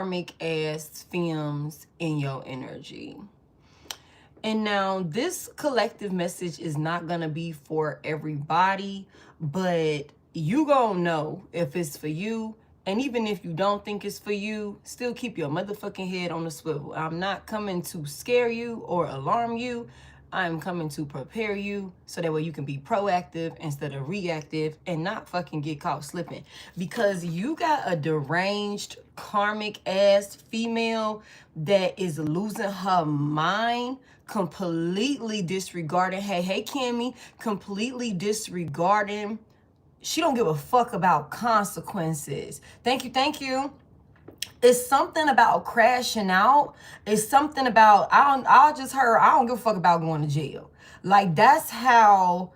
karmic ass films in your energy. And now this collective message is not gonna be for everybody, but you gonna know if it's for you. And even if you don't think it's for you, still keep your motherfucking head on the swivel. I'm not coming to scare you or alarm you. I'm coming to prepare you so that way you can be proactive instead of reactive and not fucking get caught slipping. Because you got a deranged karmic ass female that is losing her mind, completely disregarding, hey Kimmy, completely disregarding. She don't give a fuck about consequences. Thank you. It's something about crashing out. It's something about, I just heard, I don't give a fuck about going to jail. Like, that's how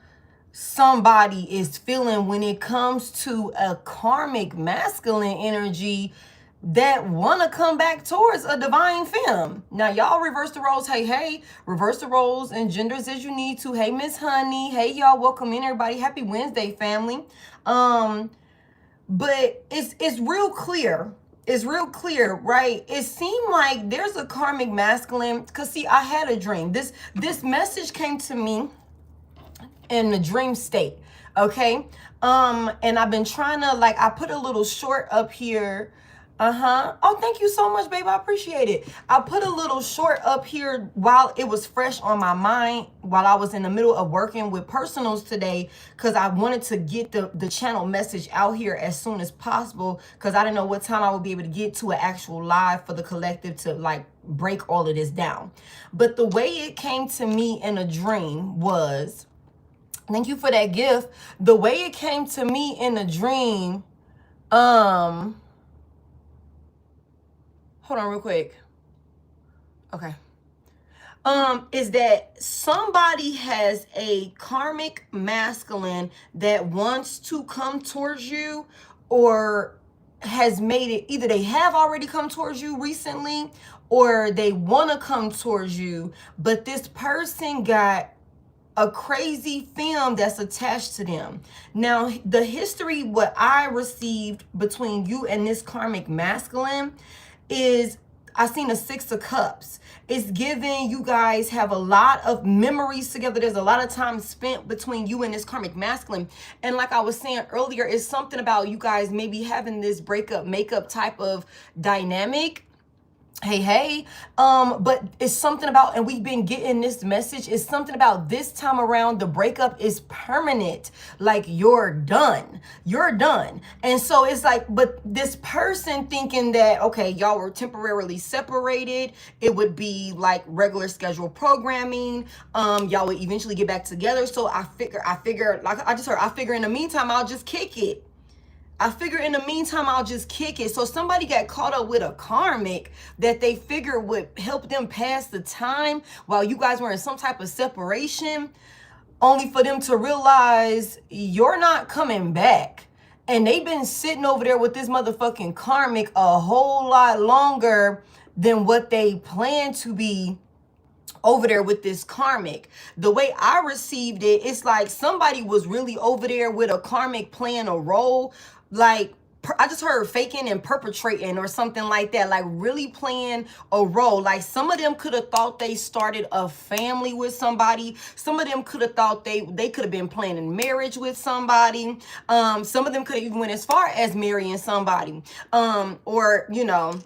somebody is feeling when it comes to a karmic masculine energy that want to come back towards a divine femme. Now, y'all reverse the roles. Hey, reverse the roles and genders as you need to. Hey, Miss Honey. Hey, y'all, welcome in, everybody. Happy Wednesday, family. But it's real clear. It's real clear, right? It seemed like there's a karmic masculine, because see, I had a dream. This message came to me in the dream state, okay? And I've been trying to, like, I put a little short up here. Oh, thank you so much, babe. I appreciate it. I put a little short up here while it was fresh on my mind, while I was in the middle of working with personals today, because I wanted to get the channel message out here as soon as possible, because I didn't know what time I would be able to get to an actual live for the collective to, like, break all of this down. But the way it came to me in a dream was, thank you for that gift. The way it came to me in a dream, hold on real quick. Okay. Is that somebody has a karmic masculine that wants to come towards you, or has made it, either they have already come towards you recently, or they want to come towards you, but this person got a crazy film that's attached to them. Now, the history, what I received between you and this karmic masculine is, I seen a 6 of Cups. It's given you guys have a lot of memories together. There's a lot of time spent between you and this karmic masculine. And like I was saying earlier, it's something about you guys maybe having this breakup, makeup type of dynamic. Hey, but it's something about, and we've been getting this message, it's something about this time around, the breakup is permanent. Like, you're done. And so it's like, but this person thinking that, okay, y'all were temporarily separated, it would be like regular scheduled programming, y'all would eventually get back together. So I figure, like I just heard, I figure in the meantime, I'll just kick it. So somebody got caught up with a karmic that they figure would help them pass the time while you guys were in some type of separation, only for them to realize you're not coming back. And they've been sitting over there with this motherfucking karmic a whole lot longer than what they plan to be over there with this karmic. The way I received it, it's like somebody was really over there with a karmic playing a role, like I just heard faking and perpetrating or something like that, like really playing a role. Like, some of them could have thought they started a family with somebody. Some of them could have thought they could have been planning marriage with somebody. Some of them could have even went as far as marrying somebody, or, you know,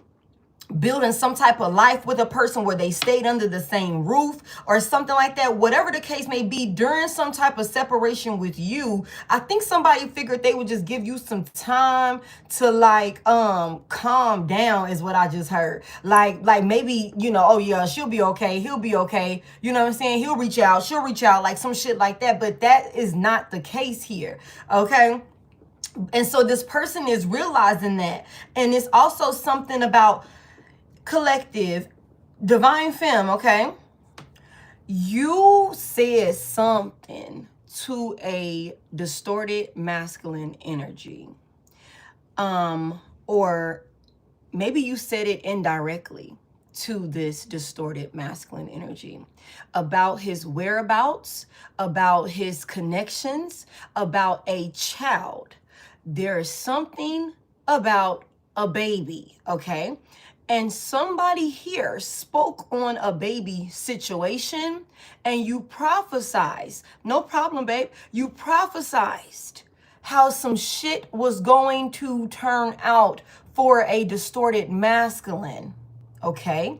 building some type of life with a person where they stayed under the same roof or something like that. Whatever the case may be, during some type of separation with you, I think somebody figured they would just give you some time to, like, calm down, is what I just heard. Like maybe, you know, oh yeah, she'll be okay, he'll be okay, you know what I'm saying, he'll reach out, she'll reach out, like some shit like that. But that is not the case here, okay? And so this person is realizing that. And it's also something about collective divine femme, okay? You said something to a distorted masculine energy, or maybe you said it indirectly to this distorted masculine energy about his whereabouts, about his connections, about a child. There is something about a baby, okay? and somebody here spoke on a baby situation and you prophesized. No problem, babe. You prophesized how some shit was going to turn out for a distorted masculine. Okay?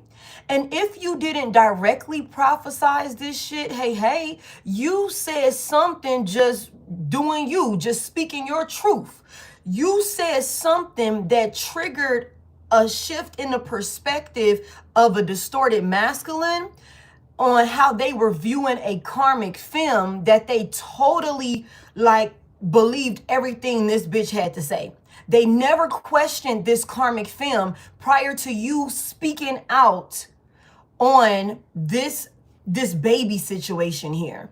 And if you didn't directly prophesize this shit, hey, you said something just doing you, just speaking your truth. You said something that triggered a shift in the perspective of a distorted masculine on how they were viewing a karmic film, that they totally like believed everything this bitch had to say. They never questioned this karmic film prior to you speaking out on this baby situation here.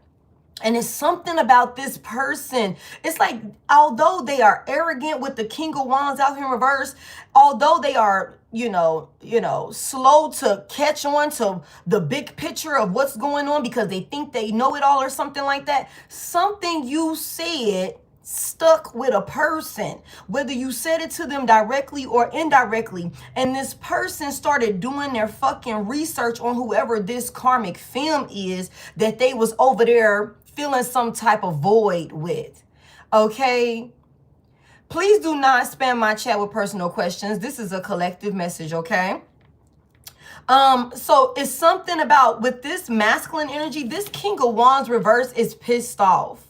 And it's something about this person. It's like, although they are arrogant with the King of Wands out here in reverse, although they are, slow to catch on to the big picture of what's going on because they think they know it all or something like that, something you said stuck with a person, whether you said it to them directly or indirectly, and this person started doing their fucking research on whoever this karmic film is that they was over there feeling some type of void with. Okay, please do not spam my chat with personal questions. This is a collective message. Okay, so it's something about with this masculine energy, this King of Wands reverse is pissed off.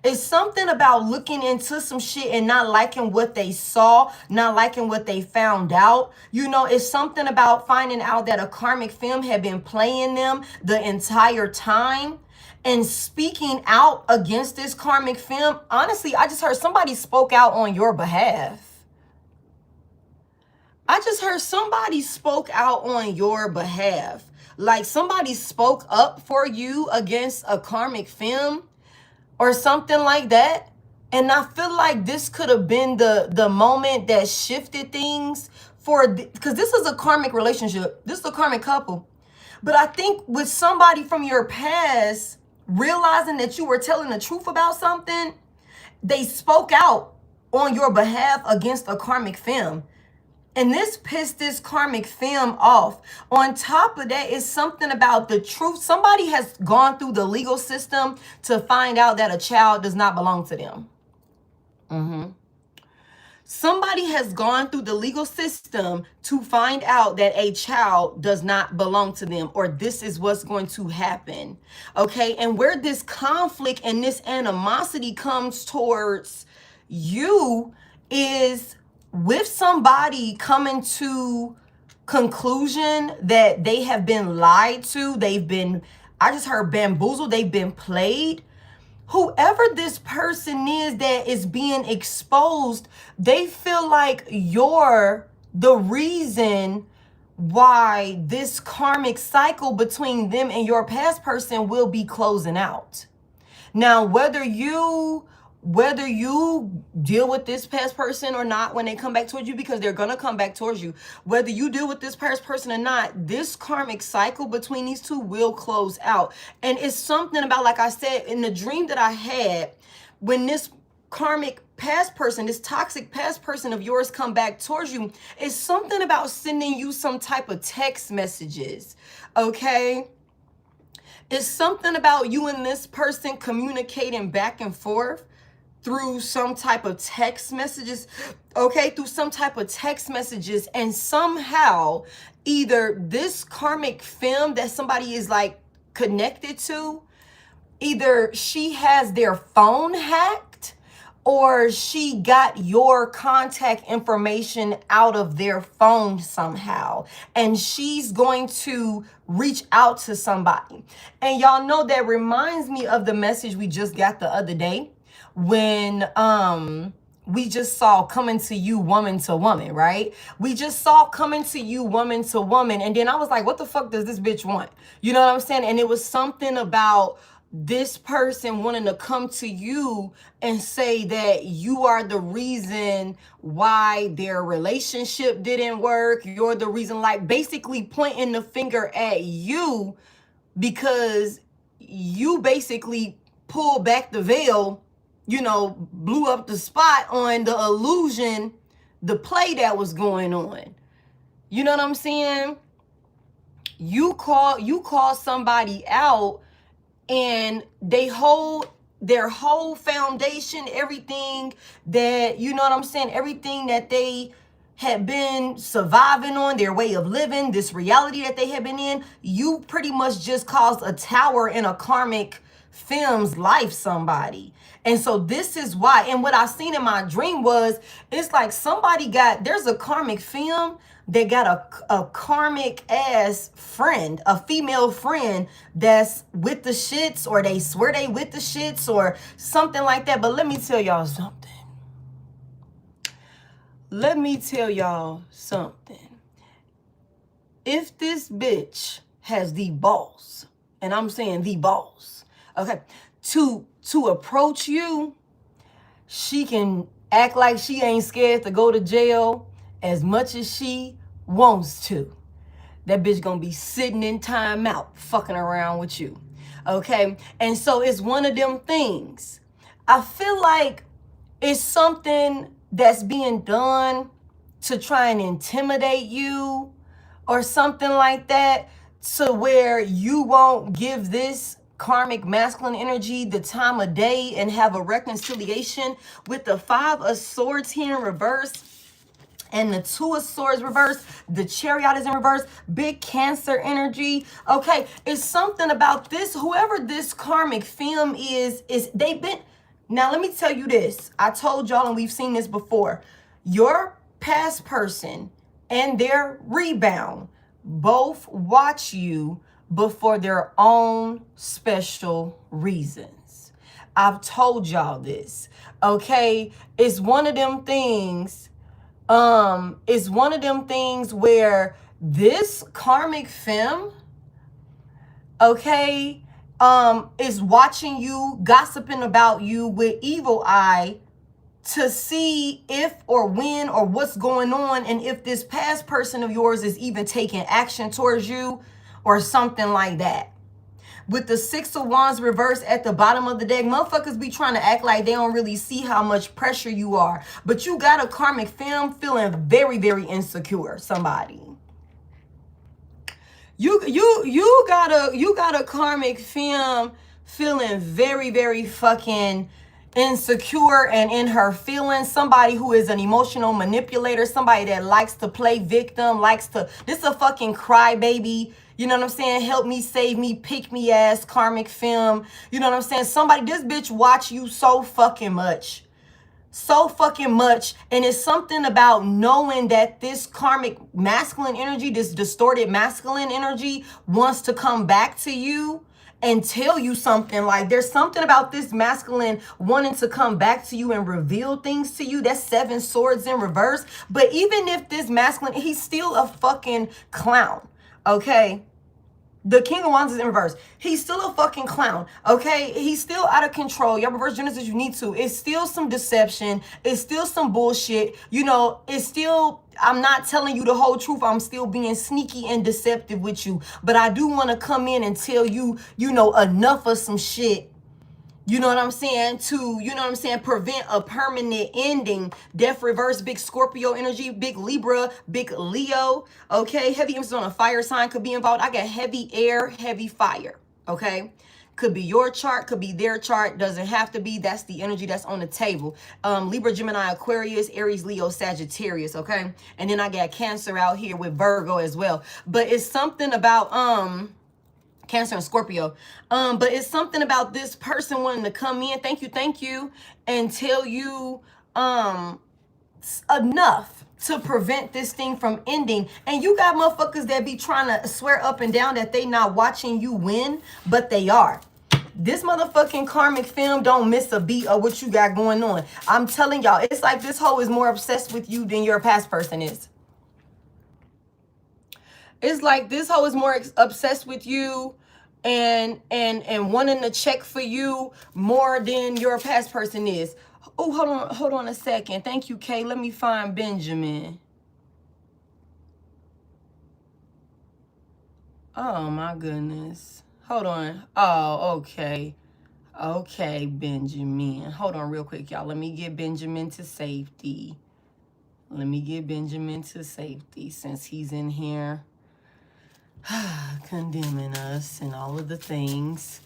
It's something about looking into some shit and not liking what they saw, not liking what they found out. It's something about finding out that a karmic film had been playing them the entire time and speaking out against this karmic film. Honestly, I just heard somebody spoke out on your behalf. I just heard somebody spoke out on your behalf. Like somebody spoke up for you against a karmic film or something like that. And I feel like this could have been the moment that shifted things because this is a karmic relationship. This is a karmic couple. But I think with somebody from your past realizing that you were telling the truth about something, they spoke out on your behalf against a karmic film. And this pissed this karmic film off. On top of that, it's something about the truth. Somebody has gone through the legal system to find out that a child does not belong to them. Somebody has gone through the legal system to find out that a child does not belong to them, or this is what's going to happen. Okay, and where this conflict and this animosity comes towards you is with somebody coming to conclusion that they have been lied to, I just heard bamboozled, they've been played. Whoever this person is that is being exposed, they feel like you're the reason why this karmic cycle between them and your past person will be closing out. Now, whether you deal with this past person or not when they come back towards you, because they're going to come back towards you, whether you deal with this past person or not, this karmic cycle between these two will close out. And it's something about, like I said, in the dream that I had, when this karmic past person, this toxic past person of yours come back towards you, it's something about sending you some type of text messages, okay? It's something about you and this person communicating back and forth through some type of text messages, okay? Through some type of text messages, and somehow either this karmic film that somebody is like connected to, either she has their phone hacked or she got your contact information out of their phone somehow, and she's going to reach out to somebody. And y'all know that reminds me of the message we just got the other day when we just saw coming to you woman to woman, right? We just saw coming to you woman to woman, and then I was like, what the fuck does this bitch want? You know what I'm saying? And it was something about this person wanting to come to you and say that you are the reason why their relationship didn't work. You're the reason, like basically pointing the finger at you because you basically pulled back the veil, blew up the spot on the illusion, the play that was going on. You know what I'm saying? You call somebody out, and their whole foundation, everything that, you know what I'm saying, everything that they had been surviving on, their way of living, this reality that they had been in, you pretty much just caused a tower in a karmic film's life, somebody. And so this is why, and what I seen in my dream was, it's like there's a karmic film that got a karmic ass friend, a female friend that's with the shits, or they swear they with the shits or something like that. But let me tell y'all something. If this bitch has the balls, and I'm saying the balls, okay, to approach you, she can act like she ain't scared to go to jail as much as she wants to. That bitch gonna be sitting in timeout fucking around with you, okay? And so it's one of them things. I feel like it's something that's being done to try and intimidate you or something like that, to where you won't give this karmic masculine energy the time of day and have a reconciliation. With the 5 of Swords here in reverse and the 2 of Swords reverse, the Chariot is in reverse, big Cancer energy. Okay, it's something about this, whoever this karmic film is they've been, now let me tell you this, I told y'all and we've seen this before, your past person and their rebound both watch you, but for their own special reasons. I've told y'all this, okay? It's one of them things, where this karmic femme, okay, is watching you, gossiping about you with evil eye, to see if or when or what's going on, and if this past person of yours is even taking action towards you or something like that. With the 6 of Wands reversed at the bottom of the deck, motherfuckers be trying to act like they don't really see how much pressure you are. But you got a karmic femme feeling very, very insecure, somebody. You got a karmic femme feeling very, very fucking insecure and in her feelings. Somebody who is an emotional manipulator, somebody that likes to play victim, this is a fucking crybaby, you know what I'm saying, help me, save me, pick me ass karmic femme, you know what I'm saying, this bitch watch you so fucking much, and it's something about knowing that this karmic masculine energy, this distorted masculine energy, wants to come back to you and tell you something. Like, there's something about this masculine wanting to come back to you and reveal things to you. That's 7 swords in reverse. But even if this masculine, he's still a fucking clown, okay? The King of Wands is in reverse. He's still a fucking clown, okay? He's still out of control. Y'all reverse genders as you need to. It's still some deception. It's still some bullshit. You know, it's still, I'm not telling you the whole truth. I'm still being sneaky and deceptive with you. But I do want to come in and tell you, you know, enough of some shit. You know what I'm saying? Prevent a permanent ending. Death reverse, big Scorpio energy, big Libra, big Leo. Okay, heavy emphasis on a fire sign could be involved. I got heavy air, heavy fire. Okay, could be your chart, could be their chart. Doesn't have to be. That's the energy that's on the table. Libra, Gemini, Aquarius, Aries, Leo, Sagittarius. Okay, and then I got Cancer out here with Virgo as well. But it's something about Cancer and Scorpio. But it's something about this person wanting to come in, thank you, and tell you enough to prevent this thing from ending. And you got motherfuckers that be trying to swear up and down that they not watching you win, but they are. This motherfucking karmic film don't miss a beat of what you got going on. I'm telling y'all, it's like this hoe is more obsessed with you than your past person is. It's like this hoe is more obsessed with you and wanting to check for you more than your past person is. Oh, hold on a second. Thank you, Kay. Let me find Benjamin. Oh my goodness. Hold on. Oh, okay. Okay, Benjamin. Hold on real quick, y'all. Let me get Benjamin to safety. Let me get Benjamin to safety since he's in here condemning us and all of the things.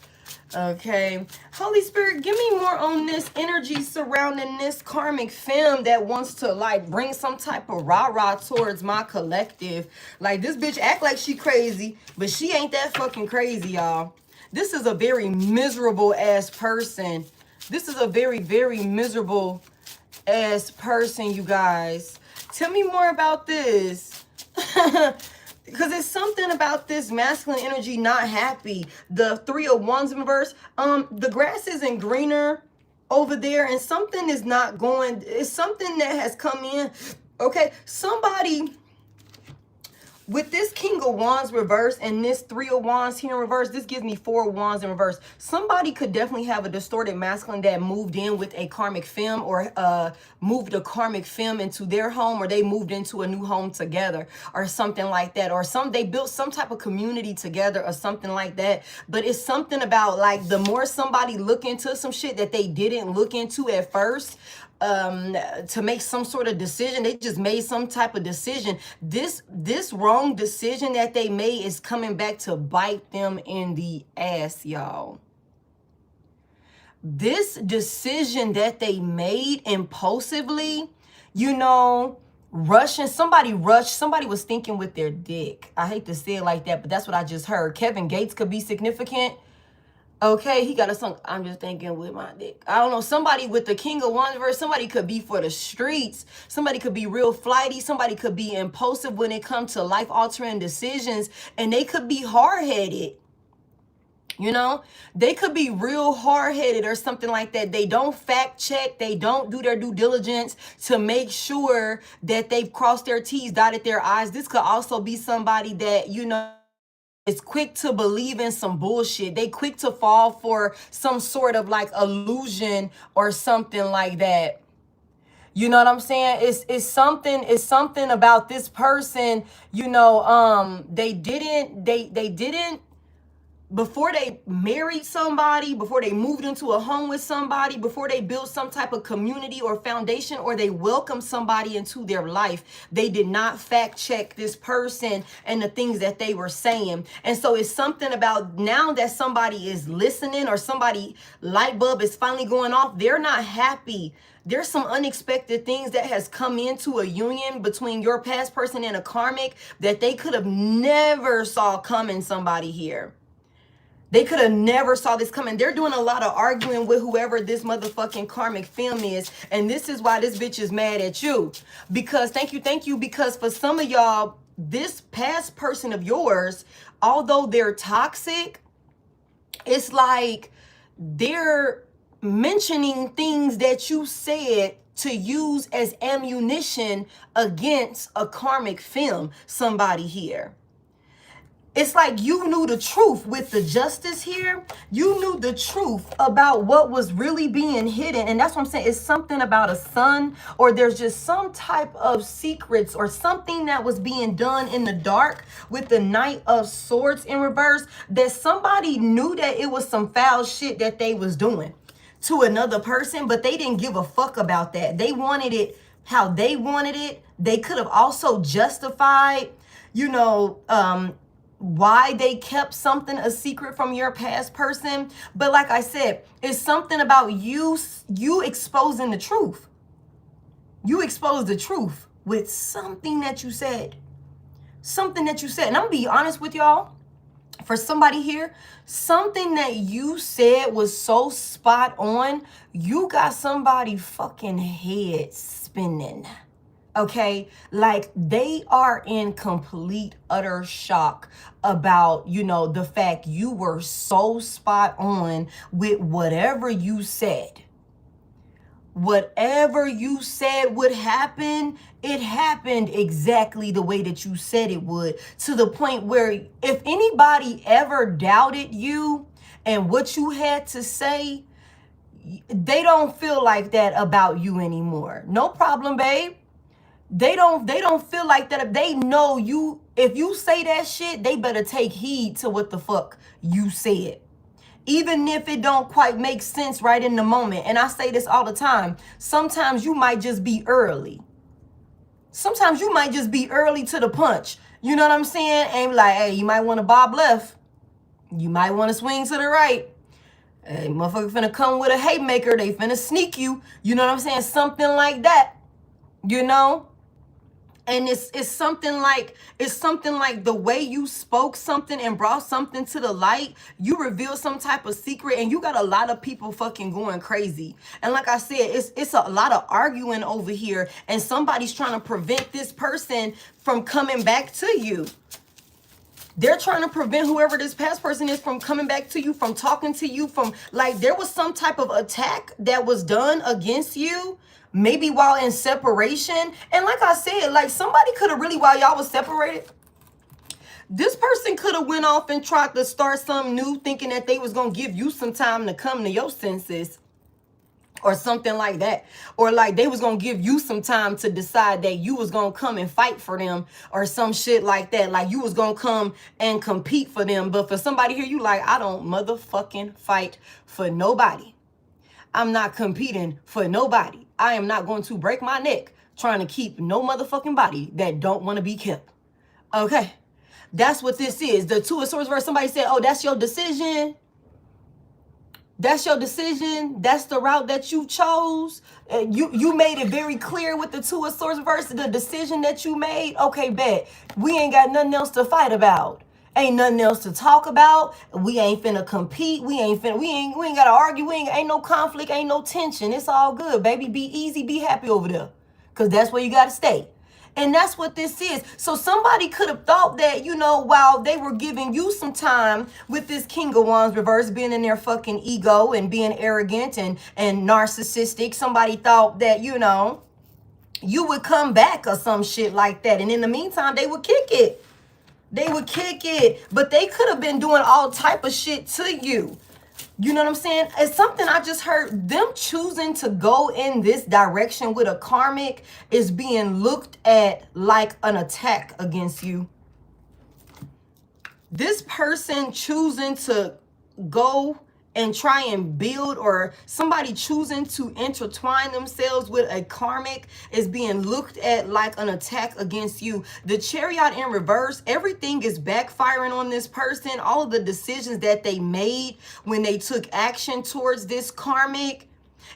Okay, Holy Spirit, give me more on this energy surrounding this karmic femme that wants to like bring some type of rah-rah towards my collective. Like, this bitch act like she crazy, but she ain't that fucking crazy, y'all. This is a very miserable ass person. This is a very, very miserable ass person, you guys. Tell me more about this. Because it's something about this masculine energy not happy. The 3 of Wands in reverse. The grass isn't greener over there, and something is not going. It's something that has come in. Okay, somebody with this King of Wands reverse and this 3 of Wands here in reverse, this gives me 4 of Wands in reverse. Somebody could definitely have a distorted masculine that moved in with a karmic femme, or moved a karmic femme into their home, or they moved into a new home together or something like that. Or they built some type of community together or something like that. But it's something about like the more somebody look into some shit that they didn't look into at first, to make some sort of decision, they just made some type of decision. This wrong decision that they made is coming back to bite them in the ass, y'all. This decision that they made impulsively, you know, somebody was thinking with their dick. I hate to say it like that, but that's what I just heard. Kevin Gates could be significant. Okay, he got a song, I'm just thinking with my dick. I don't know, somebody with the King of Wands verse, somebody could be for the streets. Somebody could be real flighty. Somebody could be impulsive when it comes to life-altering decisions. And they could be hard-headed. You know, they could be real hard-headed or something like that. They don't fact check. They don't do their due diligence to make sure that they've crossed their T's, dotted their I's. This could also be somebody that, you know, is quick to believe in some bullshit. They quick to fall for some sort of like illusion or something like that. You know what I'm saying? It's something about this person, you know, they didn't before they married somebody, before they moved into a home with somebody, before they built some type of community or foundation, or they welcomed somebody into their life, they did not fact check this person and the things that they were saying. And so it's something about now that somebody is listening, or somebody light bulb is finally going off, they're not happy. There's some unexpected things that has come into a union between your past person and a karmic that they could have never saw coming, somebody here. They could have never saw this coming. They're doing a lot of arguing with whoever this motherfucking karmic femme is. And this is why this bitch is mad at you. Because, thank you. Because for some of y'all, this past person of yours, although they're toxic, it's like they're mentioning things that you said to use as ammunition against a karmic femme, somebody here. It's like you knew the truth with the justice here. You knew the truth about what was really being hidden. And that's what I'm saying. It's something about a son, or there's just some type of secrets or something that was being done in the dark with the Knight of Swords in reverse, that somebody knew that it was some foul shit that they was doing to another person, but they didn't give a fuck about that. They wanted it how they wanted it. They could have also justified, you know, why they kept something a secret from your past person. But like I said, it's something about you exposing the truth. You exposed the truth with something that you said. Something that you said. And I'm gonna be honest with y'all. For somebody here, something that you said was so spot on, you got somebody fucking head spinning. Okay, like they are in complete utter shock about, you know, the fact you were so spot on with whatever you said. Whatever you said would happen, it happened exactly the way that you said it would, to the point where if anybody ever doubted you and what you had to say, they don't feel like that about you anymore. No problem, babe. They don't feel like that. If they know you, if you say that shit, they better take heed to what the fuck you said. Even if it don't quite make sense right in the moment. And I say this all the time. Sometimes you might just be early. Sometimes you might just be early to the punch. You know what I'm saying? And like, hey, you might want to bob left. You might want to swing to the right. Hey, motherfucker finna come with a haymaker. They finna sneak you. You know what I'm saying? Something like that. You know? And it's something like the way you spoke something and brought something to the light. You revealed some type of secret, and you got a lot of people fucking going crazy. And like I said, it's a lot of arguing over here, and somebody's trying to prevent this person from coming back to you. They're trying to prevent whoever this past person is from coming back to you, from talking to you, from like there was some type of attack that was done against you. Maybe while in separation. And like I said, like somebody could have really, while y'all was separated, this person could have went off and tried to start something new, thinking that they was going to give you some time to come to your senses or something like that. Or like they was going to give you some time to decide that you was going to come and fight for them or some shit like that. Like you was going to come and compete for them. But for somebody here, you like, I don't motherfucking fight for nobody. I'm not competing for nobody. I am not going to break my neck trying to keep no motherfucking body that don't want to be kept. Okay. That's what this is. The Two of Swords verse, somebody said, oh, that's your decision. That's your decision. That's the route that you chose. You made it very clear with the Two of Swords verse, the decision that you made. Okay, bet. We ain't got nothing else to fight about. Ain't nothing else to talk about. We ain't finna compete. We ain't gotta argue. Ain't no conflict. Ain't no tension. It's all good, baby. Be easy. Be happy over there. Cause that's where you gotta stay. And that's what this is. So somebody could have thought that, you know, while they were giving you some time with this King of Wands reverse, being in their fucking ego and being arrogant and narcissistic, somebody thought that, you know, you would come back or some shit like that. And in the meantime, they would kick it. They would kick it, but they could have been doing all type of shit to you. You know what I'm saying? It's something I just heard. Them choosing to go in this direction with a karmic is being looked at like an attack against you. This person choosing to go and try and build, or somebody choosing to intertwine themselves with a karmic is being looked at like an attack against you. The Chariot in reverse, everything is backfiring on this person. All of the decisions that they made when they took action towards this karmic,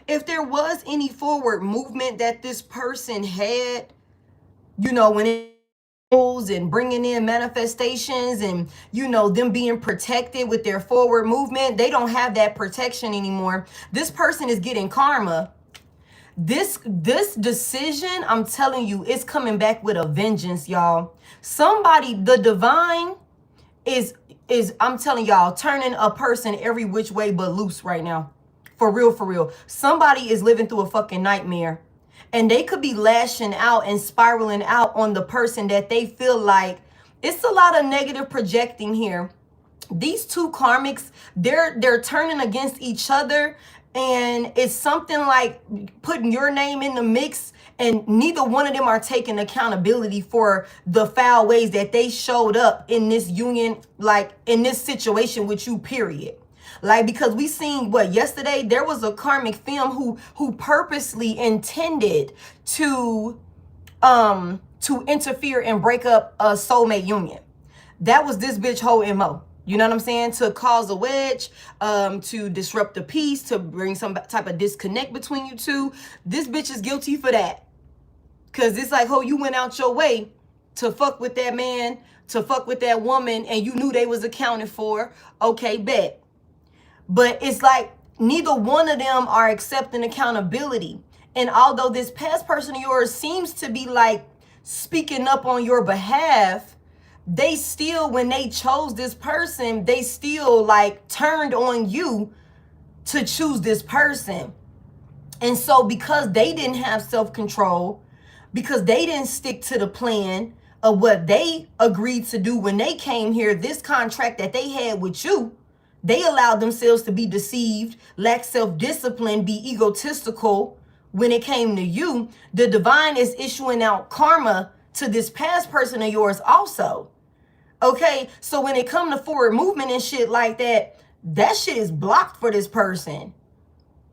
if there was any forward movement that this person had, you know, when it and bringing in manifestations and, you know, them being protected with their forward movement, they don't have that protection anymore. This person is getting karma. This decision, I'm telling you, is coming back with a vengeance, y'all. Somebody, the divine is I'm telling y'all, turning a person every which way but loose right now. For real, for real. Somebody is living through a fucking nightmare. And they could be lashing out and spiraling out on the person that they feel like. It's a lot of negative projecting here. These two karmics, they're turning against each other. And it's something like putting your name in the mix. And neither one of them are taking accountability for the foul ways that they showed up in this union, like in this situation with you, period. Like, because we seen what yesterday, there was a karmic film who purposely intended to interfere and break up a soulmate union. That was this bitch whole MO. You know what I'm saying? To cause a wedge, to disrupt the peace, to bring some type of disconnect between you two. This bitch is guilty for that. Cause it's like, oh, you went out your way to fuck with that man, to fuck with that woman, and you knew they was accounted for. Okay, bet. But it's like neither one of them are accepting accountability. And although this past person of yours seems to be like speaking up on your behalf, they still, when they chose this person, they still like turned on you to choose this person. And so because they didn't have self-control, because they didn't stick to the plan of what they agreed to do when they came here, this contract that they had with you, they allowed themselves to be deceived, lack self-discipline, be egotistical when it came to you. The divine is issuing out karma to this past person of yours also. Okay, so when it comes to forward movement and shit like that, that shit is blocked for this person.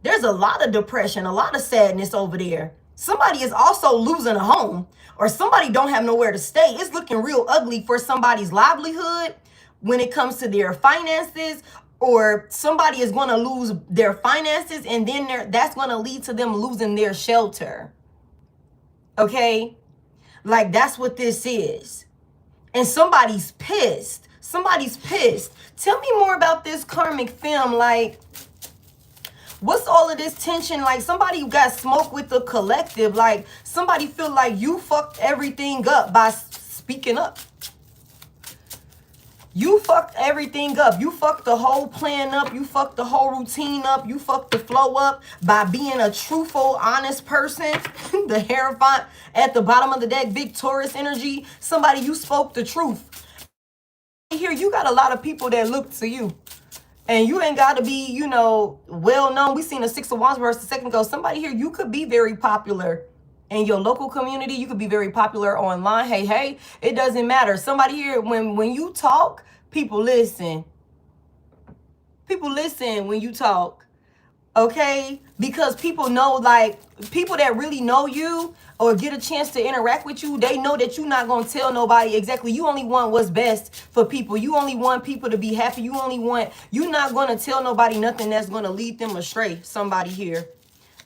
There's a lot of depression, a lot of sadness over there. Somebody is also losing a home, or somebody don't have nowhere to stay. It's looking real ugly for somebody's livelihood when it comes to their finances, or somebody is going to lose their finances, and then that's going to lead to them losing their shelter. Okay? Like, that's what this is. And somebody's pissed. Somebody's pissed. Tell me more about this karmic film. Like, what's all of this tension? Like, somebody got smoke with the collective. Like, somebody feel like you fucked everything up by speaking up. You fucked everything up. You fucked the whole plan up. You fucked the whole routine up. You fucked the flow up by being a truthful, honest person. The Hierophant at the bottom of the deck, victorious energy. Somebody, you spoke the truth. Here, you got a lot of people that look to you. And you ain't got to be, you know, well known. We seen a Six of Wands reverse a second ago. Somebody here, you could be very popular in your local community. You could be very popular online. Hey, it doesn't matter. Somebody here, when you talk, people listen. People listen when you talk. Okay? Because people know, like, people that really know you or get a chance to interact with you, they know that you're not going to tell nobody exactly. You only want what's best for people. You only want people to be happy. You're not going to tell nobody nothing that's going to lead them astray. Somebody here.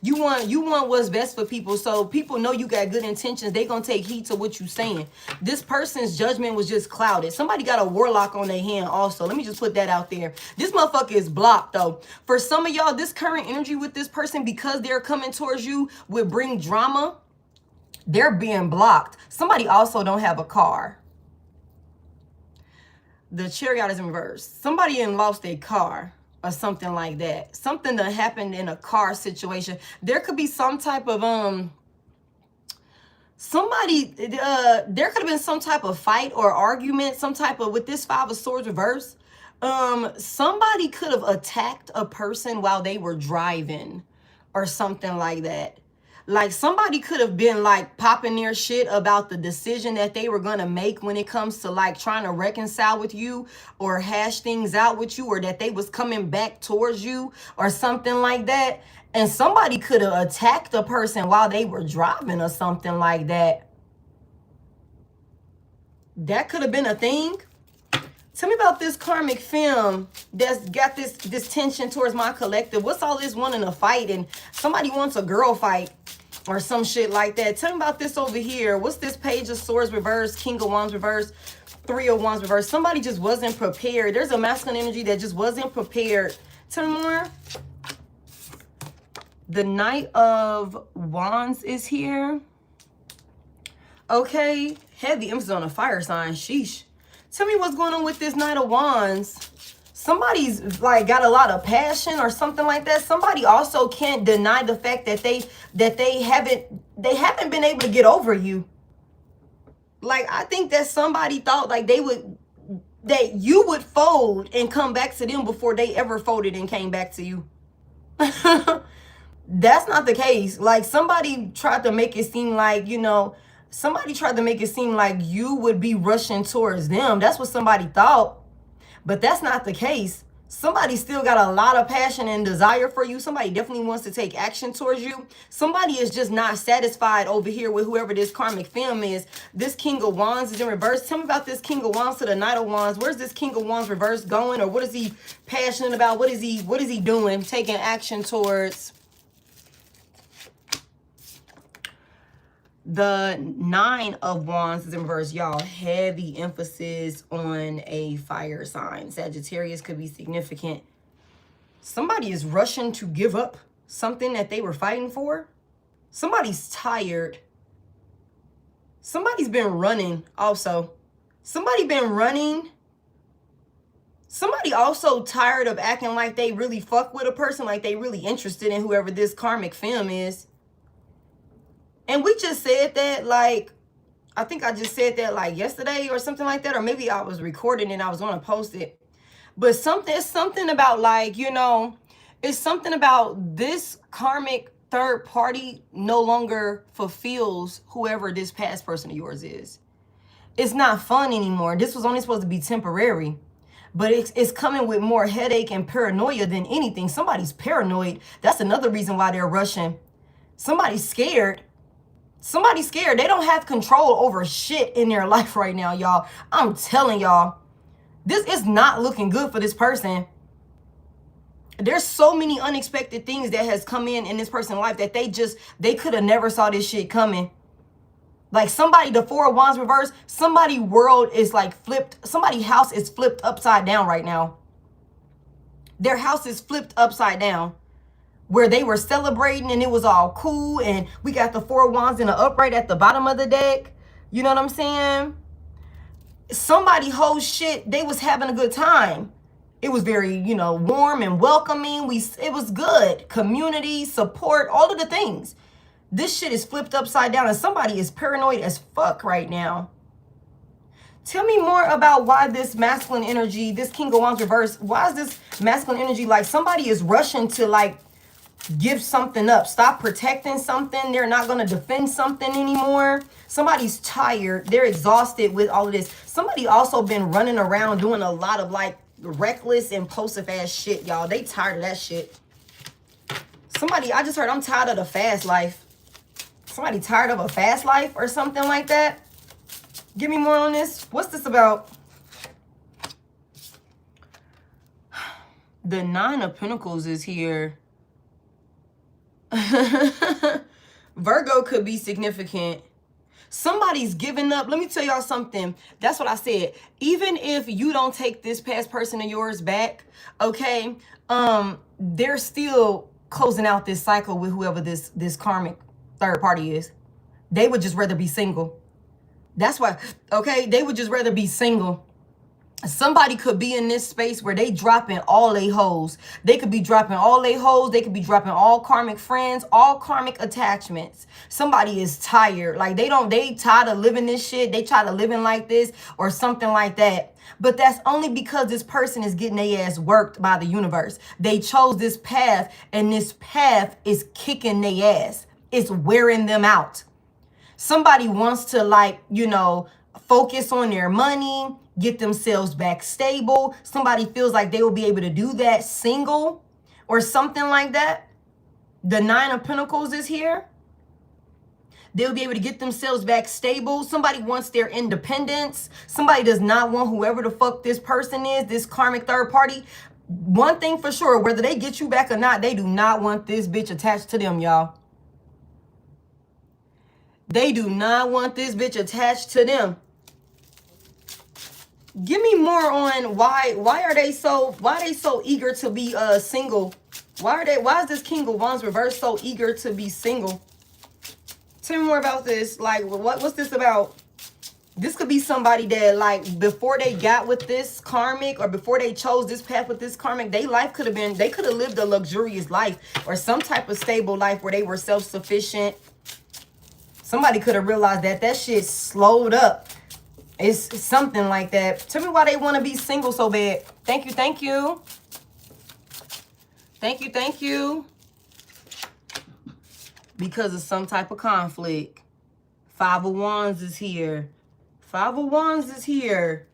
You want what's best for people. So people know you got good intentions. They gonna take heed to what you saying. This person's judgment was just clouded. Somebody got a warlock on their hand also. Let me just put that out there. This motherfucker is blocked though. For some of y'all, this current energy with this person, because they're coming towards you, would bring drama. They're being blocked. Somebody also don't have a car. The Chariot is in reverse. Somebody lost a car. Or something like that. Something that happened in a car situation. There could be some type of there could have been some type of fight or argument, some type of, with this Five of Swords reverse, somebody could have attacked a person while they were driving or something like that. Like, somebody could have been like popping their shit about the decision that they were going to make when it comes to like trying to reconcile with you or hash things out with you, or that they was coming back towards you or something like that. And somebody could have attacked a person while they were driving or something like that. That could have been a thing. Tell me about this karmic film that's got this tension towards my collective. What's all this wanting to fight, and somebody wants a girl fight or some shit like that? Tell me about this over here. What's this Page of Swords reverse, King of Wands reverse, Three of Wands reverse? Somebody just wasn't prepared. There's a masculine energy that just wasn't prepared. Tell me more. The Knight of Wands is here. Okay. Heavy emphasis on a fire sign. Sheesh. Tell me what's going on with this Knight of Wands. Somebody's like got a lot of passion or something like that. Somebody also can't deny the fact that they haven't been able to get over you. Like, I think that somebody thought like that you would fold and come back to them before they ever folded and came back to you. That's not the case. Like, somebody tried to make it seem like, you know, somebody tried to make it seem like you would be rushing towards them. That's what somebody thought. But that's not the case. Somebody still got a lot of passion and desire for you. Somebody definitely wants to take action towards you. Somebody is just not satisfied over here with whoever this karmic film is. This King of Wands is in reverse. Tell me about this King of Wands to the Knight of Wands. Where's this King of Wands reverse going? Or what is he passionate about? What is he doing? Taking action towards. The Nine of Wands is in reverse, y'all. Heavy emphasis on a fire sign. Sagittarius could be significant. Somebody is rushing to give up something that they were fighting for. Somebody's tired. Somebody's been running also. Somebody been running. Somebody also tired of acting like they really fuck with a person, like they really interested in whoever this karmic film is. And we just said that, like, I think I just said that like yesterday or something like that. Or maybe I was recording and I was going to post it. But it's something about, like, you know, it's something about this karmic third party no longer fulfills whoever this past person of yours is. It's not fun anymore. This was only supposed to be temporary. But it's coming with more headache and paranoia than anything. Somebody's paranoid. That's another reason why they're rushing. Somebody's scared. Somebody's scared. They don't have control over shit in their life right now, y'all. I'm telling y'all, this is not looking good for this person. There's so many unexpected things that has come in this person's life that they could have never saw this shit coming. Like somebody, the Four of Wands reversed, somebody's world is like flipped. Somebody's house is flipped upside down right now. Their house is flipped upside down. Where they were celebrating and it was all cool. And we got the Four of Wands in the upright at the bottom of the deck. You know what I'm saying? Somebody whole shit, they was having a good time. It was very, you know, warm and welcoming. It was good. Community, support, all of the things. This shit is flipped upside down and somebody is paranoid as fuck right now. Tell me more about why this masculine energy, this King of Wands reverse, why is this masculine energy like somebody is rushing to like give something up, stop protecting something. They're not going to defend something anymore. Somebody's tired. They're exhausted with all of this. Somebody also been running around doing a lot of like reckless, impulsive ass shit, y'all. They tired of that shit. Somebody, I just heard, I'm tired of the fast life. Somebody tired of a fast life or something like that. Give me more on this. What's this about? The Nine of Pentacles is here. Virgo could be significant. Somebody's giving up. Let me tell y'all something. That's what I said. Even if you don't take this past person of yours back, okay, they're still closing out this cycle with whoever this karmic third party is. They would just rather be single. That's why, okay, they would just rather be single. Somebody could be in this space where they dropping all they hoes. They could be dropping all they hoes. They could be dropping all karmic friends, all karmic attachments. Somebody is tired. Like they tired of living this shit. They tired of living like this or something like that. But that's only because this person is getting their ass worked by the universe. They chose this path and this path is kicking their ass. It's wearing them out. Somebody wants to like, you know, focus on their money, get themselves back stable. Somebody feels like they will be able to do that single or something like that. The Nine of Pentacles is here. They'll be able to get themselves back stable. Somebody wants their independence. Somebody does not want whoever the fuck this person is, this karmic third party. One thing for sure, whether they get you back or not, they do not want this bitch attached to them, y'all. They do not want this bitch attached to them. Give me more on why are they so eager to be single? Why is this King of Wands reverse so eager to be single? Tell me more about this. Like what's this about? This could be somebody that like before they got with this karmic or before they chose this path with this karmic, they could have lived a luxurious life or some type of stable life where they were self-sufficient. Somebody could have realized that shit slowed up. It's something like that. Tell me why they want to be single so bad. Thank you, thank you. Thank you, thank you. Because of some type of conflict. Five of Wands is here. Five of Wands is here.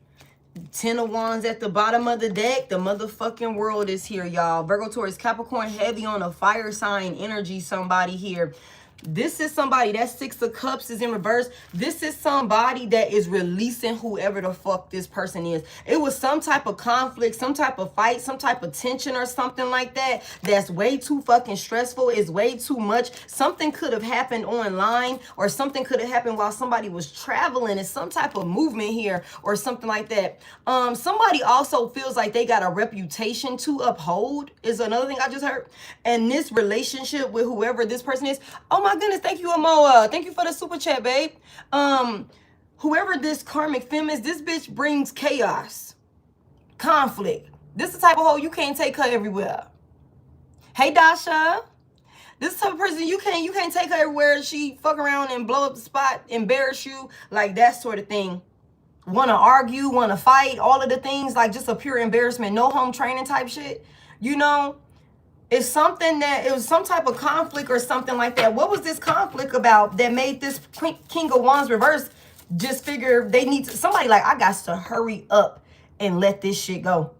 10 of Wands at the bottom of the deck. The motherfucking world is here, y'all. Virgo, Taurus, Capricorn, heavy on a fire sign energy, somebody here. This is somebody, that Six of Cups is in reverse. This is somebody that is releasing whoever the fuck this person is. It was some type of conflict, some type of fight, some type of tension or something like that. That's way too fucking stressful. It's way too much. Something could have happened online or something could have happened while somebody was traveling. It's some type of movement here or something like that. Somebody also feels like they got a reputation to uphold is another thing I just heard. And this relationship with whoever this person is, oh my goodness, thank you, Amoa. Thank you for the super chat, babe. Whoever this karmic femme is, this bitch brings chaos, conflict. This is the type of hoe you can't take her everywhere. Hey, Dasha. This is the type of person you can't take her everywhere. She fuck around and blow up the spot, embarrass you, like that sort of thing. Want to argue, want to fight, all of the things, like just a pure embarrassment, no home training type shit, you know? It's something that, it was some type of conflict or something like that. What was this conflict about that made this King of Wands reverse just figure they need to, somebody like, I got to hurry up and let this shit go.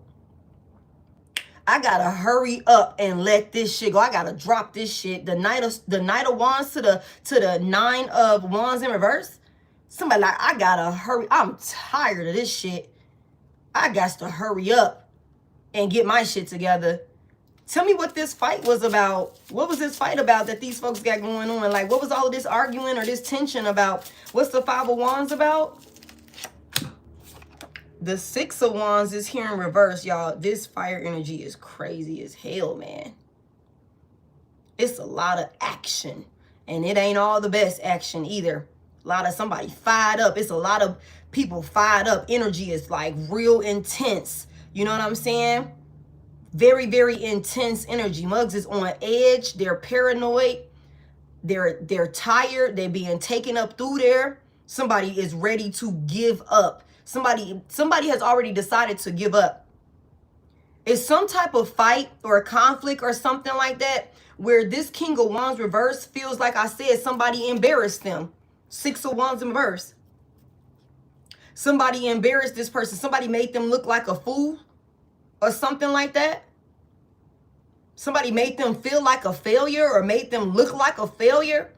I gotta hurry up and let this shit go. I gotta drop this shit. The Knight of Wands to the Nine of Wands in reverse. Somebody like, I gotta hurry. I'm tired of this shit. I got to hurry up and get my shit together. Tell me what this fight was about. What was this fight about that these folks got going on? Like, what was all of this arguing or this tension about? What's the Five of Wands about? The Six of Wands is here in reverse, y'all. This fire energy is crazy as hell, man. It's a lot of action. And it ain't all the best action either. A lot of somebody fired up. It's a lot of people fired up. Energy is like real intense. You know what I'm saying? Very, very intense energy. Mugs is on edge. They're paranoid. They're tired. They're being taken up through there. Somebody is ready to give up. Somebody has already decided to give up. It's some type of fight or a conflict or something like that where this King of Wands reverse feels like I said somebody embarrassed them. Six of Wands in reverse. Somebody embarrassed this person. Somebody made them look like a fool or something like that. Somebody made them feel like a failure or made them look like a failure.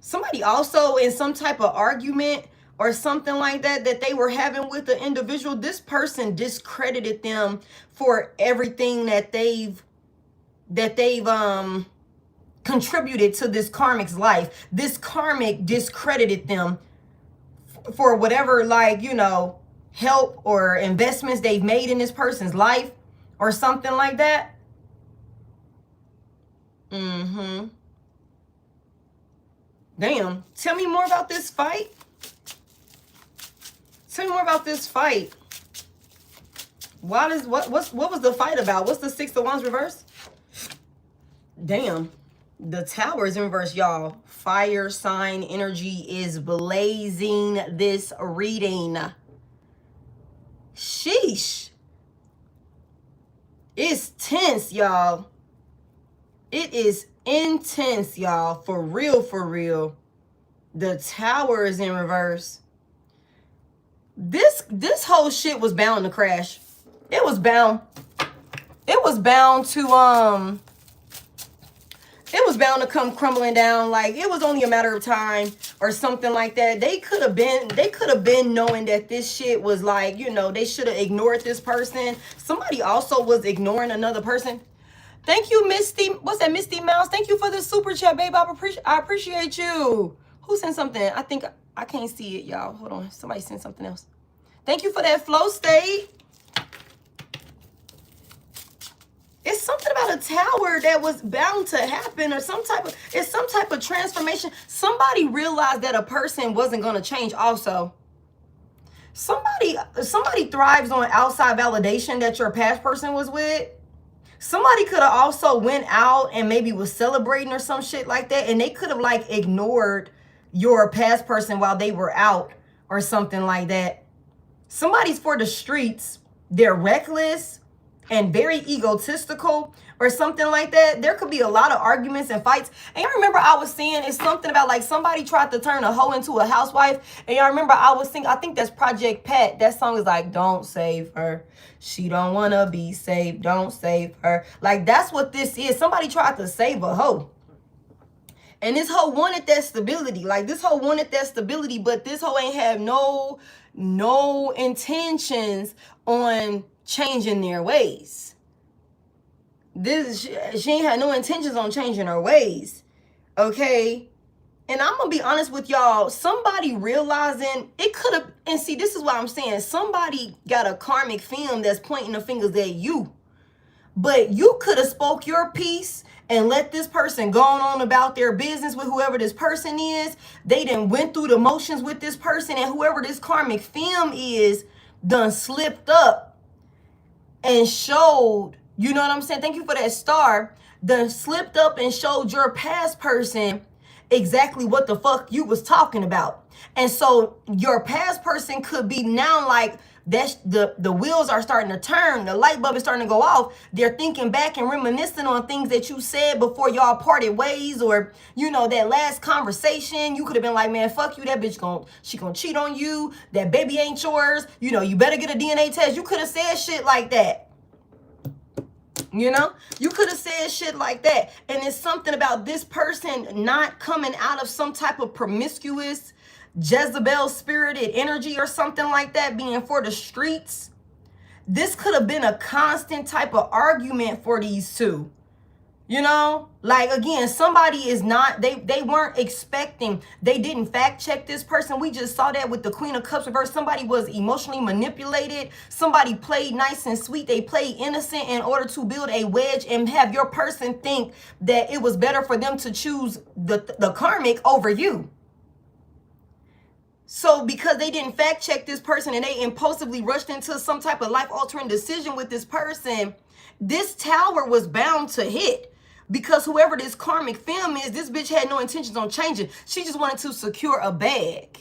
Somebody also in some type of argument or something like that that they were having with the individual, this person discredited them for everything that they've contributed to this karmic's life. This karmic discredited them for whatever, like, you know, help or investments they've made in this person's life or something like that. Damn. Tell me more about this fight. Tell me more about this fight. What was the fight about? What's the Six of Wands reverse? Damn. The Tower is in reverse, y'all. Fire sign energy is blazing this reading. Sheesh. It's tense, y'all. It is intense, y'all. For real, for real. The Tower is in reverse. This whole shit was bound to crash. It was bound. It was bound to come crumbling down. Like, it was only a matter of time or something like that. They could have been knowing that this shit was like, you know, they should have ignored this person. Somebody also was ignoring another person. Thank you, Misty. What's that, Misty Mouse? Thank you for the super chat, babe. I appreciate you. Who sent something? I think I can't see it, y'all. Hold on. Somebody sent something else. Thank you for that flow state. It's something about a tower that was bound to happen or some type of transformation. Somebody realized that a person wasn't going to change also. Somebody thrives on outside validation that your past person was with. Somebody could have also went out and maybe was celebrating or some shit like that, and they could have like ignored your past person while they were out or something like that. Somebody's for the streets. They're reckless and very egotistical or something like that. There could be a lot of arguments and fights. And y'all remember I was saying it's something about like somebody tried to turn a hoe into a housewife. And y'all remember I was singing, I think that's Project Pat. That song is like, don't save her. She don't want to be saved. Don't save her. Like, that's what this is. Somebody tried to save a hoe. And this hoe wanted that stability. Like, this hoe wanted that stability, but this hoe ain't have no intentions on changing their ways. She ain't had no intentions on changing her ways. Okay? And I'm gonna be honest with y'all, somebody realizing it could have, and see, this is what I'm saying. Somebody got a karmic film that's pointing the fingers at you. But you could have spoke your piece and let this person go on about their business with whoever this person is. They done went through the motions with this person, and whoever this karmic film is done slipped up and showed, you know what I'm saying? Thank you for that star. Done slipped up and showed your past person exactly what the fuck you was talking about. And so your past person could be now like, that's the wheels are starting to turn. The light bulb is starting to go off. They're thinking back and reminiscing on things that you said before y'all parted ways, or, you know, that last conversation. You could have been like, man, fuck you. That bitch she gonna cheat on you. That baby ain't yours. You know, you better get a DNA test. You could have said shit like that. You know, you could have said shit like that. And it's something about this person not coming out of some type of promiscuous Jezebel spirited energy or something like that, being for the streets. This could have been a constant type of argument for these two. You know, like, again, somebody is not, they weren't expecting, they didn't fact check this person. We just saw that with the Queen of Cups reverse. Somebody was emotionally manipulated. Somebody played nice and sweet. They played innocent in order to build a wedge and have your person think that it was better for them to choose the karmic over you. So because they didn't fact check this person and they impulsively rushed into some type of life altering decision with this person, this tower was bound to hit. Because whoever this karmic femme is, this bitch had no intentions on changing. She just wanted to secure a bag.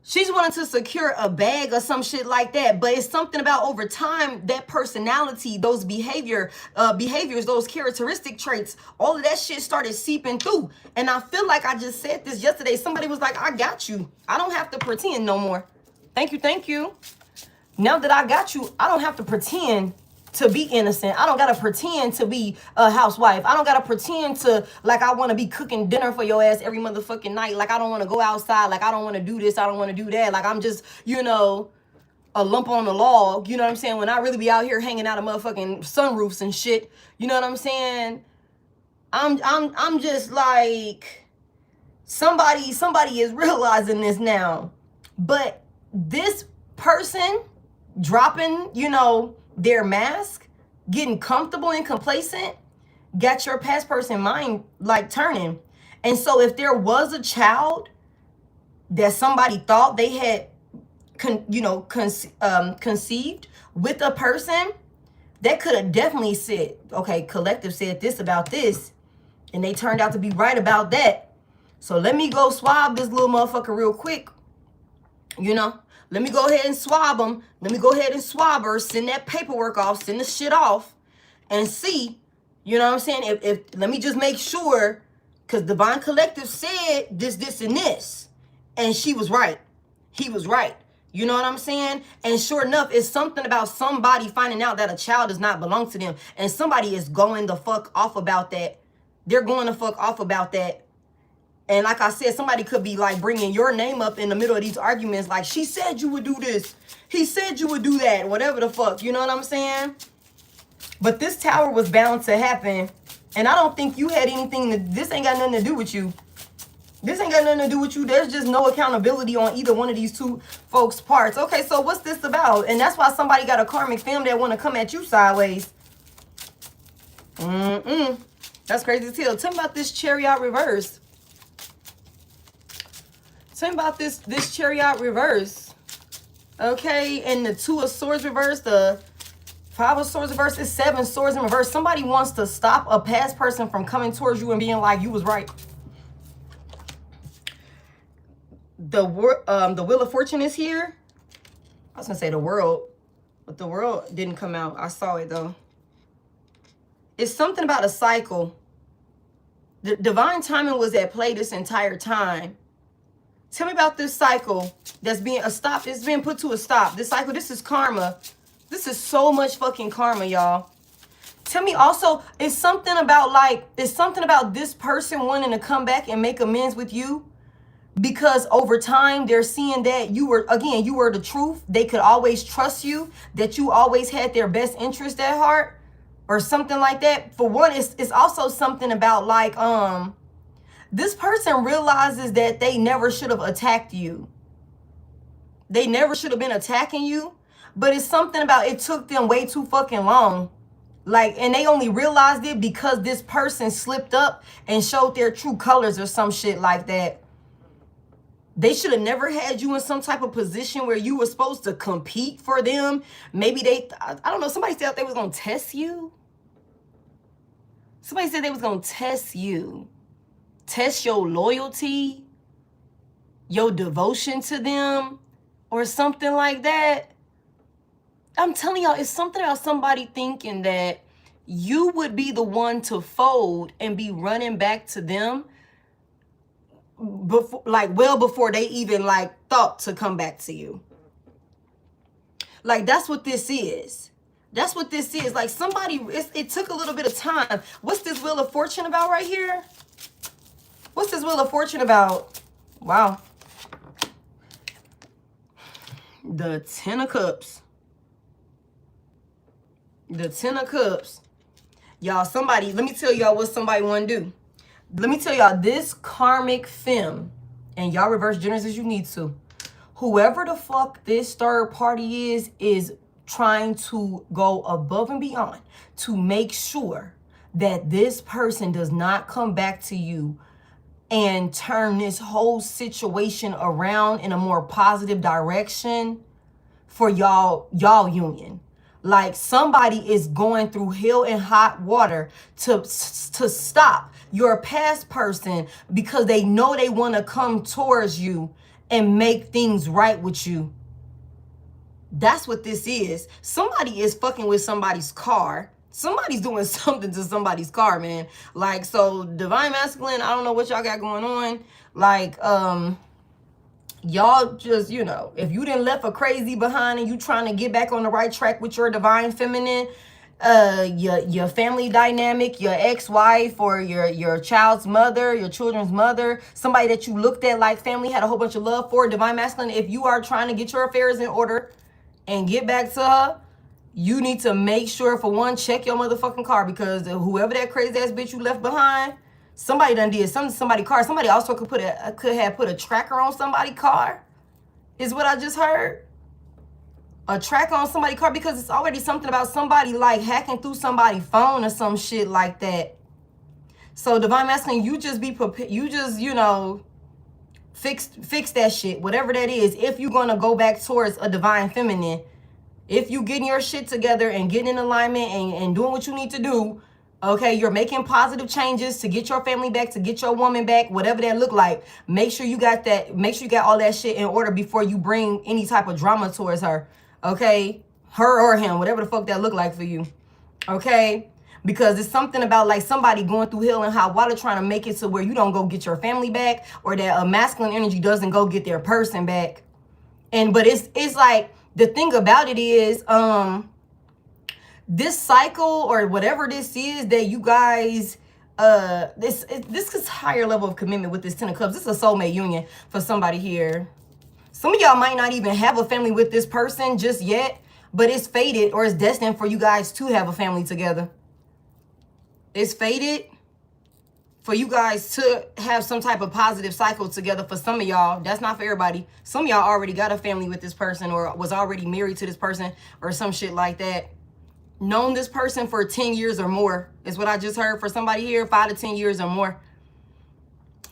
She just wanted to secure a bag or some shit like that. But it's something about over time, that personality, those behaviors, those characteristic traits, all of that shit started seeping through. And I feel like I just said this yesterday. Somebody was like, I got you. I don't have to pretend no more. Thank you, thank you. Now that I got you, I don't have to pretend to be innocent. I don't gotta pretend to be a housewife. I don't gotta pretend to, like, I want to be cooking dinner for your ass every motherfucking night. Like, I don't want to go outside. Like, I don't want to do this. I don't want to do that. Like, I'm just, you know, a lump on the log. You know what I'm saying? When I really be out here hanging out of motherfucking sunroofs and shit. You know what I'm saying? I'm just like, somebody is realizing this now. But this person dropping, you know, their mask, getting comfortable and complacent, got your past person mind like turning. And so if there was a child that somebody thought they had conceived with a person, that could have definitely said, okay, collective said this about this, and they turned out to be right about that. So let me go swab this little motherfucker real quick, you know. Let me go ahead and swab them. Let me go ahead and swab her, send that paperwork off, send the shit off, and see, you know what I'm saying? If let me just make sure, because Divine Collective said this, and this. And she was right. He was right. You know what I'm saying? And sure enough, it's something about somebody finding out that a child does not belong to them. And somebody is going the fuck off about that. They're going the fuck off about that. And like I said, somebody could be like bringing your name up in the middle of these arguments. Like, she said you would do this. He said you would do that. Whatever the fuck. You know what I'm saying? But this tower was bound to happen. And I don't think you had anything. This ain't got nothing to do with you. This ain't got nothing to do with you. There's just no accountability on either one of these two folks' parts. Okay, so what's this about? And that's why somebody got a karmic femme that want to come at you sideways. That's crazy as hell. Tell me about this Chariot reverse. Tell me about this Chariot reverse. Okay, and the Two of Swords reverse, the Five of Swords reverse, it's Seven Swords in reverse. Somebody wants to stop a past person from coming towards you and being like, you was right. The Wheel of Fortune is here. I was gonna say the World, but the World didn't come out. I saw it though. It's something about a cycle. The divine timing was at play this entire time. Tell me about this cycle that's being a stop. It's being put to a stop. This cycle, this is karma. This is so much fucking karma, y'all. Tell me also, it's something about this person wanting to come back and make amends with you, because over time they're seeing that you were the truth. They could always trust you, that you always had their best interest at heart or something like that. For one, it's also something about like, this person realizes that they never should have attacked you. They never should have been attacking you. But it's something about it took them way too fucking long. Like, and they only realized it because this person slipped up and showed their true colors or some shit like that. They should have never had you in some type of position where you were supposed to compete for them. Maybe I don't know, somebody said they was going to test you. Somebody said they was going to test you. Test your loyalty, your devotion to them, or something like that. I'm telling y'all, it's something about somebody thinking that you would be the one to fold and be running back to them before, like, well before they even like thought to come back to you. Like, that's what this is. That's what this is. Like somebody, it took a little bit of time. What's this Wheel of Fortune about right here? What's this Wheel of Fortune about? Wow. The Ten of Cups. The Ten of Cups. Y'all, somebody, let me tell y'all what somebody want to do. Let me tell y'all, this karmic femme, and y'all reverse genders as you need to. Whoever the fuck this third party is trying to go above and beyond to make sure that this person does not come back to you and turn this whole situation around in a more positive direction for y'all union. Like somebody is going through hell and hot water to stop your past person because they know they want to come towards you and make things right with you. That's what this is. Somebody is fucking with somebody's car. Somebody's doing something to somebody's car, man. Like, so divine masculine, I don't know what y'all got going on. Like, y'all just, you know, if you didn't left a crazy behind and you trying to get back on the right track with your divine feminine, your family dynamic, your ex-wife or your child's mother, your children's mother, somebody that you looked at like family, had a whole bunch of love for, divine masculine, if you are trying to get your affairs in order and get back to her, you need to make sure, for one, check your motherfucking car, because whoever that crazy ass bitch you left behind, somebody done did something to somebody's car. Somebody also could have put a tracker on somebody's car, is what I just heard. A tracker on somebody's car, because it's already something about somebody like hacking through somebody's phone or some shit like that. So divine masculine, you just be prepared. You just, you know, fix that shit, whatever that is. If you're gonna go back towards a divine feminine, if you getting your shit together and getting in alignment and doing what you need to do, okay, you're making positive changes to get your family back, to get your woman back, whatever that look like. Make sure you got that. Make sure you got all that shit in order before you bring any type of drama towards her. Okay, her or him, whatever the fuck that look like for you. Okay. Because it's something about like somebody going through hell and high water trying to make it to where you don't go get your family back, or that a masculine energy doesn't go get their person back. But it's like, the thing about it is, this cycle or whatever this is that you guys, this is higher level of commitment with this Ten of Cups. This is a soulmate union for somebody here. Some of y'all might not even have a family with this person just yet, but it's fated or it's destined for you guys to have a family together. It's fated for you guys to have some type of positive cycle together. For some of y'all, that's not for everybody. Some of y'all already got a family with this person, or was already married to this person, or some shit like that. Known this person for 10 years or more is what I just heard for somebody here. 5 to 10 years or more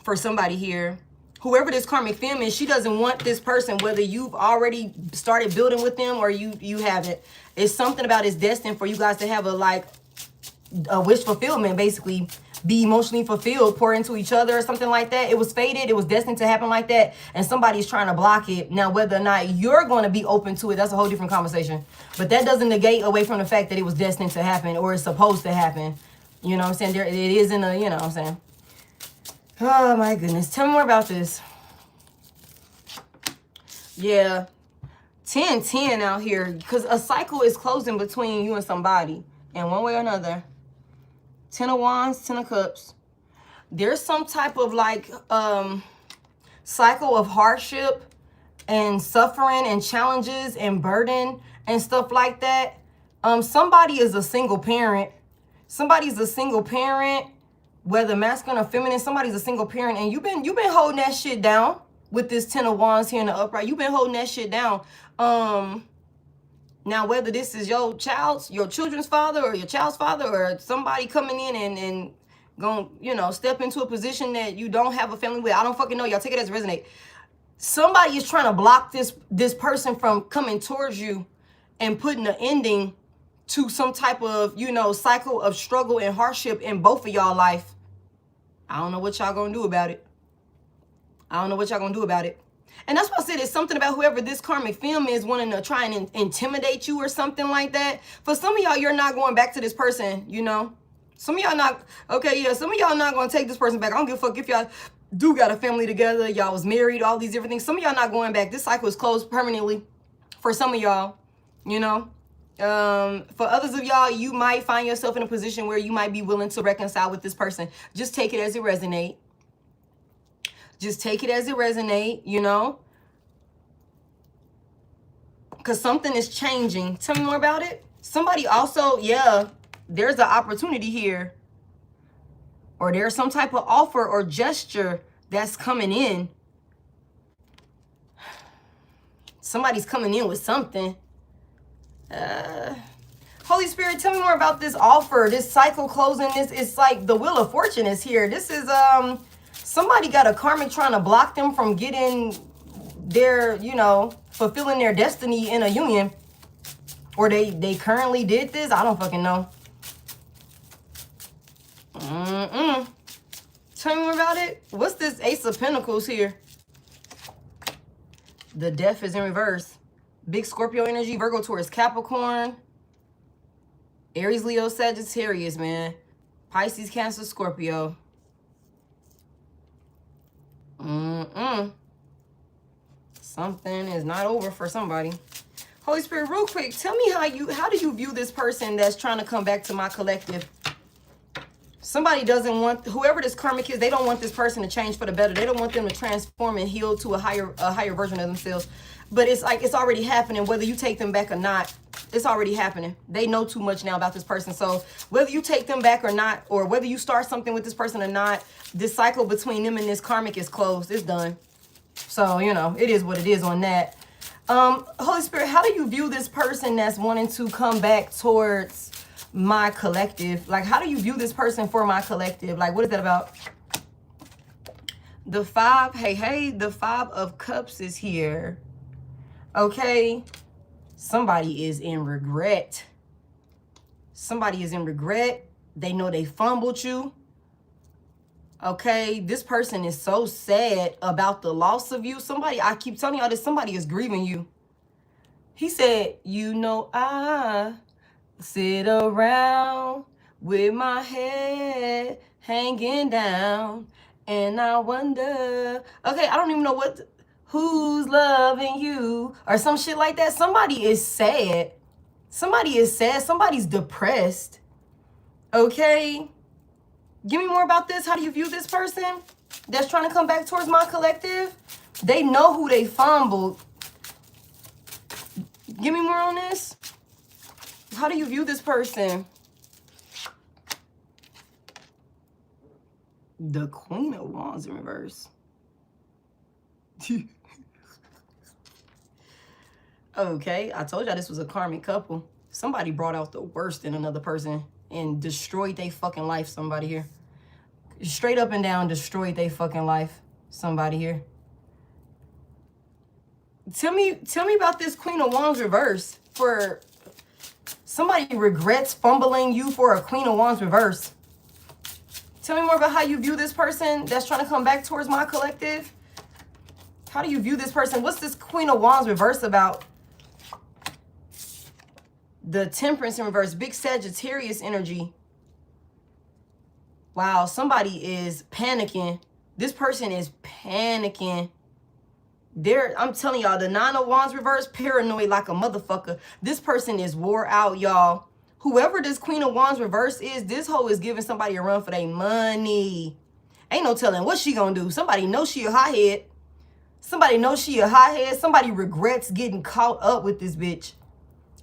for somebody here. Whoever this karmic femme is, she doesn't want this person, whether you've already started building with them or you haven't. It's something about it's destined for you guys to have a wish fulfillment, basically. Be emotionally fulfilled, pour into each other or something like that. It was fated. It was destined to happen like that. And somebody's trying to block it. Now, whether or not you're going to be open to it, that's a whole different conversation. But that doesn't negate away from the fact that it was destined to happen, or it's supposed to happen. You know what I'm saying? It is in a, you know what I'm saying? Oh, my goodness. Tell me more about this. Yeah. 10-10 out here. Because a cycle is closing between you and somebody in one way or another. 10 of Wands, 10 of Cups. There's some type of like cycle of hardship and suffering and challenges and burden and stuff like that. Somebody is a single parent. Somebody's a single parent, whether masculine or feminine. Somebody's a single parent, and you've been holding that shit down with this 10 of Wands here in the upright. You've been holding that shit down. Now, whether this is your children's father or your child's father, or somebody coming in and going, you know, step into a position that you don't have a family with, I don't fucking know. Y'all take it as resonate. Somebody is trying to block this person from coming towards you and putting an ending to some type of, you know, cycle of struggle and hardship in both of y'all life. I don't know what y'all gonna do about it. I don't know what y'all gonna do about it. And that's why I said it's something about whoever this karmic femme is wanting to try and intimidate you or something like that. For some of y'all, you're not going back to this person, you know. Some of y'all not, okay, yeah, some of y'all not going to take this person back. I don't give a fuck if y'all do got a family together, y'all was married, all these different things. Some of y'all not going back. This cycle is closed permanently for some of y'all, you know. For others of y'all, you might find yourself in a position where you might be willing to reconcile with this person. Just take it as it resonate. Just take it as it resonate, you know, because something is changing. Tell me more about it. Somebody also, yeah, there's an opportunity here, or there's some type of offer or gesture that's coming in. Somebody's coming in with something. Holy Spirit, tell me more about this offer, this cycle closing. This is like the Wheel of Fortune is here. This is somebody got a karmic trying to block them from getting their, you know, fulfilling their destiny in a union. Or they currently did this. I don't fucking know. Tell me more about it. What's this Ace of Pentacles here? The Death is in reverse. Big Scorpio energy, Virgo, Taurus, Capricorn, Aries, Leo, Sagittarius, man. Pisces, Cancer, Scorpio. Something is not over for somebody. Holy Spirit, real quick, tell me how do you view this person that's trying to come back to my collective? Somebody doesn't want, whoever this karmic is, they don't want this person to change for the better. They don't want them to transform and heal to a higher version of themselves. But it's like it's already happening, whether you take them back or not. It's already happening. They know too much now about this person. So whether you take them back or not, or whether you start something with this person or not, this cycle between them and this karmic is closed. It's done. So, you know, it is what it is on that. Holy Spirit, how do you view this person that's wanting to come back towards my collective? Like, how do you view this person for my collective? Like, what is that about? The five, the 5 of Cups is here. Okay, somebody is in regret. Somebody is in regret. They know they fumbled you. Okay, this person is so sad about the loss of you. Somebody, I keep telling y'all this, somebody is grieving you. He said, you know, I sit around with my head hanging down and I wonder, okay, I don't even know who's loving you or some shit like that. Somebody is sad. Somebody is sad. Somebody's depressed. Okay. Give me more about this. How do you view this person that's trying to come back towards my collective? They know who they fumbled. Give me more on this. How do you view this person? The Queen of Wands in reverse. Okay, I told y'all this was a karmic couple. Somebody brought out the worst in another person and destroyed their fucking life. Somebody here. Straight up and down destroyed their fucking life. Somebody here. Tell me about this Queen of Wands reverse. For somebody regrets fumbling you for a Queen of Wands reverse. Tell me more about how you view this person that's trying to come back towards my collective. How do you view this person? What's this Queen of Wands reverse about? The Temperance in reverse. Big Sagittarius energy. Wow, somebody is panicking. This person is panicking. I'm telling y'all, the Nine of Wands reverse, paranoid like a motherfucker. This person is wore out, y'all. Whoever this Queen of Wands reverse is, this hoe is giving somebody a run for their money. Ain't no telling what she gonna do. Somebody knows she a hothead. Somebody knows she a hothead. Somebody regrets getting caught up with this bitch.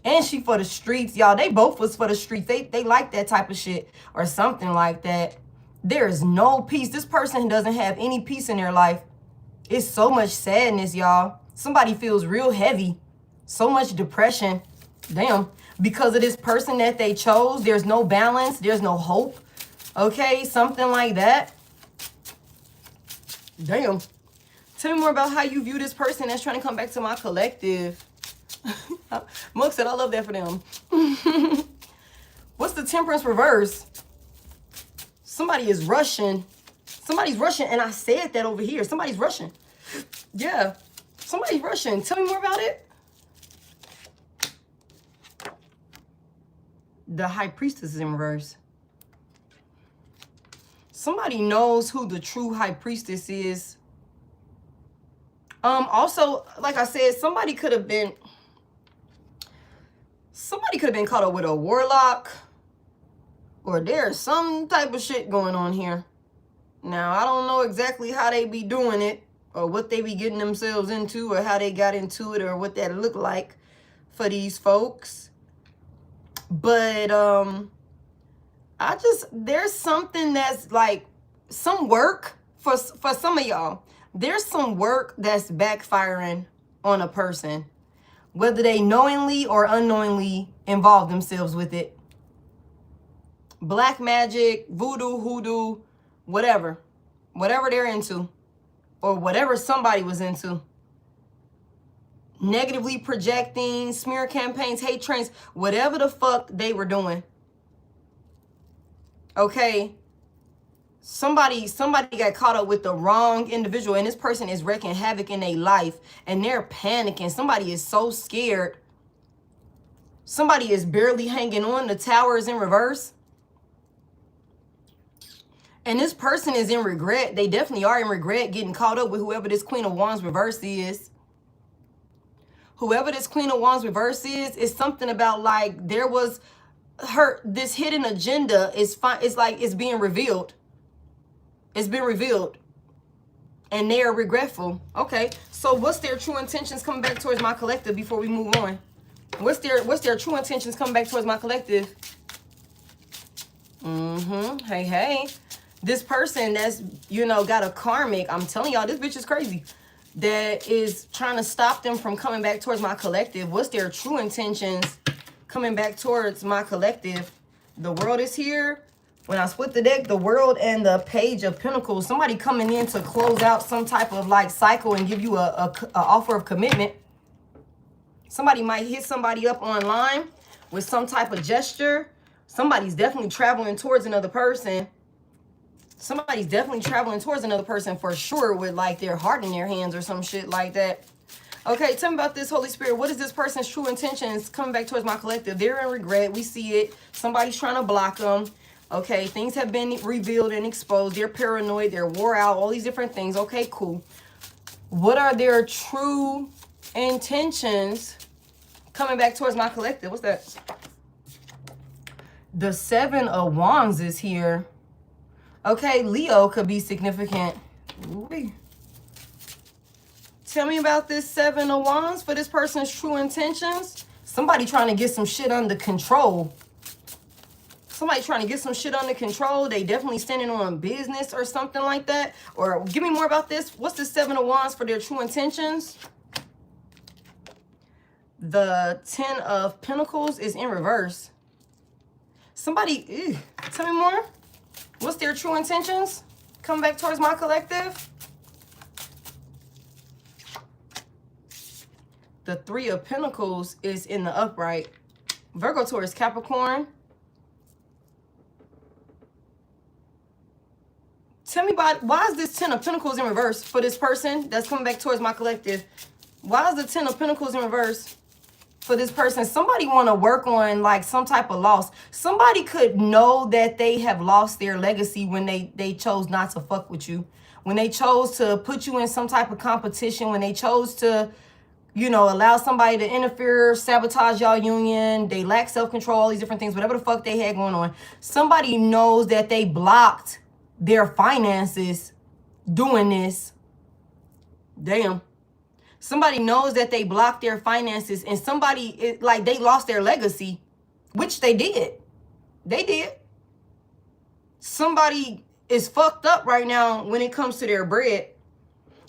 And she for the streets, y'all. They both was for the streets. They like that type of shit or something like that. There is no peace. This person doesn't have any peace in their life. It's so much sadness, y'all. Somebody feels real heavy. So much depression. Damn. Because of this person that they chose, there's no balance. There's no hope. Okay, something like that. Damn. Tell me more about how you view this person that's trying to come back to my collective. Mook said, I love that for them. What's the Temperance reverse? Somebody is rushing. Somebody's rushing, and I said that over here. Somebody's rushing. Yeah, somebody's rushing. Tell me more about it. The High Priestess is in reverse. Somebody knows who the true High Priestess is. Also, like I said, somebody could have been Somebody could have been caught up with a warlock, or there's some type of shit going on here. Now, I don't know exactly how they be doing it, or what they be getting themselves into, or how they got into it, or what that looked like for these folks. But there's something that's like some work for some of y'all. There's some work that's backfiring on a person, whether they knowingly or unknowingly involve themselves with it. Black magic, voodoo, hoodoo, whatever they're into, or whatever somebody was into. Negatively projecting, smear campaigns, hate trains, whatever the fuck they were doing. Okay, somebody got caught up with the wrong individual, and this person is wreaking havoc in their life, and they're panicking. Somebody is so scared. Somebody is barely hanging on. The tower is in reverse. And this person is in regret. They definitely are in regret getting caught up with whoever this Queen of Wands reverse is. Whoever this Queen of Wands reverse is something about like there was this hidden agenda is fine. It's like it's being revealed. It's been revealed. And they are regretful. Okay. So what's their true intentions coming back towards my collective before we move on? What's their true intentions coming back towards my collective? Hey. This person that's, got a karmic, I'm telling y'all, this bitch is crazy, that is trying to stop them from coming back towards my collective. What's their true intentions coming back towards my collective? The World is here. When I split the deck, the World and the Page of Pentacles. Somebody coming in to close out some type of like cycle and give you a offer of commitment. Somebody might hit somebody up online with some type of gesture. Somebody's definitely traveling towards another person. Somebody's definitely traveling towards another person for sure with like their heart in their hands or some shit like that. Okay, tell me about this, Holy Spirit. What is this person's true intentions coming back towards my collective? They're in regret. We see it. Somebody's trying to block them. Okay, things have been revealed and exposed. They're paranoid. They're wore out. All these different things. Okay, cool. What are their true intentions coming back towards my collective? What's that? The Seven of Wands is here. Okay, Leo could be significant. Ooh-wee. Tell me about this Seven of Wands for this person's true intentions. Somebody trying to get some shit under control. Somebody trying to get some shit under control. They definitely standing on business or something like that. Or give me more about this. What's the Seven of Wands for their true intentions? The Ten of Pentacles is in reverse. Somebody, tell me more. What's their true intentions? Come back towards my collective. The Three of Pentacles is in the upright. Virgo, Taurus, Capricorn. Tell me about, why is this Ten of Pentacles in reverse for this person that's coming back towards my collective? Why is the Ten of Pentacles in reverse for this person? Somebody want to work on like some type of loss. Somebody could know that they have lost their legacy when they chose not to fuck with you. When they chose to put you in some type of competition. When they chose to, allow somebody to interfere, sabotage y'all union. They lack self-control, all these different things, whatever the fuck they had going on. Somebody knows that they blocked their finances doing this. Damn. Somebody knows that they blocked their finances, and somebody, like, they lost their legacy, which they did. They did. Somebody is fucked up right now when it comes to their bread.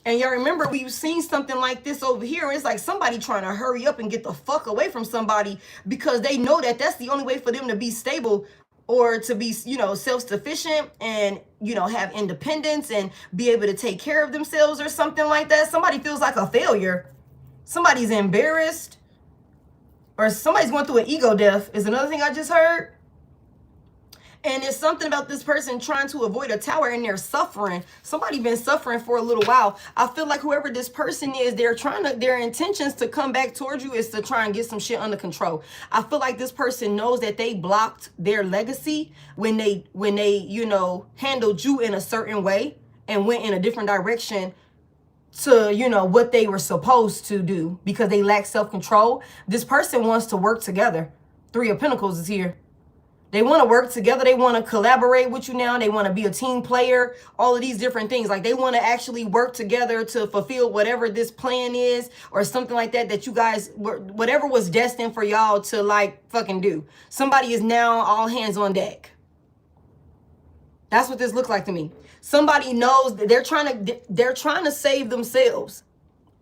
And y'all remember, we've seen something like this over here. It's like somebody trying to hurry up and get the fuck away from somebody because they know that that's the only way for them to be stable or to be, self-sufficient and, have independence and be able to take care of themselves or something like that. Somebody feels like a failure. Somebody's embarrassed. Or somebody's going through an ego death is another thing I just heard. And it's something about this person trying to avoid a tower and they're suffering. Somebody been suffering for a little while. I feel like whoever this person is, their intentions to come back towards you is to try and get some shit under control. I feel like this person knows that they blocked their legacy when they handled you in a certain way and went in a different direction to, what they were supposed to do because they lack self-control. This person wants to work together. Three of Pentacles is here. They want to work together. They want to collaborate with you now. They want to be a team player. All of these different things. Like they want to actually work together to fulfill whatever this plan is or something like that, that you guys, whatever was destined for y'all to like fucking do. Somebody is now all hands on deck. That's what this looks like to me. Somebody knows that they're trying to save themselves.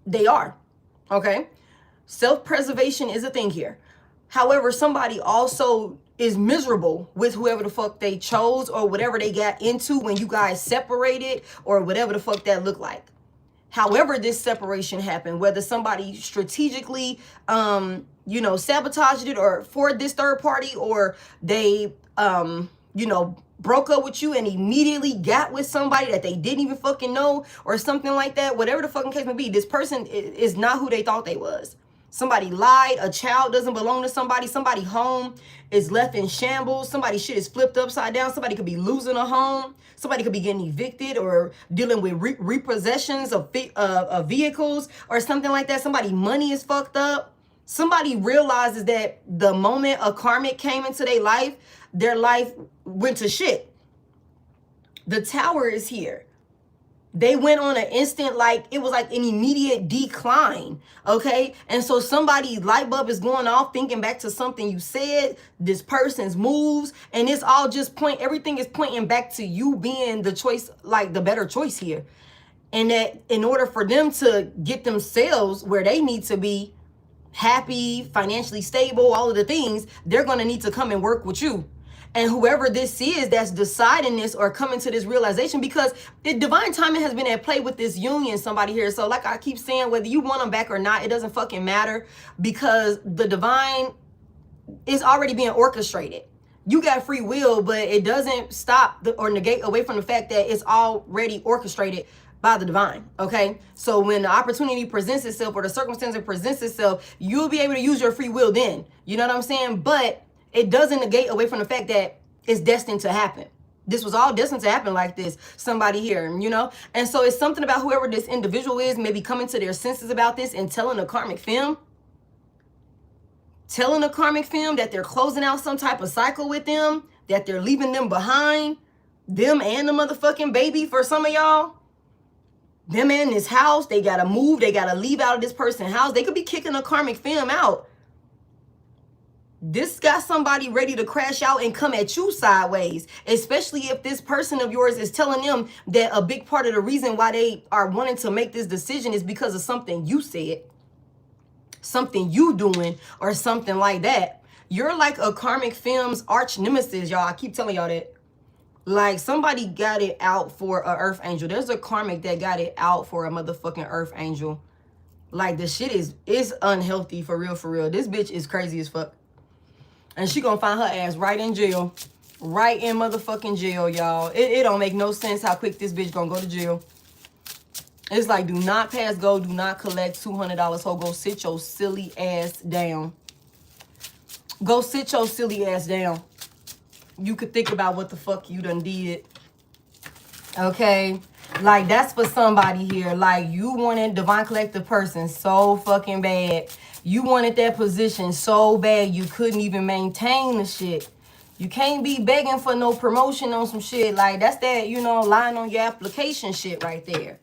They are. Okay. Self-preservation is a thing here. However, somebody also is miserable with whoever the fuck they chose or whatever they got into when you guys separated or whatever the fuck that looked like. However this separation happened, whether somebody strategically, you know, sabotaged it or for this third party, or they, you know, broke up with you and immediately got with somebody that they didn't even fucking know or something like that. Whatever the fucking case may be, this person is not who they thought they was. Somebody lied, a child doesn't belong to somebody, somebody home is left in shambles, somebody shit is flipped upside down, somebody could be losing a home, somebody could be getting evicted or dealing with repossessions of vehicles or something like that. Somebody money is fucked up. Somebody realizes that the moment a karmic came into their life went to shit. The Tower is here. They went on an instant, like, it was like an immediate decline, okay? And so somebody's light bulb is going off, thinking back to something you said, this person's moves, and it's all just everything is pointing back to you being the choice, like the better choice here. And that in order for them to get themselves where they need to be, happy, financially stable, all of the things, they're going to need to come and work with you. And whoever this is that's deciding this or coming to this realization, because the divine timing has been at play with this union, somebody here. So like I keep saying, whether you want them back or not, it doesn't fucking matter, because the divine is already being orchestrated. You got free will, but it doesn't stop or negate away from the fact that it's already orchestrated by the divine, okay? So when the opportunity presents itself or the circumstance presents itself, you'll be able to use your free will then. You know what I'm saying? But it doesn't negate away from the fact that it's destined to happen. This was all destined to happen like this. Somebody here, you know? And so it's something about whoever this individual is, maybe coming to their senses about this and telling a karmic film. Telling a karmic film that they're closing out some type of cycle with them, that they're leaving them behind. Them and the motherfucking baby for some of y'all. Them in this house, they gotta move, they gotta leave out of this person's house. They could be kicking a karmic film out. This got somebody ready to crash out and come at you sideways, especially if this person of yours is telling them that a big part of the reason why they are wanting to make this decision is because of something you said, something you doing, or something like that. You're like a karmic film's arch nemesis, y'all. I keep telling y'all that. Like somebody got it out for a earth angel. There's a karmic that got it out for a motherfucking earth angel. Like the shit is unhealthy for real, for real. This bitch is crazy as fuck. And she gonna find her ass right in jail. Right in motherfucking jail, y'all. It don't make no sense how quick this bitch gonna go to jail. It's like, do not pass go, do not collect $200. Ho, go sit your silly ass down. Go sit your silly ass down. You could think about what the fuck you done did. Okay? Like, that's for somebody here. Like, you wanted divine collective person so fucking bad. You wanted that position so bad you couldn't even maintain the shit. You can't be begging for no promotion on some shit. Like, that's that, you know, lying on your application shit right there.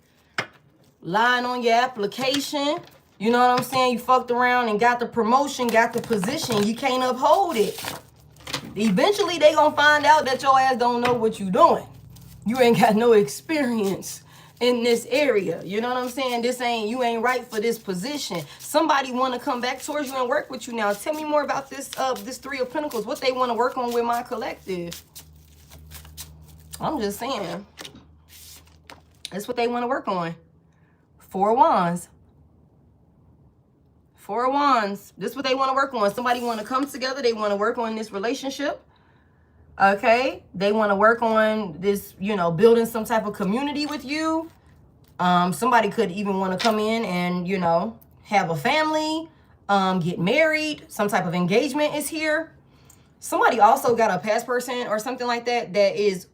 Lying on your application. You know what I'm saying? You fucked around and got the promotion, got the position. You can't uphold it. Eventually, they gonna find out that your ass don't know what you doing. You ain't got no experience in this area. You know what I'm saying? You ain't right for this position. Somebody want to come back towards you and work with you now. Tell me more about this this Three of Pentacles. What they want to work on with my collective. I'm just saying. That's what they want to work on. Four of Wands. Four of Wands. This is what they want to work on. Somebody want to come together. They want to work on this relationship. Okay, they want to work on this, you know, building some type of community with you. Somebody could even want to come in and, you know, have a family, get married. Some type of engagement is here. Somebody also got a past person or something like that that is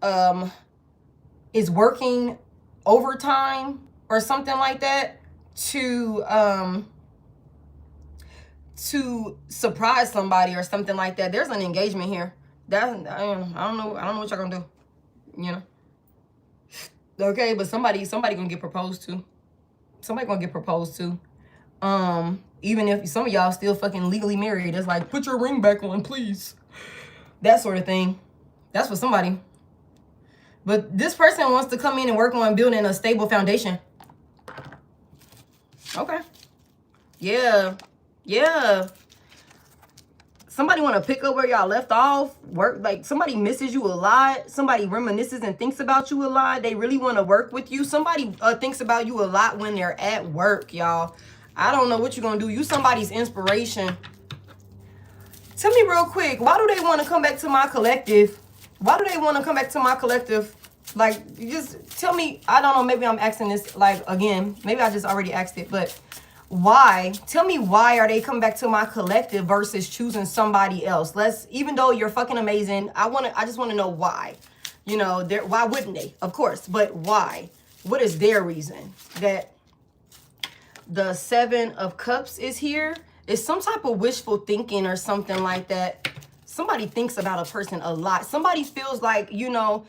working overtime or something like that to to surprise somebody or something like that. There's an engagement here. That I don't know what y'all gonna do, you know. Okay, but somebody gonna get proposed to. Somebody gonna get proposed to. Even if some of y'all still fucking legally married, it's like, put your ring back on, please. That sort of thing. That's for somebody. But this person wants to come in and work on building a stable foundation. Okay. Yeah. Yeah. Somebody want to pick up where y'all left off. Work, like somebody misses you a lot. Somebody reminisces and thinks about you a lot. They really want to work with you. Somebody thinks about you a lot when they're at work, y'all. I don't know what you're going to do. You somebody's inspiration. Tell me real quick, why do they want to come back to my collective? Why do they want to come back to my collective? Like, just tell me. I don't know. Maybe I'm asking this, like, again. Maybe I just already asked it. But why? Tell me why are they coming back to my collective versus choosing somebody else? Even though you're fucking amazing, I just want to know why. You know, why wouldn't they? Of course. But why? What is their reason? That the 7 of Cups is here. It's some type of wishful thinking or something like that. Somebody thinks about a person a lot. Somebody feels like, you know,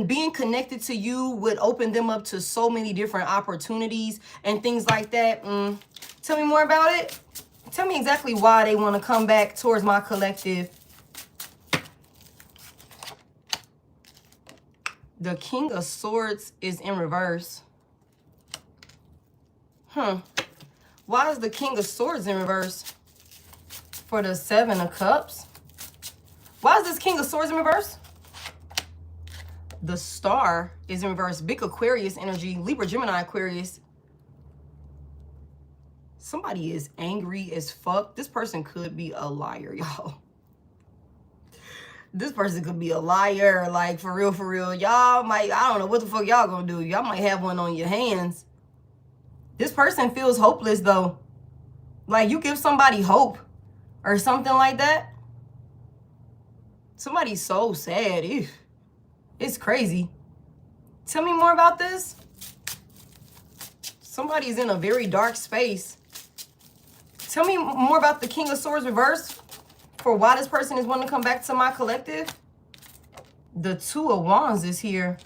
being connected to you would open them up to so many different opportunities and things like that. Tell me more about it. Tell me exactly why they want to come back towards my collective. The King of Swords is in reverse. Why is the King of Swords in reverse for the 7 of Cups? Why is this King of Swords in reverse? The Star is in reverse. Big Aquarius energy. Libra, Gemini, Aquarius. Somebody is angry as fuck. This person could be a liar, y'all. This person could be a liar. Like, for real, for real. Y'all might, I don't know what the fuck y'all gonna do. Y'all might have one on your hands. This person feels hopeless, though. Like, you give somebody hope or something like that. Somebody's so sad. Ew. It's crazy. Tell me more about this. Somebody's in a very dark space. Tell me more about the King of Swords reverse for why this person is wanting to come back to my collective. The 2 of Wands is here.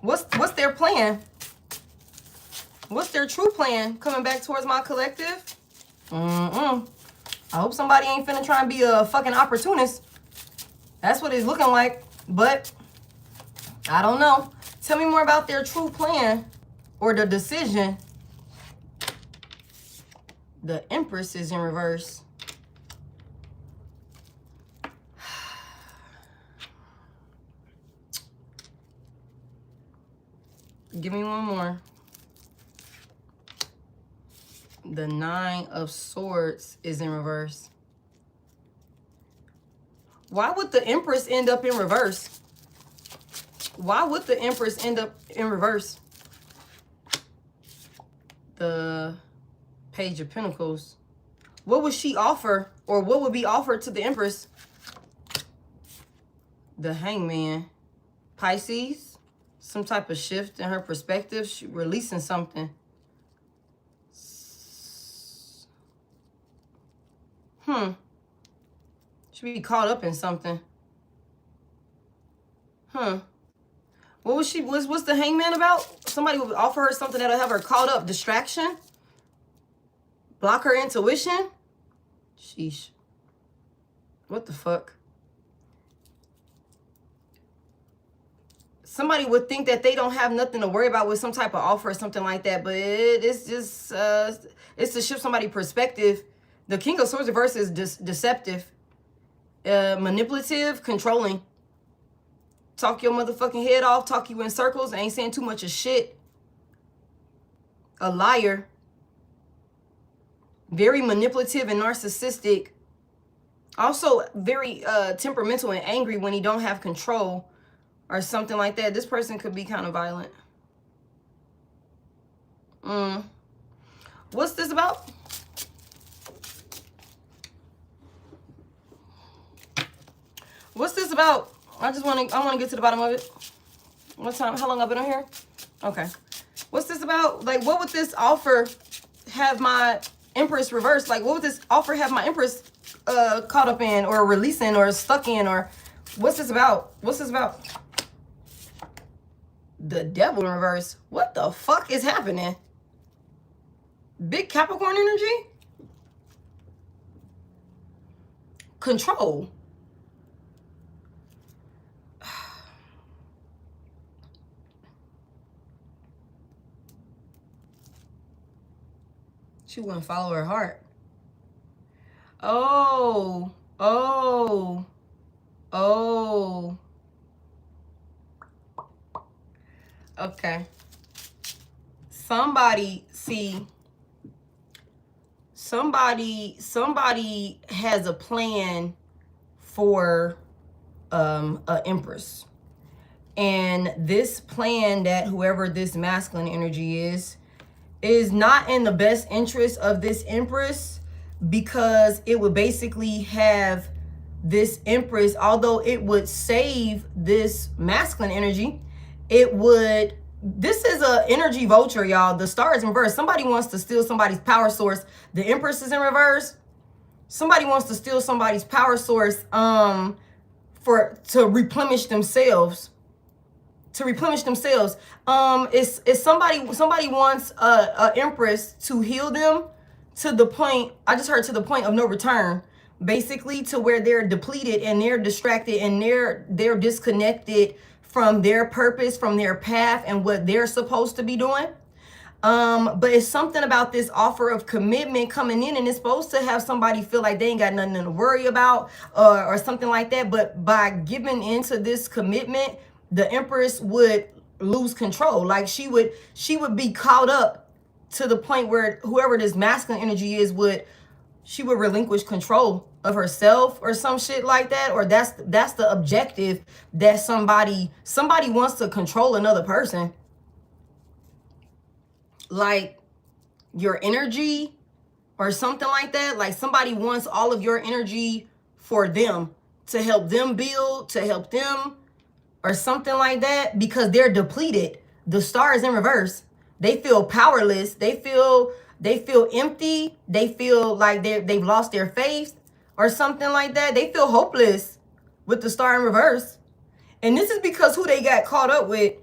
What's their plan? What's their true plan coming back towards my collective? I hope somebody ain't finna try and be a fucking opportunist. That's what it's looking like, but I don't know. Tell me more about their true plan or the decision. The Empress is in reverse. Give me one more. The 9 of Swords is in reverse. Why would the Empress end up in reverse? Why would the Empress end up in reverse? The Page of Pentacles. What would she offer, or what would be offered to the Empress? The Hangman. Pisces. Some type of shift in her perspective. She releasing something. Should be caught up in something. What was what's the Hangman about? Somebody would offer her something that'll have her caught up. Distraction? Block her intuition? Sheesh. What the fuck? Somebody would think that they don't have nothing to worry about with some type of offer or something like that, but it's just, it's to shift somebody's perspective. The King of Swords reverse is deceptive. Manipulative, controlling. Talk your motherfucking head off, talk you in circles, ain't saying too much of shit. A liar. Very manipulative and narcissistic. Also very temperamental and angry when he don't have control or something like that. This person could be kind of violent. What's this about? What's this about? I want to get to the bottom of it. What time? How long I've been on here? Okay. What's this about? Like, what would this offer have my Empress reversed? Like, what would this offer have my Empress caught up in or releasing or stuck in, or what's this about? What's this about? The devil in reverse. What the fuck is happening? Big Capricorn energy? Control. She wouldn't follow her heart. Oh. Okay. Somebody has a plan for a empress. And this plan that whoever this masculine energy is not in the best interest of this empress, because it would basically have this empress, although it would save this masculine energy, this is a energy vulture, y'all. The star is in reverse. Somebody wants to steal somebody's power source. The empress is in reverse. Somebody wants to steal somebody's power source to replenish themselves. It's somebody wants a empress to heal them to the point, I just heard, to the point of no return, basically, to where they're depleted and they're distracted and they're disconnected from their purpose, from their path and what they're supposed to be doing. But it's something about this offer of commitment coming in, and it's supposed to have somebody feel like they ain't got nothing to worry about or something like that. But by giving into this commitment, the empress would lose control. Like she would be caught up to the point where whoever this masculine energy is she would relinquish control of herself or some shit like that. Or that's the objective, that somebody wants to control another person. Like your energy or something like that. Like somebody wants all of your energy for them, to help them build, to help them, or something like that, because they're depleted. The star is in reverse. They feel powerless. They feel empty. They feel like they've lost their faith or something like that. They feel hopeless with the star in reverse. And this is because who they got caught up with.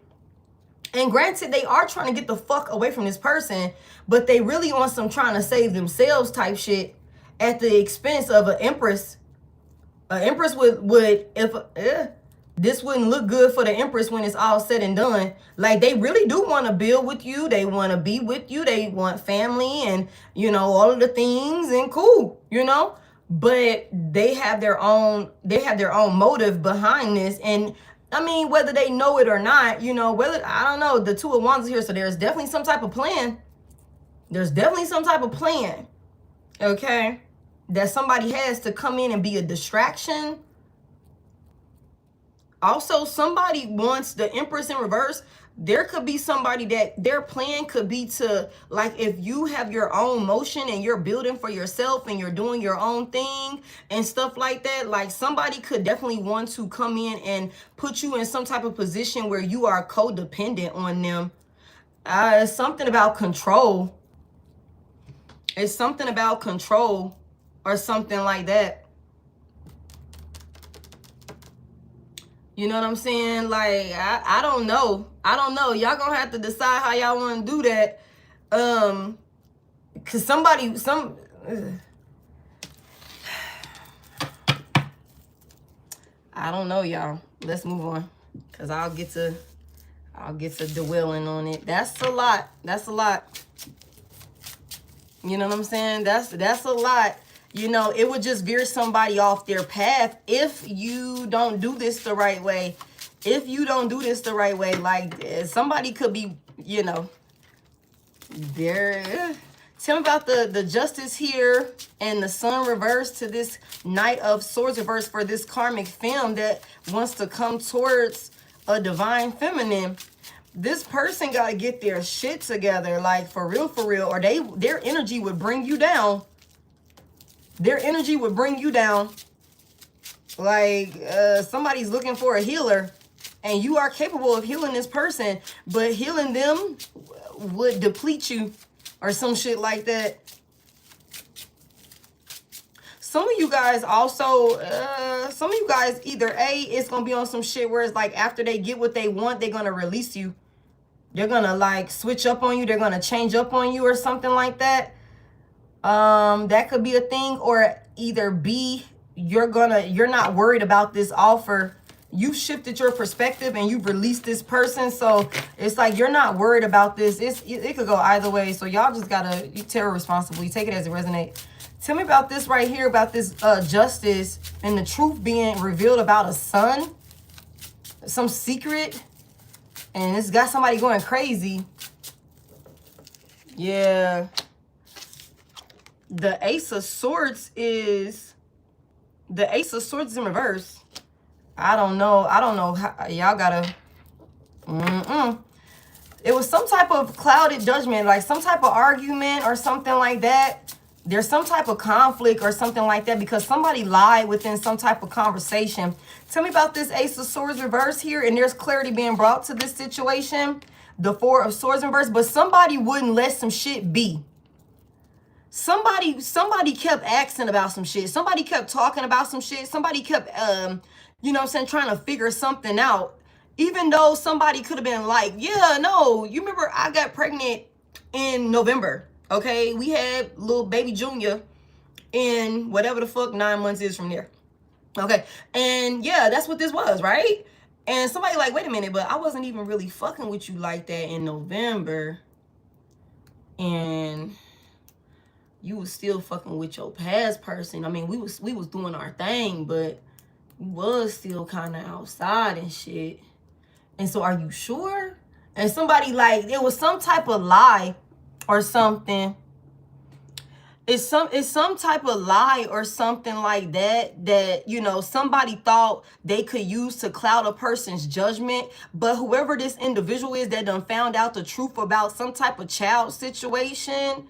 And granted, they are trying to get the fuck away from this person, but they really want some trying to save themselves type shit at the expense of an empress. An empress would this wouldn't look good for the empress when it's all said and done. Like, they really do want to build with you. They want to be with you. They want family and, all of the things and cool, but they have their own motive behind this. And I mean, whether they know it or not, I don't know, the Two of Wands is here. So there's definitely some type of plan. Okay. That somebody has to come in and be a distraction. Also, somebody wants the empress in reverse. There could be somebody that their plan could be to, like, if you have your own motion and you're building for yourself and you're doing your own thing and stuff like that, like somebody could definitely want to come in and put you in some type of position where you are codependent on them. It's something about control. It's something about control or something like that. You know what I'm saying? Like, I don't know. Y'all gonna have to decide how y'all want to do that. Cause I don't know, y'all. Let's move on. Cause I'll get to dwelling on it. That's a lot. You know what I'm saying? That's a lot. It would just veer somebody off their path if you don't do this the right way. Like, somebody could be, there. Tell me about the justice here and the sun reverse to this Knight of Swords reverse for this karmic femme that wants to come towards a divine feminine. This person got to get their shit together, like for real, or their energy would bring you down. Like, somebody's looking for a healer, and you are capable of healing this person, but healing them would deplete you or some shit like that. Some of you guys also, some of you guys either A, it's going to be on some shit where it's like after they get what they want, they're going to release you. They're going to like switch up on you. They're going to change up on you or something like that. That could be a thing. Or either B, you're not worried about this offer. You've shifted your perspective and you've released this person. So it's like you're not worried about this. It could go either way. So y'all just gotta tarot responsibly. Take it as it resonates. Tell me about this right here, about this justice and the truth being revealed about a son. Some secret. And it's got somebody going crazy. Yeah. The Ace of Swords is... The Ace of Swords is in reverse. I don't know how y'all gotta. It was some type of clouded judgment, like some type of argument or something like that. There's some type of conflict or something like that because somebody lied within some type of conversation. Tell me about this Ace of Swords reverse here, and there's clarity being brought to this situation. The Four of Swords reverse, but somebody wouldn't let some shit be. Somebody kept asking about some shit. Somebody kept talking about some shit. Somebody kept you know what I'm saying, trying to figure something out. Even though somebody could have been like, yeah, no, you remember I got pregnant in November, okay? We had little baby Junior in whatever the fuck 9 months is from there, okay? And yeah, that's what this was, right? And somebody like, wait a minute, but I wasn't even really fucking with you like that in November. And you was still fucking with your past person. I mean, we was doing our thing, but was still kind of outside and shit. And so are you sure? And somebody like, it was some type of lie or something. It's some type of lie or something like that, you know, somebody thought they could use to cloud a person's judgment. But whoever this individual is that done found out the truth about some type of child situation,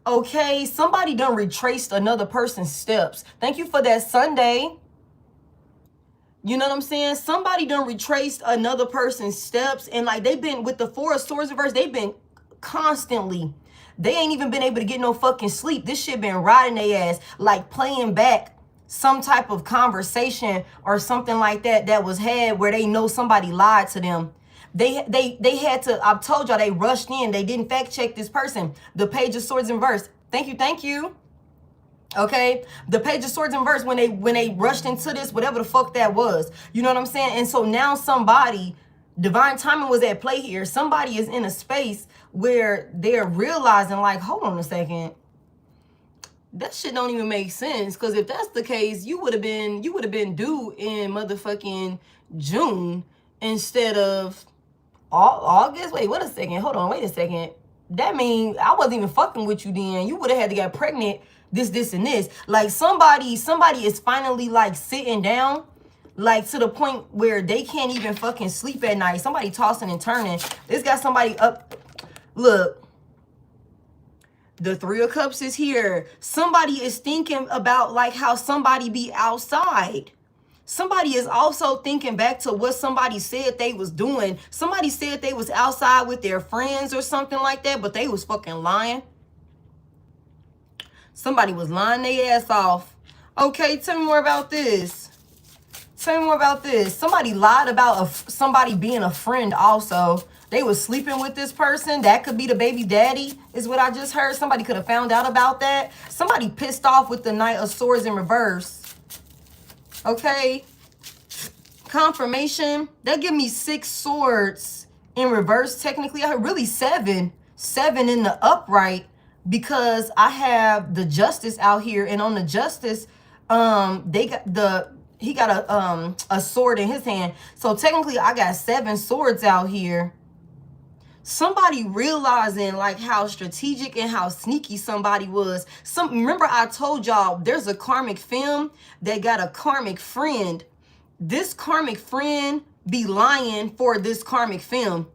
okay, somebody done retraced another person's steps. Thank you for that, Sunday. You know what I'm saying? Somebody done retraced another person's steps. And like they've been with the Four of Swords reverse, they've been constantly. They ain't even been able to get no fucking sleep. This shit been riding their ass. Like playing back some type of conversation or something like that that was had where they know somebody lied to them. They had to, I've told y'all, they rushed in. They didn't fact check this person. The Page of Swords in reverse. Thank you. Okay, the Page of Swords in reverse, when they rushed into this, whatever the fuck that was, you know what I'm saying? And so now somebody, divine timing was at play here. Somebody is in a space where they're realizing like, hold on a second, that shit don't even make sense. Because if that's the case, you would have been due in motherfucking June instead of August. Wait, wait a second, hold on, wait a second. That means I wasn't even fucking with you then. You would have had to get pregnant. This, and this. Like somebody is finally like sitting down, like to the point where they can't even fucking sleep at night. Somebody tossing and turning. It's got somebody up. Look, the Three of Cups is here. Somebody is thinking about like how somebody be outside. Somebody is also thinking back to what somebody said they was doing. Somebody said they was outside with their friends or something like that, but they was fucking lying. Somebody was lying their ass off. Okay, tell me more about this. Tell me more about this. Somebody lied about somebody being a friend also. They was sleeping with this person. That could be the baby daddy, is what I just heard. Somebody could have found out about that. Somebody pissed off with the Knight of Swords in reverse. Okay. Confirmation. That give me 6 swords in reverse. Technically, I have really 7. 7 in the upright. Because I have the Justice out here, and on the Justice, he got a sword in his hand. So technically, I got 7 swords out here. Somebody realizing like how strategic and how sneaky somebody was. Remember I told y'all there's a karmic film that got a karmic friend. This karmic friend be lying for this karmic film.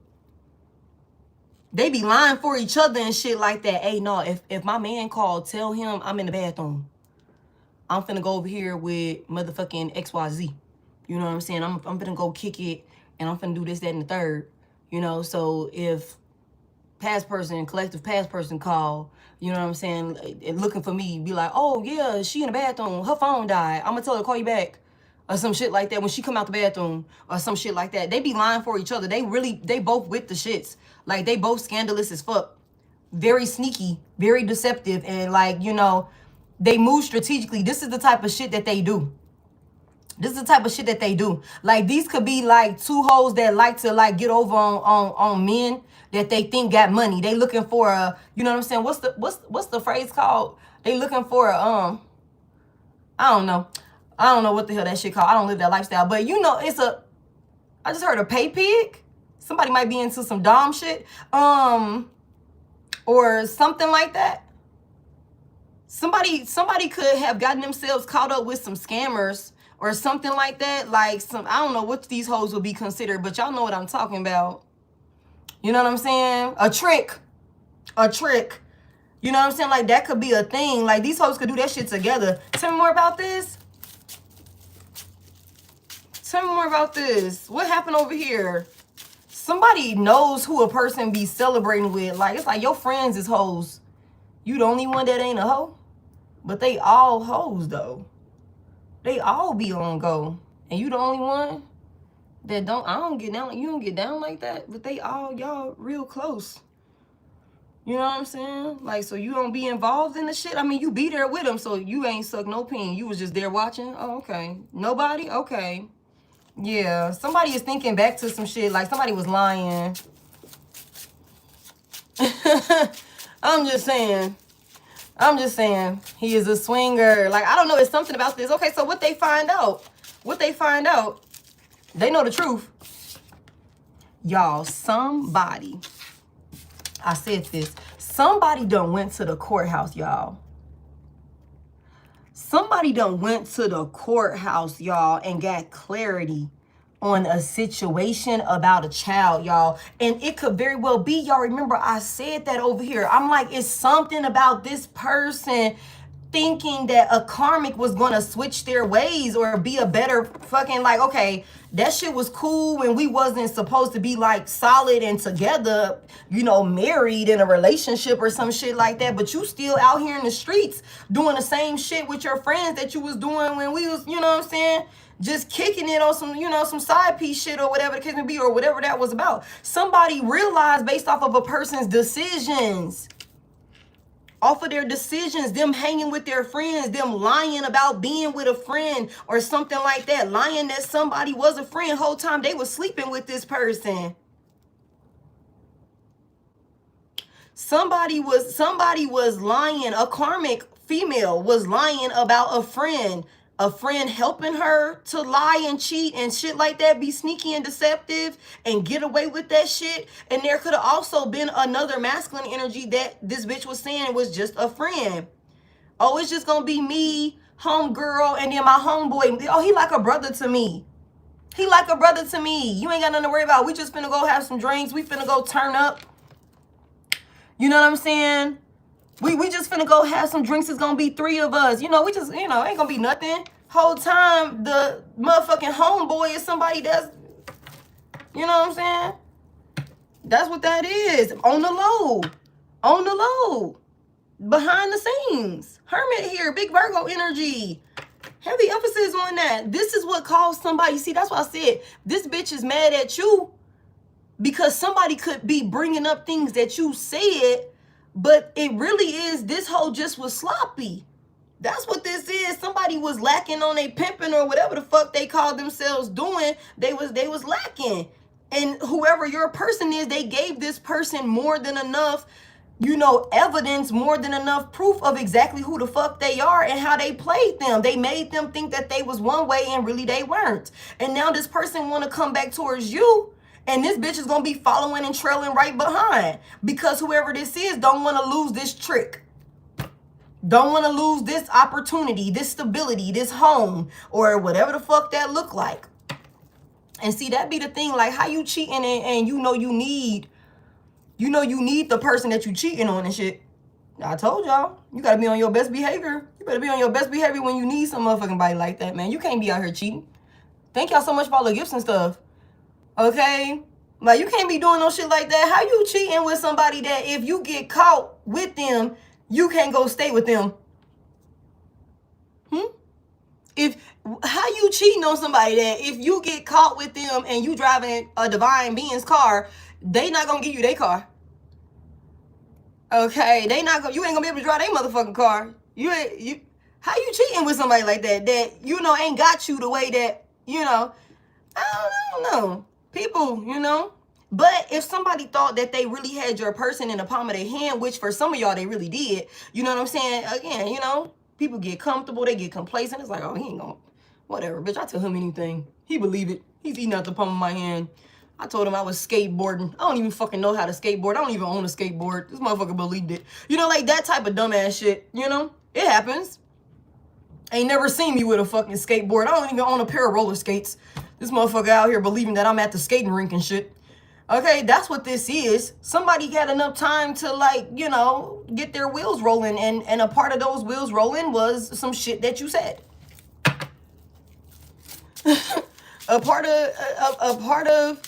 They be lying for each other and shit like that. Hey, no, if my man called, tell him I'm in the bathroom. I'm finna go over here with motherfucking XYZ. You know what I'm saying? I'm finna go kick it and I'm finna do this, that, and the third. You know, so if past person, collective past person call, you know what I'm saying, and looking for me, be like, oh yeah, she in the bathroom, her phone died, I'm gonna tell her to call you back, or some shit like that when she come out the bathroom, or some shit like that. They be lying for each other. They both with the shits. Like, they both scandalous as fuck. Very sneaky, very deceptive, and like, you know, they move strategically. This is the type of shit that they do. This is the type of shit that they do. Like, these could be like two hoes that like to like get over on men that they think got money. They looking for a, you know what I'm saying? What's the phrase called? They looking for a I don't know. I don't know what the hell that shit called. I don't live that lifestyle. But you know, it's a, I just heard a pay pig. Somebody might be into some dom shit. Or something like that. Somebody could have gotten themselves caught up with some scammers or something like that. Like some, I don't know what these hoes would be considered, but y'all know what I'm talking about. You know what I'm saying? A trick. A trick. You know what I'm saying? Like, that could be a thing. Like, these hoes could do that shit together. Tell me more about this. Tell me more about this. What happened over here? Somebody knows who a person be celebrating with. Like, it's like your friends is hoes. You the only one that ain't a hoe. But they all hoes, though. They all be on go. And you the only one that don't, I don't get down, you don't get down like that. But they all, y'all real close. You know what I'm saying? Like, so you don't be involved in the shit? I mean, you be there with them, so you ain't suck no peen. You was just there watching? Oh, okay. Nobody? Okay. Yeah, somebody is thinking back to some shit, like somebody was lying. I'm just saying. He is a swinger. Like, I don't know, it's something about this. Okay, so what they find out? They know the truth. Y'all, somebody, I said this, somebody done went to the courthouse, y'all. Somebody done went to the courthouse, y'all, and got clarity on a situation about a child, y'all. And it could very well be, y'all remember I said that over here. I'm like, it's something about this person thinking that a karmic was gonna switch their ways or be a better fucking, like, okay, that shit was cool when we wasn't supposed to be like solid and together, you know, married in a relationship or some shit like that, but you still out here in the streets doing the same shit with your friends that you was doing when we was, you know what I'm saying, just kicking it on some, you know, some side piece shit or whatever the case may be, or whatever that was about. Somebody realized based off of a person's decisions, off of their decisions, them hanging with their friends, them lying about being with a friend or something like that, lying that somebody was a friend whole time they was sleeping with this person. Somebody was lying, a karmic female was lying about a friend helping her to lie and cheat and shit like that, be sneaky and deceptive and get away with that shit. And there could have also been another masculine energy that this bitch was saying was just a friend. Oh, it's just gonna be me, homegirl, and then my homeboy. Oh, he like a brother to me. He like a brother to me. You ain't got nothing to worry about. We just finna go have some drinks. We finna go turn up. You know what I'm saying? We just finna go have some drinks. It's gonna be 3 of us. You know, we just, you know, ain't gonna be nothing. Whole time, the motherfucking homeboy is somebody that's, you know what I'm saying? That's what that is. On the low. On the low. Behind the scenes. Hermit here. Big Virgo energy. Heavy emphasis on that. This is what caused somebody. See, that's why I said this bitch is mad at you because somebody could be bringing up things that you said, but it really is this hoe just was sloppy. That's what this is. Somebody was lacking on a pimping or whatever the fuck they called themselves doing. They was lacking. And whoever your person is, they gave this person more than enough, you know, evidence, more than enough proof of exactly who the fuck they are and how they played them. They made them think that they was one way and really they weren't. And now this person want to come back towards you. And this bitch is going to be following and trailing right behind. Because whoever this is don't want to lose this trick. Don't want to lose this opportunity, this stability, this home, or whatever the fuck that look like. And see, that be the thing, like how you cheating and you know you need the person that you cheating on and shit. I told y'all, you got to be on your best behavior. You better be on your best behavior when you need some motherfucking body like that, man. You can't be out here cheating. Thank y'all so much for all the gifts and stuff. Okay? Like, you can't be doing no shit like that. How you cheating with somebody that if you get caught with them, you can't go stay with them? How you cheating on somebody that if you get caught with them and you driving a divine being's car, they not gonna give you their car? Okay, you ain't gonna be able to drive their motherfucking car. How you cheating with somebody like that ain't got you the way that, I don't know. People, But if somebody thought that they really had your person in the palm of their hand, which for some of y'all they really did, you know what I'm saying? Again, people get comfortable, they get complacent. It's like, oh, he ain't gonna, whatever, bitch. I tell him anything. He believe it. He's eating out the palm of my hand. I told him I was skateboarding. I don't even fucking know how to skateboard. I don't even own a skateboard. This motherfucker believed it. Like that type of dumbass shit, It happens. Ain't never seen me with a fucking skateboard. I don't even own a pair of roller skates. This motherfucker out here believing that I'm at the skating rink and shit. Okay, that's what this is. Somebody had enough time to get their wheels rolling, and a part of those wheels rolling was some shit that you said. a part of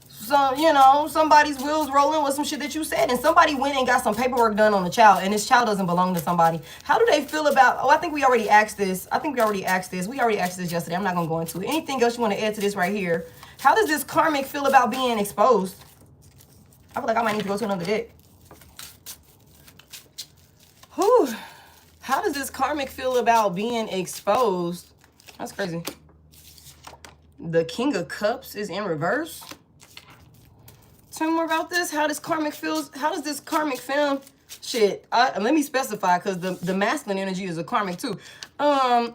some, somebody's wheels rolling was some shit that you said, and somebody went and got some paperwork done on the child, and this child doesn't belong to somebody. How do they feel about, I think we already asked this. We already asked this yesterday. I'm not going to go into it. Anything else you want to add to this right here? How does this karmic feel about being exposed? I feel like I might need to go to another deck. Whew. How does this karmic feel about being exposed? That's crazy. The King of Cups is in reverse. Tell me more about this. How does karmic feels? How does this karmic feel? Shit. Let me specify, because the masculine energy is a karmic too. A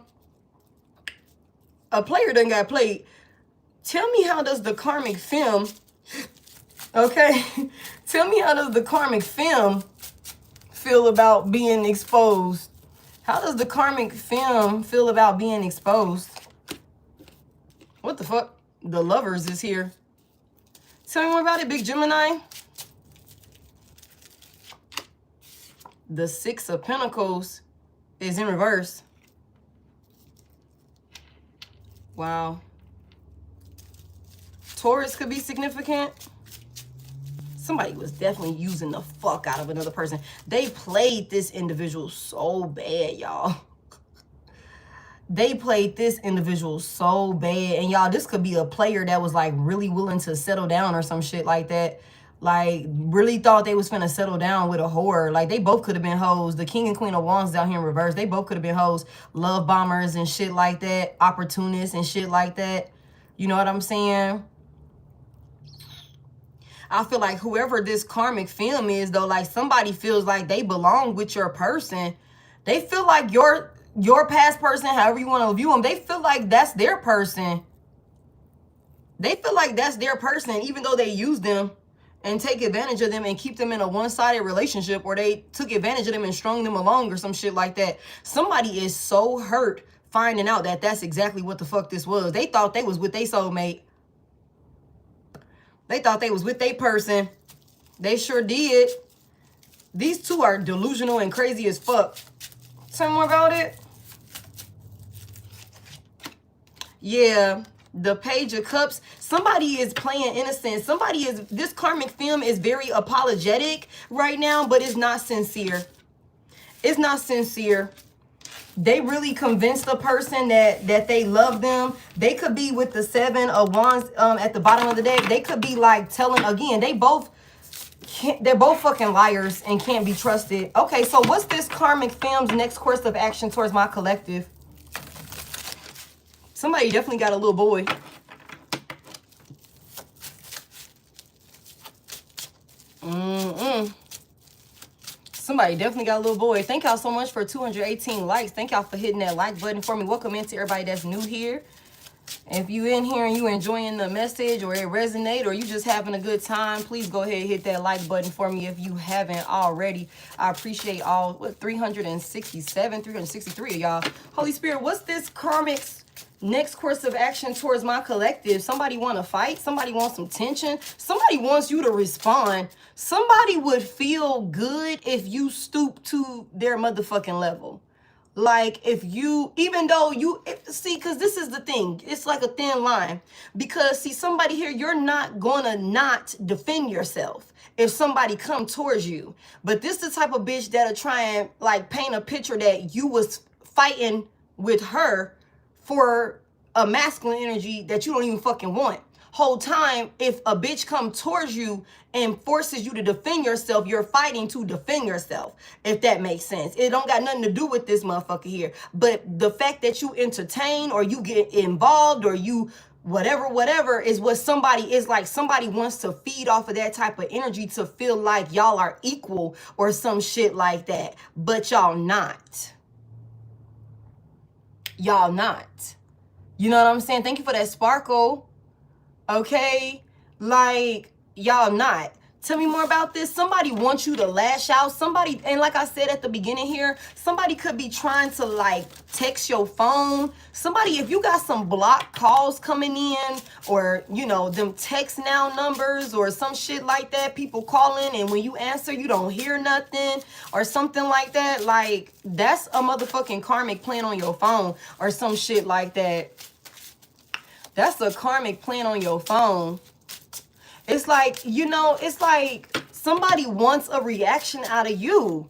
player done got played. Tell me, how does the karmic film, okay? Tell me, how does the karmic film feel about being exposed? How does the karmic film feel about being exposed? What the fuck? The Lovers is here. Tell me more about it, Big Gemini. The Six of Pentacles is in reverse. Wow. Taurus could be significant. Somebody was definitely using the fuck out of another person. They played this individual so bad, y'all. They played this individual so bad. And y'all, this could be a player that was like really willing to settle down or some shit like that. Like, really thought they was finna settle down with a whore. Like, they both could have been hoes. The King and Queen of Wands down here in reverse. They both could have been hoes. Love bombers and shit like that. Opportunists and shit like that. You know what I'm saying? I feel like whoever this karmic film is, though, like, somebody feels like they belong with your person. They feel like your past person, however you want to view them, they feel like that's their person. They feel like that's their person, even though they use them and take advantage of them and keep them in a one-sided relationship, or they took advantage of them and strung them along or some shit like that. Somebody is so hurt finding out that that's exactly what the fuck this was. They thought they was with their soulmate. They thought they was with their person. They sure did. These two are delusional and crazy as fuck. Tell me more about it. Yeah, the Page of Cups. Somebody is playing innocent. This karmic film is very apologetic right now, but it's not sincere. It's not sincere. They really convinced the person that they love them. They could be with the Seven of Wands at the bottom of the deck. They could be like telling, again, they're both fucking liars and can't be trusted. Okay, so what's this karmic film's next course of action towards my collective? Somebody definitely got a little boy. Somebody definitely got a little boy. Thank y'all so much for 218 likes. Thank y'all for hitting that like button for me. Welcome into everybody that's new here. If you in here and you enjoying the message, or it resonate, or you just having a good time, please go ahead and hit that like button for me if you haven't already. I appreciate all, 367, 363 of y'all. Holy Spirit, what's this karmic's next course of action towards my collective? Somebody want to fight? Somebody wants some tension? Somebody wants you to respond. Somebody would feel good if you stoop to their motherfucking level. Like if you, even though you, see, because this is the thing, it's like a thin line. Because see, somebody here, you're not gonna not defend yourself if somebody come towards you. But this is the type of bitch that'll try and like paint a picture that you was fighting with her for a masculine energy that you don't even fucking want. Whole time, if a bitch come towards you and forces you to defend yourself, you're fighting to defend yourself, if that makes sense. It don't got nothing to do with this motherfucker here. But the fact that you entertain or you get involved or you whatever is what somebody is like. Somebody wants to feed off of that type of energy to feel like y'all are equal or some shit like that. But y'all not. Y'all not. You know what I'm saying? Thank you for that sparkle. Okay, like y'all not. Tell me more about this. Somebody wants you to lash out. Somebody, and like I said at the beginning here, somebody could be trying to like text your phone. Somebody, if you got some blocked calls coming in, or you know, them text now numbers or some shit like that, people calling and when you answer you don't hear nothing or something like that, like that's a motherfucking karmic playing on your phone or some shit like that. That's a karmic playing on your phone. It's like, you know, it's like somebody wants a reaction out of you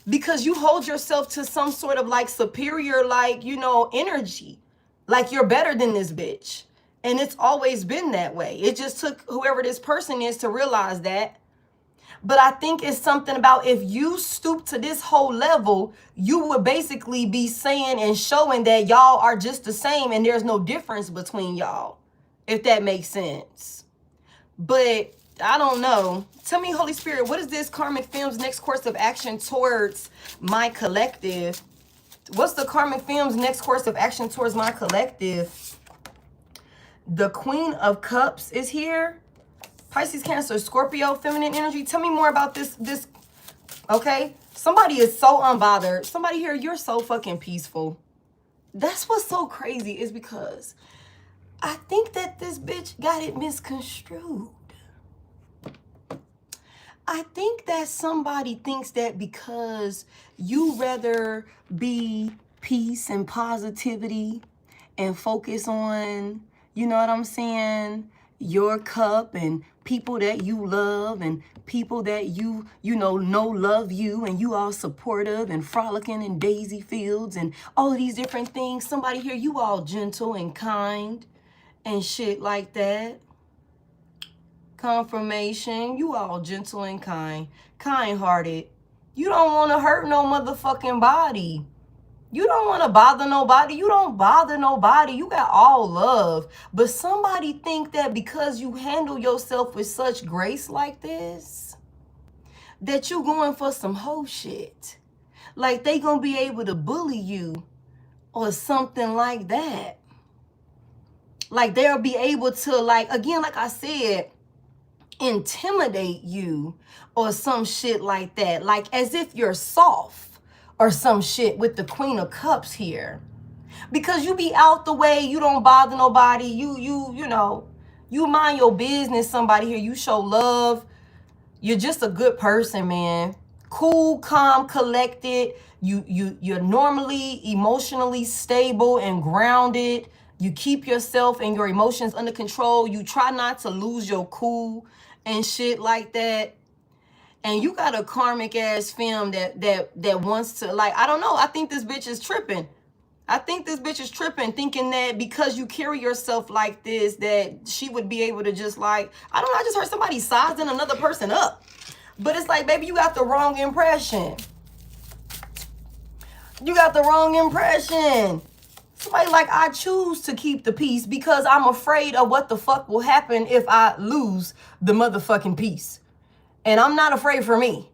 because you hold yourself to some sort of like superior, like, you know, energy. Like you're better than this bitch. And it's always been that way. It just took whoever this person is to realize that. But I think it's something about if you stoop to this whole level, you would basically be saying and showing that y'all are just the same and there's no difference between y'all, if that makes sense. But I don't know. Tell me, Holy Spirit, what is this Karmic Films next course of action towards my collective? What's the Karmic Films next course of action towards my collective? The Queen of Cups is here. Pisces, Cancer, Scorpio, feminine energy. Tell me more about this, okay? Somebody is so unbothered. Somebody here, you're so fucking peaceful. That's what's so crazy is because I think that this bitch got it misconstrued. I think that somebody thinks that because you rather be peace and positivity and focus on, you know what I'm saying, your cup and people that you love and people that you know love you and you all supportive and frolicking in daisy fields and all of these different things. Somebody here, you all gentle and kind and shit like that. Confirmation, you all gentle and kind-hearted. You don't want to hurt no motherfucking body. You don't want to bother nobody. You don't bother nobody. You got all love. But somebody think that because you handle yourself with such grace like this, that you going for some hoe shit. Like they gonna be able to bully you or something like that. Like they'll be able to, like, again, like I said, intimidate you or some shit like that. Like as if you're soft or some shit with the Queen of Cups here. Because you be out the way, you don't bother nobody, you know, you mind your business. Somebody here, you show love. You're just a good person, man. Cool, calm, collected. You're normally emotionally stable and grounded. You keep yourself and your emotions under control. You try not to lose your cool and shit like that. And you got a karmic ass femme that wants to, like, I don't know. I think this bitch is tripping. I think this bitch is tripping, thinking that because you carry yourself like this, that she would be able to just like, I don't know, I just heard somebody sizing another person up. But it's like, baby, you got the wrong impression. You got the wrong impression. Somebody like, I choose to keep the peace because I'm afraid of what the fuck will happen if I lose the motherfucking peace. And I'm not afraid for me.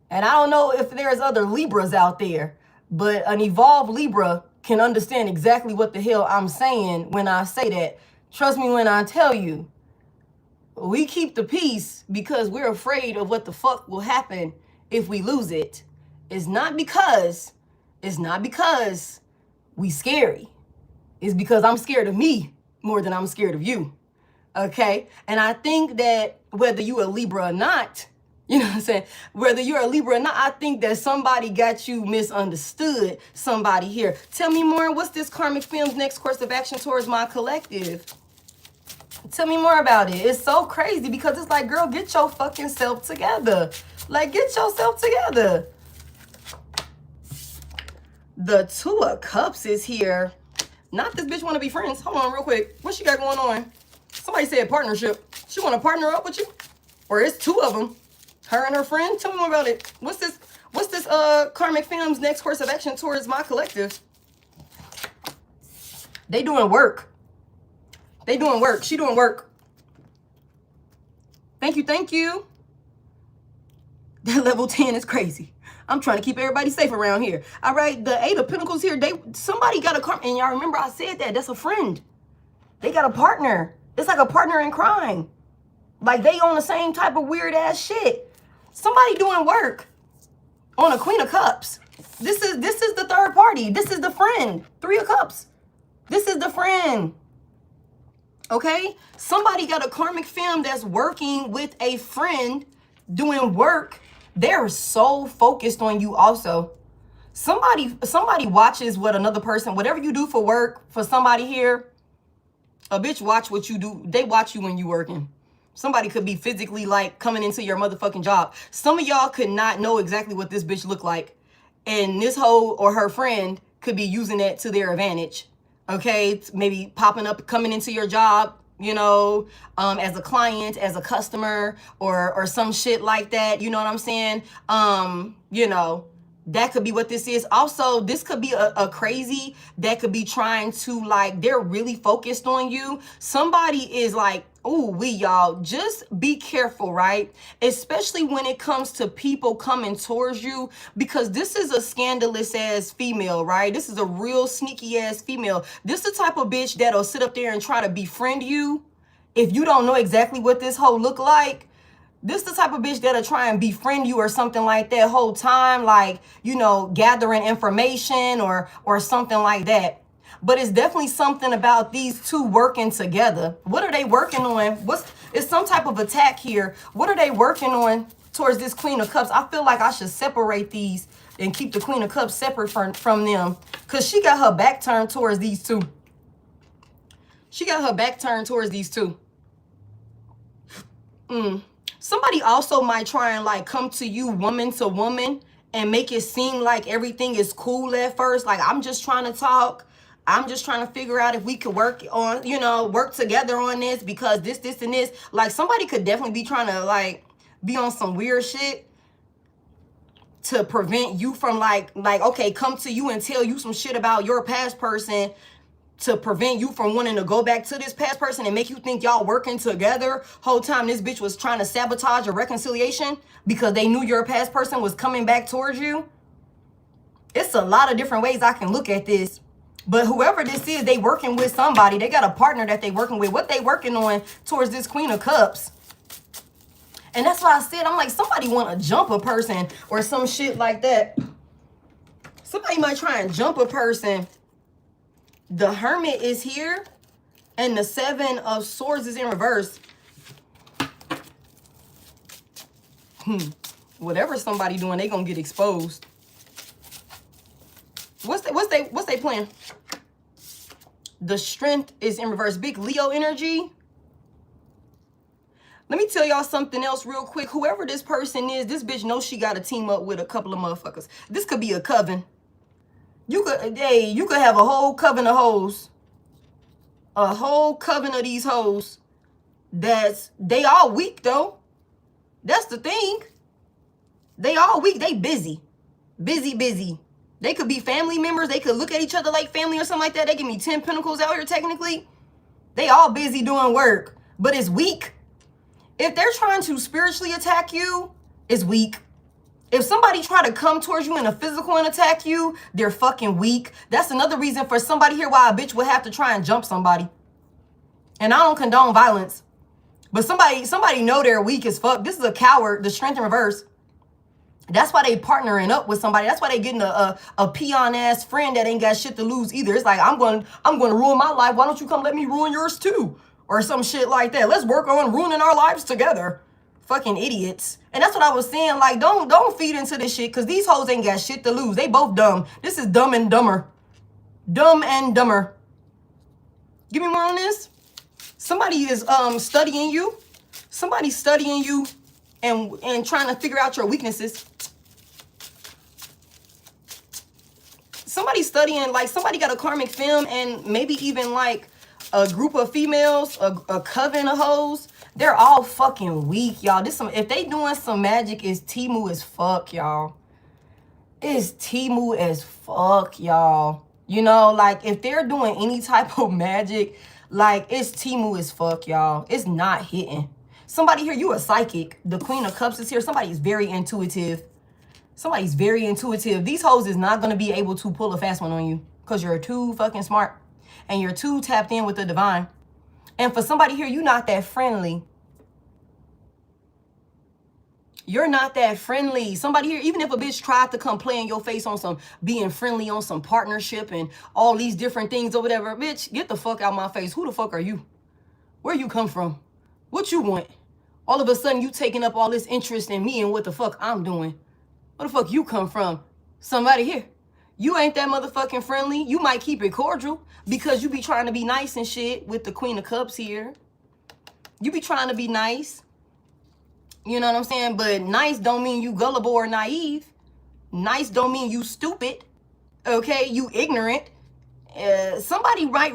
And I don't know if there's other Libras out there, but an evolved Libra can understand exactly what the hell I'm saying when I say that. Trust me when I tell you, we keep the peace because we're afraid of what the fuck will happen if we lose it. It's not because we scary. It's because I'm scared of me more than I'm scared of you. Okay? And I think that whether you a Libra or not, You know what I'm saying? Whether you're a Libra or not, I think that somebody got you misunderstood, somebody here. Tell me more. What's this karmic film's next course of action towards my collective? Tell me more about it. It's so crazy because it's like, girl, get your fucking self together. Like, get yourself together. The Two of Cups is here. Not this bitch want to be friends. Hold on real quick. What she got going on? Somebody said partnership. She want to partner up with you? Or it's two of them. Her and her friend? Tell me more about it. What's this karmic film's next course of action towards my collective? They doing work. They doing work. She doing work. Thank you, thank you. That level 10 is crazy. I'm trying to keep everybody safe around here. All right, the Eight of Pentacles here. Somebody got a karma, and y'all remember I said that. That's a friend. They got a partner. It's like a partner in crime. Like they on the same type of weird ass shit. Somebody doing work on a Queen of Cups. This is the third party. This is the friend. Three of Cups. This is the friend. Okay? Somebody got a karmic femme that's working with a friend doing work. They're so focused on you also. Somebody watches what another person, whatever you do for work, for somebody here, a bitch watch what you do. They watch you when you working. Somebody could be physically like coming into your motherfucking job. Some of y'all could not know exactly what this bitch looked like. And this hoe or her friend could be using that to their advantage. Okay, maybe popping up, coming into your job, you know, as a client, as a customer, or some shit like that. You know what I'm saying? You know, that could be what this is. Also, this could be a crazy that could be trying to, like, they're really focused on you. Somebody is like, ooh, y'all, just be careful, right? Especially when it comes to people coming towards you, because this is a scandalous ass female, right? This is a real sneaky ass female. This is the type of bitch that'll sit up there and try to befriend you if you don't know exactly what this hoe look like. This the type of bitch that'll try and befriend you or something like that whole time, like, you know, gathering information or something like that. But it's definitely something about these two working together. What are they working on? It's some type of attack here. What are they working on towards this Queen of Cups? I feel like I should separate these and keep the Queen of Cups separate from them, because she got her back turned towards these two. She got her back turned towards these two. Somebody also might try and like come to you woman to woman and make it seem like everything is cool at first. Like, I'm just trying to talk. I'm just trying to figure out if we could work on, you know, work together on this because this, and this. Like, somebody could definitely be trying to like be on some weird shit to prevent you from like, okay, come to you and tell you some shit about your past person, to prevent you from wanting to go back to this past person and make you think y'all working together. Whole time this bitch was trying to sabotage a reconciliation because they knew your past person was coming back towards you. It's a lot of different ways I can look at this. But whoever this is, they working with somebody. They got a partner that they working with. What they working on towards this Queen of Cups? And that's why I said, I'm like, somebody want to jump a person or some shit like that. Somebody might try and jump a person. The Hermit is here, and the Seven of Swords is in reverse. Whatever somebody doing, they gonna get exposed. What's they plan? The Strength is in reverse. Big Leo energy. Let me tell y'all something else real quick. Whoever this person is, this bitch knows she got to team up with a couple of motherfuckers. This could be a coven. You could have a whole coven of hoes. A whole coven of these hoes. They all weak though. That's the thing. They all weak. They busy. Busy. They could be family members. They could look at each other like family or something like that. They give me 10 pentacles out here technically. They all busy doing work. But it's weak. If they're trying to spiritually attack you, it's weak. If somebody try to come towards you in a physical and attack you, they're fucking weak. That's another reason for somebody here why a bitch would have to try and jump somebody. And I don't condone violence. But somebody know they're weak as fuck. This is a coward, the Strength in reverse. That's why they partnering up with somebody. That's why they getting a peon ass friend that ain't got shit to lose either. It's like, I'm going to ruin my life. Why don't you come let me ruin yours too? Or some shit like that. Let's work on ruining our lives together. Fucking idiots. And that's what I was saying. Like, don't feed into this shit, because these hoes ain't got shit to lose. They both dumb. This is Dumb and Dumber. Dumb and Dumber. Give me more on this. Somebody is studying you. Somebody's studying you and trying to figure out your weaknesses. Somebody's studying, like, somebody got a karmic film, and maybe even like a group of females, a coven of hoes. They're all fucking weak, y'all. If they doing some magic, it's Timu as fuck, y'all. It's Timu as fuck, y'all. You know, like, if they're doing any type of magic, like, it's Timu as fuck, y'all. It's not hitting. Somebody here, you a psychic. The Queen of Cups is here. Somebody's very intuitive. Somebody's very intuitive. These hoes is not going to be able to pull a fast one on you, because you're too fucking smart and you're too tapped in with the divine. And for somebody here, you're not that friendly. You're not that friendly. Somebody here, even if a bitch tried to come play in your face on some being friendly, on some partnership and all these different things or whatever, bitch, get the fuck out my face. Who the fuck are you? Where you come from? What you want? All of a sudden, you taking up all this interest in me and what the fuck I'm doing. Where the fuck you come from? Somebody here. You ain't that motherfucking friendly. You might keep it cordial because you be trying to be nice and shit with the Queen of Cups here. You be trying to be nice. You know what I'm saying? But nice don't mean you gullible or naive. Nice don't mean you stupid. Okay? You ignorant. Somebody might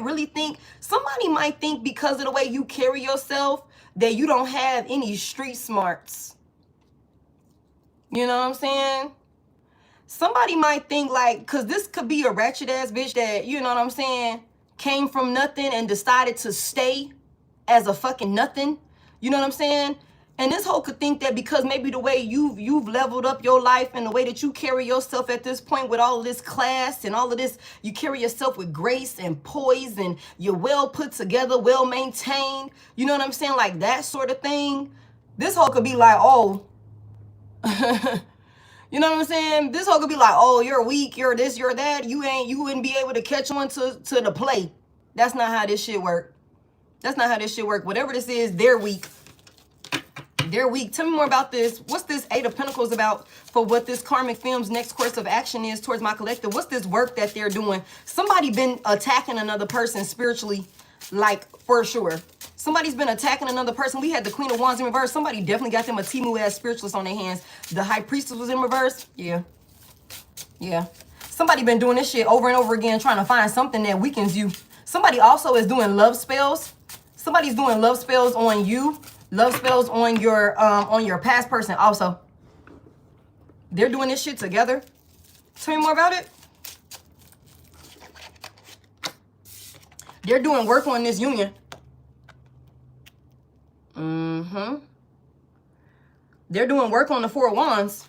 think because of the way you carry yourself that you don't have any street smarts. You know what I'm saying? Somebody might think, like, because this could be a ratchet ass bitch that, you know what I'm saying, came from nothing and decided to stay as a fucking nothing. You know what I'm saying? And this hoe could think that because maybe the way you've leveled up your life and the way that you carry yourself at this point with all of this class and all of this, you carry yourself with grace and poise and you're well put together, well maintained. You know what I'm saying? Like that sort of thing. This hoe could be like, oh, you know what I'm saying? This hoe could be like, oh, you're weak, you're this, you're that. You wouldn't be able to catch on to the play. That's not how this shit work. That's not how this shit work. Whatever this is, they're weak. They're weak. Tell me more about this. What's this Eight of Pentacles about for what this karmic film's next course of action is towards my collective? What's this work that they're doing? Somebody been attacking another person spiritually, like for sure. Somebody's been attacking another person. We had the Queen of Wands in reverse. Somebody definitely got them a Timu ass spiritualist on their hands. The High Priestess was in reverse. Yeah. Yeah. Somebody been doing this shit over and over again, trying to find something that weakens you. Somebody also is doing love spells. Somebody's doing love spells on you. Love spells on your past person also. They're doing this shit together. Tell me more about it. They're doing work on this union. They're doing work on the Four of Wands.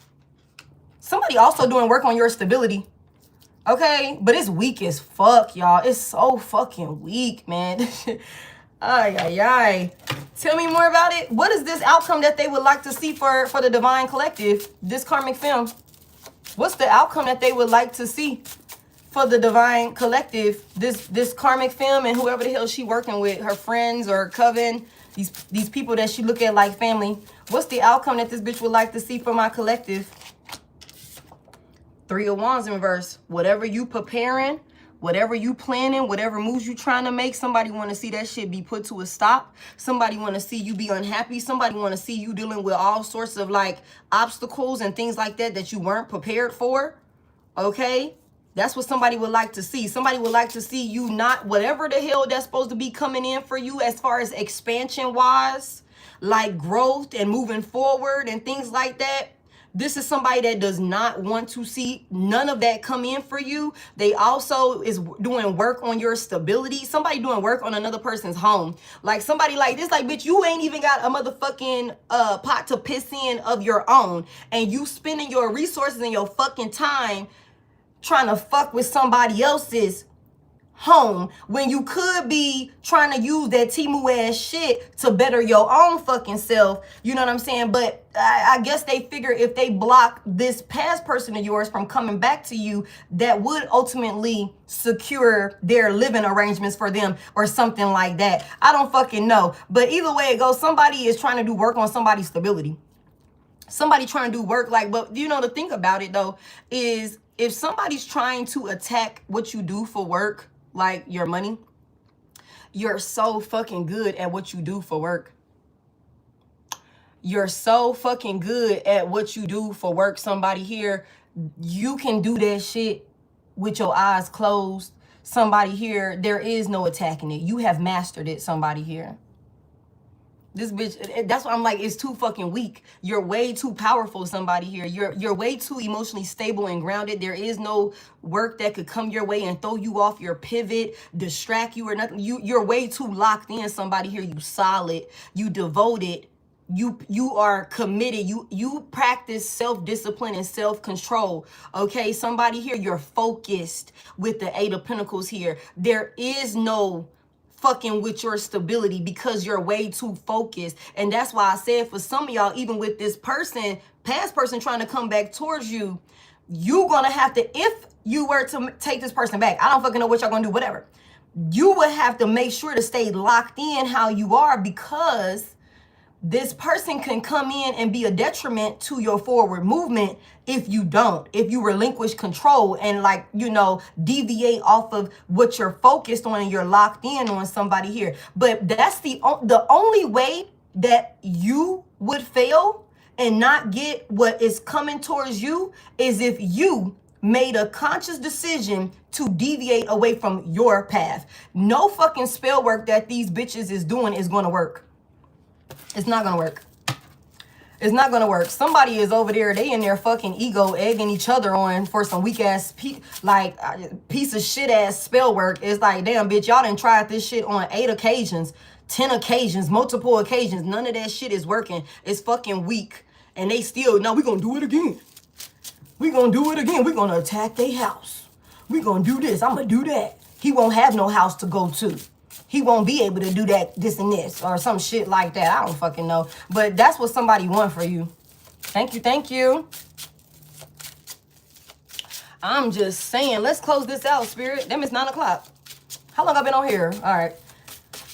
Somebody also doing work on your stability. Okay? But it's weak as fuck, y'all. It's so fucking weak, man. Ay, ay, ay. Tell me more about it. What is this outcome that they would like to see for the divine collective? This karmic film. What's the outcome that they would like to see for the divine collective? This karmic film and whoever the hell she working with, her friends or coven, these people that she look at like family. What's the outcome that this bitch would like to see for my collective? Three of Wands in reverse. Whatever you preparing, whatever you planning, whatever moves you trying to make, somebody want to see that shit be put to a stop. Somebody want to see you be unhappy. Somebody want to see you dealing with all sorts of like obstacles and things like that you weren't prepared for. Okay? That's what somebody would like to see. Somebody would like to see you not, whatever the hell that's supposed to be coming in for you as far as expansion wise, like growth and moving forward and things like that. This is somebody that does not want to see none of that come in for you. They also is doing work on your stability. Somebody doing work on another person's home. Like somebody like this, like, bitch, you ain't even got a motherfucking pot to piss in of your own. And you spending your resources and your fucking time trying to fuck with somebody else's home when you could be trying to use that Temu ass shit to better your own fucking self. You know what I'm saying? But I guess they figure if they block this past person of yours from coming back to you, that would ultimately secure their living arrangements for them or something like that. I don't fucking know. But either way it goes, somebody is trying to do work on somebody's stability. Somebody trying to do work, like, but you know, the thing about it though is if somebody's trying to attack what you do for work, like your money, you're so fucking good at what you do for work. You're so fucking good at what you do for work. Somebody here, you can do that shit with your eyes closed. Somebody here, there is no attacking it. You have mastered it, somebody here. This bitch, that's why I'm like, it's too fucking weak. You're way too powerful, somebody here. You're way too emotionally stable and grounded. There is no work that could come your way and throw you off your pivot, distract you or nothing. You're way too locked in, somebody here. You solid, you devoted, you are committed. You practice self-discipline and self-control. Okay, somebody here, you're focused with the Eight of Pentacles here. There is no fucking with your stability because you're way too focused. And that's why I said for some of y'all, even with this person, past person trying to come back towards you, you gonna have to, if you were to take this person back, I don't fucking know what y'all gonna do, whatever, you would have to make sure to stay locked in how you are, because this person can come in and be a detriment to your forward movement if you don't, if you relinquish control and, like, you know, deviate off of what you're focused on and you're locked in on somebody here. But that's the only way that you would fail and not get what is coming towards you is if you made a conscious decision to deviate away from your path. No fucking spell work that these bitches is doing is going to work. It's not gonna work. It's not gonna work. Somebody is over there, they in their fucking ego egging each other on for some weak ass piece of shit ass spell work. It's like, damn bitch, y'all done tried this shit on 8 occasions, 10 occasions, multiple occasions. None of that shit is working. It's fucking weak. And they still, no, we gonna do it again. We gonna do it again. We gonna attack their house. We gonna do this, I'm gonna do that. He won't have no house to go to. He won't be able to do that, this and this, or some shit like that. I don't fucking know. But that's what somebody want for you. Thank you, thank you. I'm just saying, let's close this out, Spirit. Damn, it's 9 o'clock. How long I been on here? All right.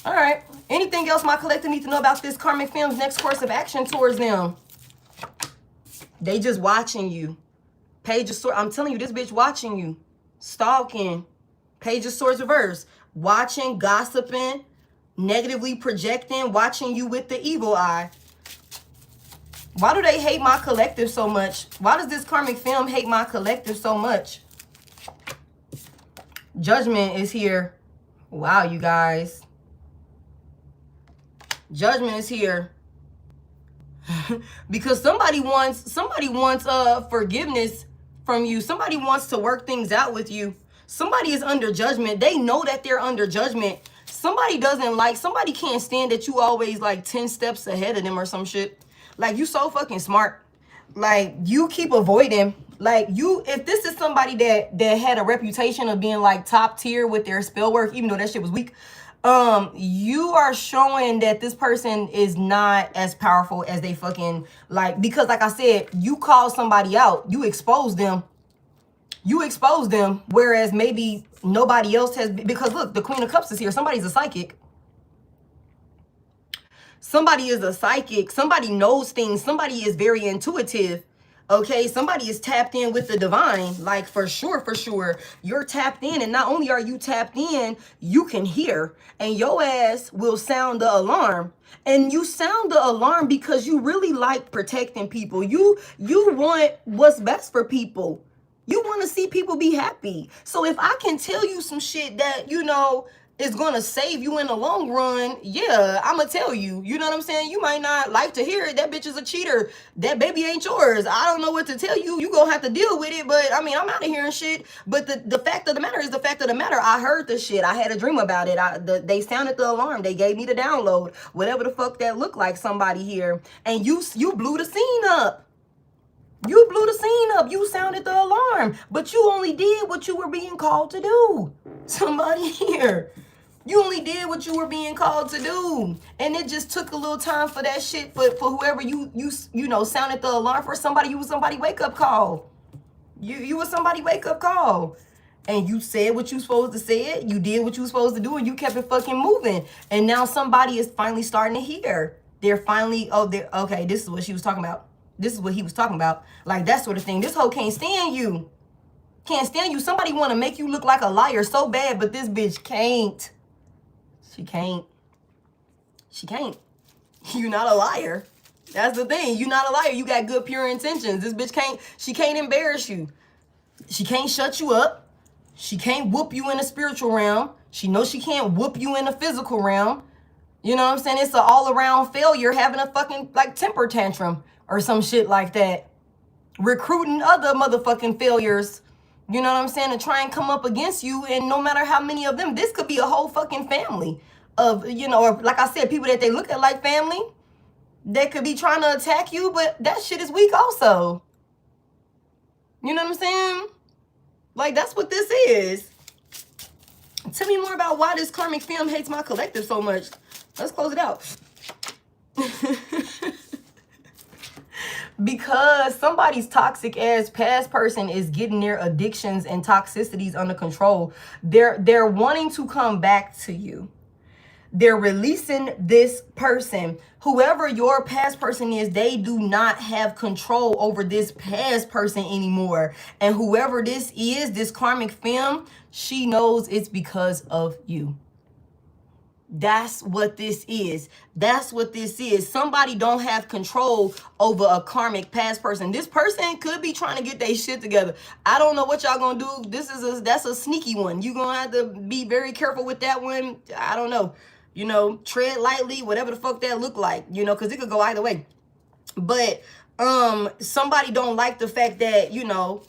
All right. Anything else my collective needs to know about this Karmic Film's next course of action towards them? They just watching you. Page of Swords. I'm telling you, this bitch watching you. Stalking. Page of Swords reverse. Watching, gossiping, negatively projecting, watching you with the evil eye. Why do they hate my collective so much? Why does this Karmic Film hate my collective so much? Judgment is here. Wow, you guys. Judgment is here. Because somebody wants forgiveness from you. Somebody wants to work things out with you. Somebody is under judgment. They know that they're under judgment. Somebody doesn't like, somebody can't stand that you always like 10 steps ahead of them or some shit. Like, you so fucking smart. Like, you keep avoiding. Like, you, if this is somebody that had a reputation of being like top tier with their spell work, even though that shit was weak, you are showing that this person is not as powerful as they fucking like, because like I said, you call somebody out, you expose them. You expose them, whereas maybe nobody else has, because look, the Queen of Cups is here. Somebody's a psychic. Somebody is a psychic. Somebody knows things. Somebody is very intuitive. Okay, somebody is tapped in with the divine. Like, for sure, you're tapped in. And not only are you tapped in, you can hear. And your ass will sound the alarm. And you sound the alarm because you really like protecting people. You want what's best for people. You want to see people be happy. So if I can tell you some shit that, you know, is going to save you in the long run, yeah, I'm going to tell you. You know what I'm saying? You might not like to hear it. That bitch is a cheater. That baby ain't yours. I don't know what to tell you. You going to have to deal with it. But, I mean, I'm out of hearing shit. But the fact of the matter is the fact of the matter. I heard the shit. I had a dream about it. They sounded the alarm. They gave me the download. Whatever the fuck that looked like, somebody here. And you blew the scene up. You blew the scene up. You sounded the alarm. But you only did what you were being called to do. Somebody here. You only did what you were being called to do. And it just took a little time for that shit, for whoever you know, sounded the alarm for. Somebody, you was somebody wake up call. You was somebody wake up call. And you said what you supposed to say. You did what you was supposed to do, and you kept it fucking moving. And now somebody is finally starting to hear. They're finally, okay, this is what she was talking about. This is what he was talking about. Like, that sort of thing. This hoe can't stand you. Can't stand you. Somebody want to make you look like a liar so bad, but this bitch can't. She can't. She can't. You're not a liar. That's the thing. You're not a liar. You got good, pure intentions. This bitch can't, she can't embarrass you. She can't shut you up. She can't whoop you in the spiritual realm. She knows she can't whoop you in the physical realm. You know what I'm saying? It's an all-around failure having a fucking, like, temper tantrum or some shit like that. Recruiting other motherfucking failures, you know what I'm saying, to try and come up against you. And no matter how many of them, this could be a whole fucking family of, you know, or like I said, people that they look at like family, that could be trying to attack you, but that shit is weak also. You know what I'm saying? Like, that's what this is. Tell me more about why this karmic film hates my collective so much. Let's close it out. Because somebody's toxic ass past person is getting their addictions and toxicities under control. They're wanting to come back to you. They're releasing this person. Whoever your past person is, they do not have control over this past person anymore. And whoever this is, this karmic femme, she knows it's because of you. That's what this is. That's what this is. Somebody don't have control over a karmic past person. This person could be trying to get their shit together. I don't know what y'all gonna do. That's a sneaky one. You're gonna have to be very careful with that one. I don't know. You know, tread lightly, whatever the fuck that look like, you know, because it could go either way. But somebody don't like the fact that, you know,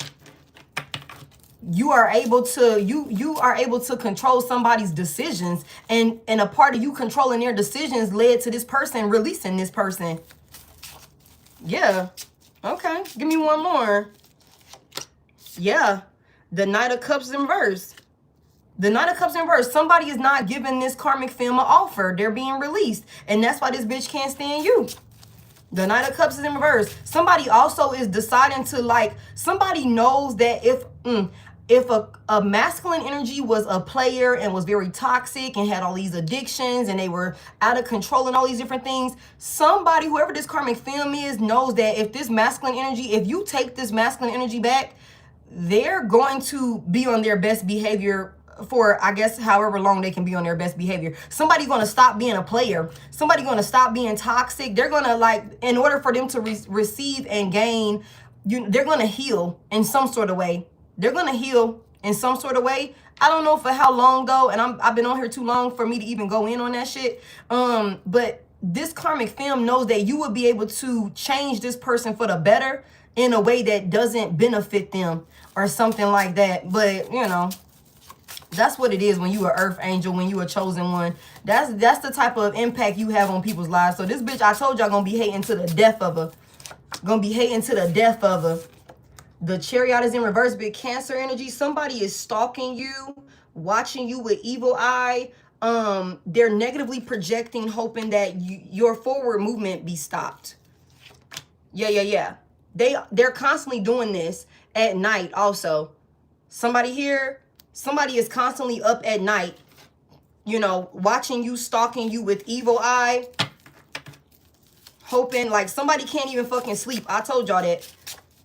you are able to control somebody's decisions, and a part of you controlling their decisions led to this person releasing this person. Yeah. Okay. Give me one more. Yeah. The Knight of Cups in reverse. The Knight of Cups in reverse. Somebody is not giving this karmic film an offer. They're being released. And that's why this bitch can't stand you. The Knight of Cups is in reverse. Somebody also is deciding to, like, somebody knows that if a masculine energy was a player and was very toxic and had all these addictions and they were out of control and all these different things, somebody, whoever this karmic film is, knows that if this masculine energy, if you take this masculine energy back, they're going to be on their best behavior for, I guess, however long they can be on their best behavior. Somebody's going to stop being a player. Somebody's going to stop being toxic. They're going to, like, in order for them to receive and gain, they're going to heal in some sort of way. They're going to heal in some sort of way. I don't know for how long, though, and I've been on here too long for me to even go in on that shit. But this karmic film knows that you will be able to change this person for the better in a way that doesn't benefit them or something like that. But, you know, that's what it is when you are earth angel, when you a chosen one. That's the type of impact you have on people's lives. So this bitch, I told y'all, gonna be hating to the death of her. Gonna be hating to the death of her. The Chariot is in reverse, big Cancer energy. Somebody is stalking you, watching you with evil eye. They're negatively projecting, hoping that your forward movement be stopped. Yeah. They're constantly doing this at night also. Somebody here, somebody is constantly up at night, you know, watching you, stalking you with evil eye, hoping, like, somebody can't even fucking sleep. I told y'all that.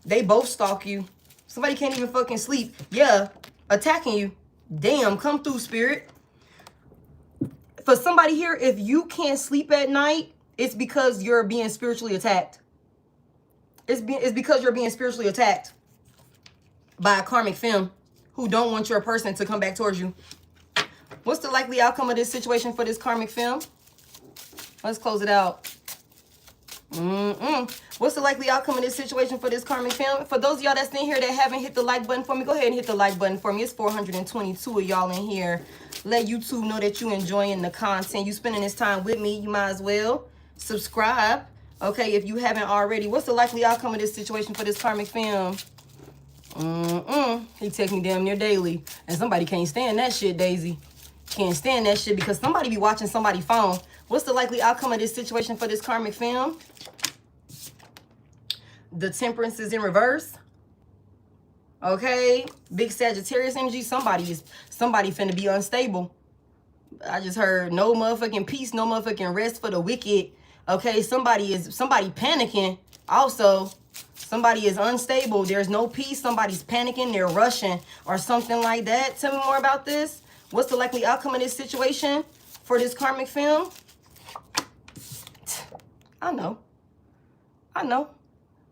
They both stalk you. Somebody can't even fucking sleep. Yeah, attacking you. Damn, come through, spirit. For somebody here, if you can't sleep at night, it's because you're being spiritually attacked. It's because you're being spiritually attacked by a karmic femme who don't want your person to come back towards you. What's the likely outcome of this situation for this karmic femme? Let's close it out. What's the likely outcome of this situation for this karmic femme? For those of y'all that's in here that haven't hit the like button for me, go ahead and hit the like button for me. It's 422 of y'all in here. Let YouTube know that you enjoying the content. You spending this time with me, you might as well subscribe. Okay, if you haven't already, what's the likely outcome of this situation for this karmic film? He texts me damn near daily. And somebody can't stand that shit, Daisy. Can't stand that shit because somebody be watching somebody's phone. What's the likely outcome of this situation for this karmic film? The Temperance is in reverse. Okay, big Sagittarius energy. Somebody finna be unstable. I just heard no motherfucking peace, no motherfucking rest for the wicked. Okay, somebody panicking. Also, somebody is unstable. There's no peace. Somebody's panicking. They're rushing or something like that. Tell me more about this. What's the likely outcome of this situation for this karmic film? I know.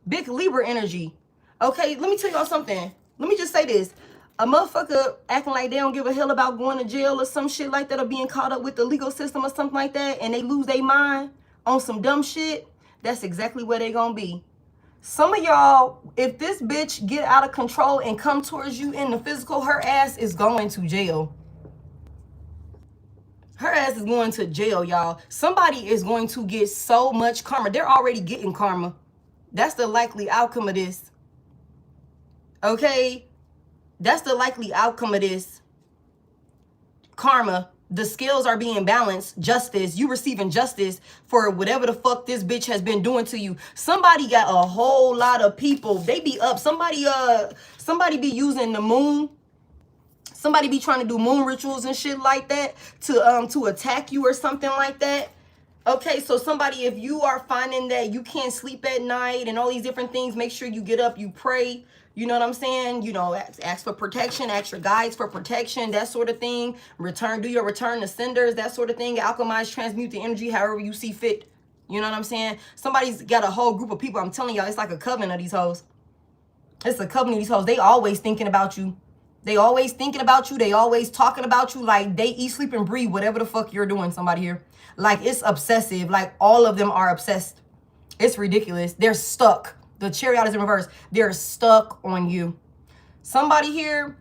Big Libra energy. Okay, let me tell y'all something. Let me just say this. A motherfucker acting like they don't give a hell about going to jail or some shit like that, or being caught up with the legal system or something like that, and they lose their mind on some dumb shit, that's exactly where they gonna be. Some of y'all, if this bitch get out of control and come towards you in the physical, her ass is going to jail. Her ass is going to jail, y'all. Somebody is going to get so much karma. They're already getting karma. That's the likely outcome of this. Okay? That's the likely outcome of this. Karma. The scales are being balanced. Justice. You receiving justice for whatever the fuck this bitch has been doing to you. Somebody got a whole lot of people. They be up. Somebody be using the moon. Somebody be trying to do moon rituals and shit like that to attack you or something like that. Okay, so somebody, if you are finding that you can't sleep at night and all these different things, make sure you get up, you pray. You know what I'm saying? You know, ask for protection, ask your guides for protection, that sort of thing. Do your return to senders, that sort of thing. Alchemize, transmute the energy however you see fit. You know what I'm saying? Somebody's got a whole group of people. I'm telling y'all, it's like a coven of these hoes. It's a coven of these hoes. They always thinking about you. They always thinking about you. They always talking about you. Like, they eat, sleep, and breathe whatever the fuck you're doing, somebody here. Like, it's obsessive. Like, all of them are obsessed. It's ridiculous. They're stuck. The chariot is in reverse. They're stuck on you. Somebody here,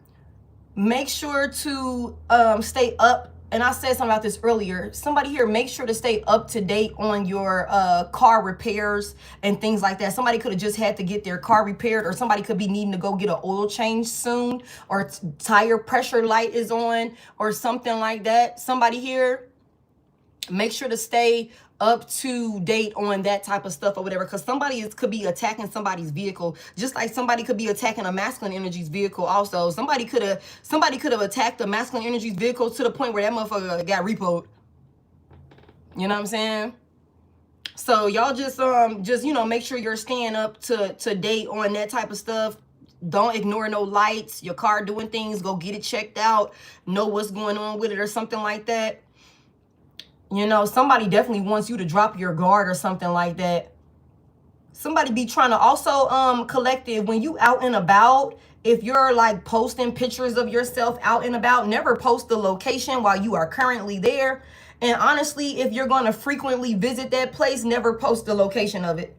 make sure to stay up. And I said something about this earlier. Somebody here, make sure to stay up to date on your car repairs and things like that. Somebody could have just had to get their car repaired, or somebody could be needing to go get an oil change soon, or tire pressure light is on, or something like that. Somebody here, make sure to stay up to date on that type of stuff or whatever, because somebody could be attacking somebody's vehicle, just like somebody could be attacking a masculine energy's vehicle. Also, somebody could have attacked the masculine energy's vehicle to the point where that motherfucker got repoed. You know what I'm saying? So y'all just you know, make sure you're staying up to date on that type of stuff. Don't ignore no lights. Your car doing things, go get it checked out, know what's going on with it or something like that. You know, somebody definitely wants you to drop your guard or something like that. Somebody be trying to also, collective, when you out and about, if you're like posting pictures of yourself out and about, never post the location while you are currently there. And honestly, if you're going to frequently visit that place, never post the location of it.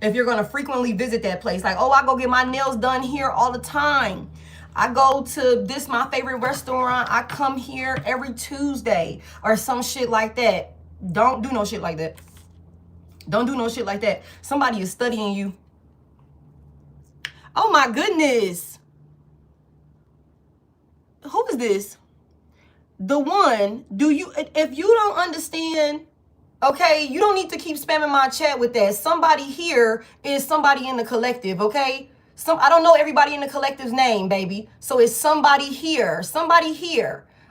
If you're going to frequently visit that place, like, oh, I go get my nails done here all the time. I go to this, my favorite restaurant. I come here every Tuesday or some shit like that. Don't do no shit like that. Don't do no shit like that. Somebody is studying you. Oh my goodness. Who is this? The one, if you don't understand, okay, you don't need to keep spamming my chat with that. Somebody here is somebody in the collective, okay? I don't know everybody in the collective's name, baby. So it's somebody here,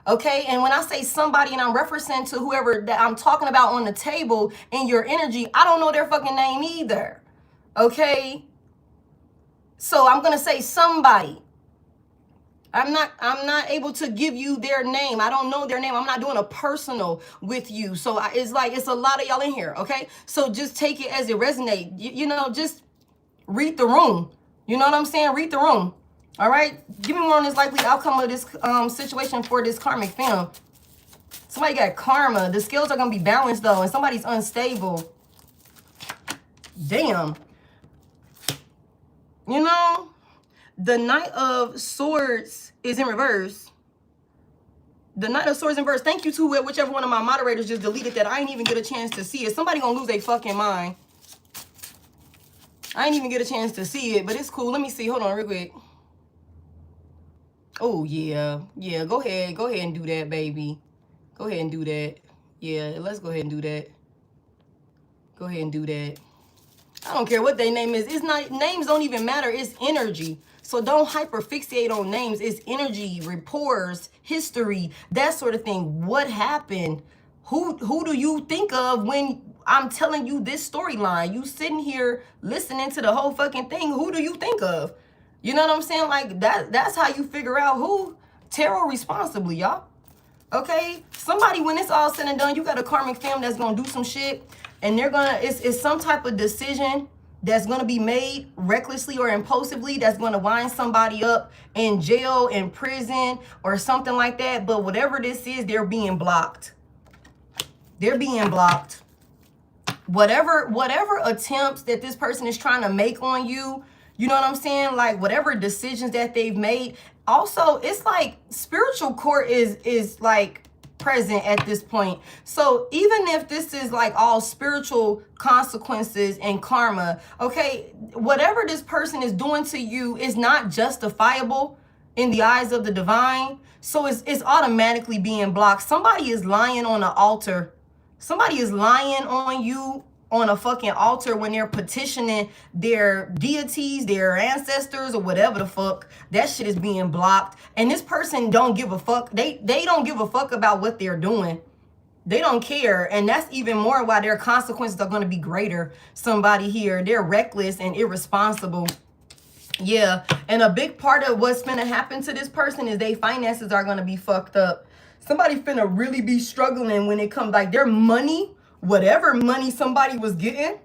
okay? And when I say somebody and I'm referencing to whoever that I'm talking about on the table in your energy, I don't know their fucking name either, okay? So I'm gonna say somebody. I'm not able to give you their name. I don't know their name. I'm not doing a personal with you. So it's like, it's a lot of y'all in here, okay? So just take it as it resonates. You know, just read the room. You know what I'm saying? Read the room. All right? Give me more on this likely outcome of this situation for this karmic film. Somebody got karma. The scales are going to be balanced, though, and somebody's unstable. Damn. You know, the Knight of Swords is in reverse. The Knight of Swords in reverse. Thank you to whichever one of my moderators just deleted that. I ain't even get a chance to see it. Somebody going to lose their fucking mind. I didn't even get a chance to see it, but it's cool. Let me see. Hold on real quick. Oh, yeah. Yeah, go ahead. Go ahead and do that, baby. Go ahead and do that. Yeah, let's go ahead and do that. Go ahead and do that. I don't care what their name is. It's not, names don't even matter. It's energy. So don't hyperfixate on names. It's energy, rapports, history, that sort of thing. What happened? Who do you think of when I'm telling you this storyline? You sitting here listening to the whole fucking thing. Who do you think of? You know what I'm saying? Like that's how you figure out who. Tarot responsibly, y'all. Okay? Somebody, when it's all said and done, you got a karmic fam that's gonna do some shit, and they're gonna, it's some type of decision that's gonna be made recklessly or impulsively that's gonna wind somebody up in jail, in prison, or something like that. But whatever this is, they're being blocked. They're being blocked. Whatever attempts that this person is trying to make on you, you know what I'm saying? Like whatever decisions that they've made. Also, it's like spiritual court is like present at this point. So even if this is like all spiritual consequences and karma, okay, whatever this person is doing to you is not justifiable in the eyes of the divine. So it's automatically being blocked. Somebody is lying on an altar. Somebody is lying on you on a fucking altar when they're petitioning their deities, their ancestors, or whatever the fuck. That shit is being blocked. And this person don't give a fuck. They don't give a fuck about what they're doing. They don't care. And that's even more why their consequences are going to be greater. Somebody here, they're reckless and irresponsible. Yeah. And a big part of what's going to happen to this person is their finances are going to be fucked up. Somebody finna really be struggling when it comes, like their money, whatever money somebody was getting,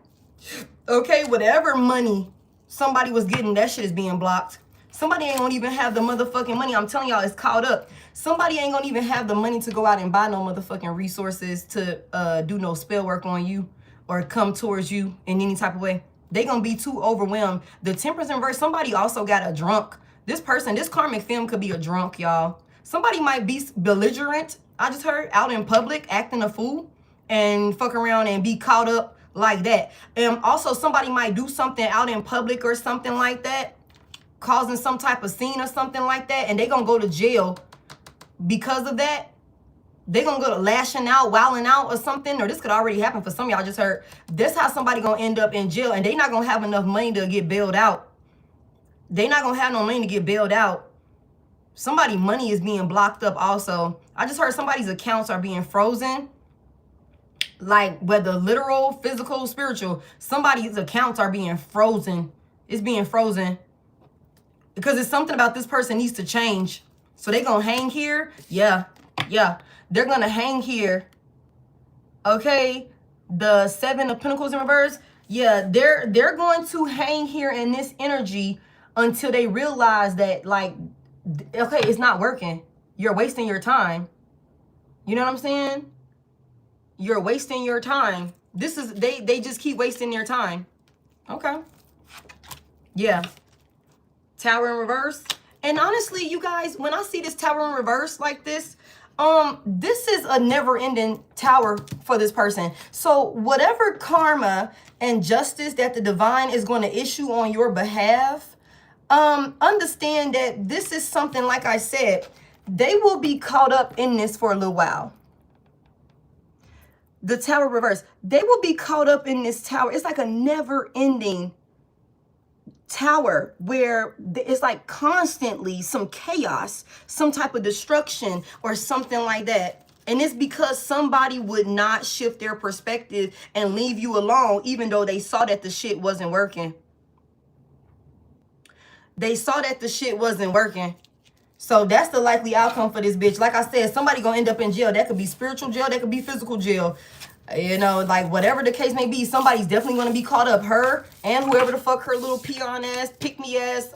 okay, whatever money somebody was getting, that shit is being blocked. Somebody ain't gonna even have the motherfucking money. I'm telling y'all, it's caught up. Somebody ain't gonna even have the money to go out and buy no motherfucking resources to do no spell work on you or come towards you in any type of way. They gonna be too overwhelmed. The Temperance in reverse, somebody also got a drunk. This person, this karmic femme could be a drunk, y'all. Somebody might be belligerent, I just heard, out in public, acting a fool, and fuck around and be caught up like that. Also, somebody might do something out in public or something like that, causing some type of scene or something like that, and they gonna go to jail because of that. They gonna go to lashing out, wilding out or something, or this could already happen for some of y'all just heard. That's how somebody gonna end up in jail, and they not gonna have enough money to get bailed out. They not gonna have no money to get bailed out. Somebody's money is being blocked up also. I just heard somebody's accounts are being frozen. Like whether literal, physical, spiritual, somebody's accounts are being frozen. It's being frozen. Because it's something about this person needs to change. So they gonna hang here. Yeah. They're gonna hang here. Okay. The Seven of Pentacles in reverse. Yeah, they're going to hang here in this energy until they realize that, like, okay, it's not working. You're wasting your time. You know what I'm saying? You're wasting your time. This is, they just keep wasting their time. Okay. Yeah. Tower in reverse. And honestly, you guys, when I see this tower in reverse like this, this is a never-ending tower for this person. So whatever karma and justice that the divine is going to issue on your behalf, understand that this is something, like I said, they will be caught up in this for a little while. The tower reverse, they will be caught up in this tower. It's like a never-ending tower where it's like constantly some chaos, some type of destruction or something like that. And it's because somebody would not shift their perspective and leave you alone, even though they saw that the shit wasn't working. They saw that the shit wasn't working. So that's the likely outcome for this bitch. Like I said, somebody gonna end up in jail. That could be spiritual jail. That could be physical jail. You know, like whatever the case may be, somebody's definitely gonna be caught up. Her and whoever the fuck her little peon ass, pick me ass,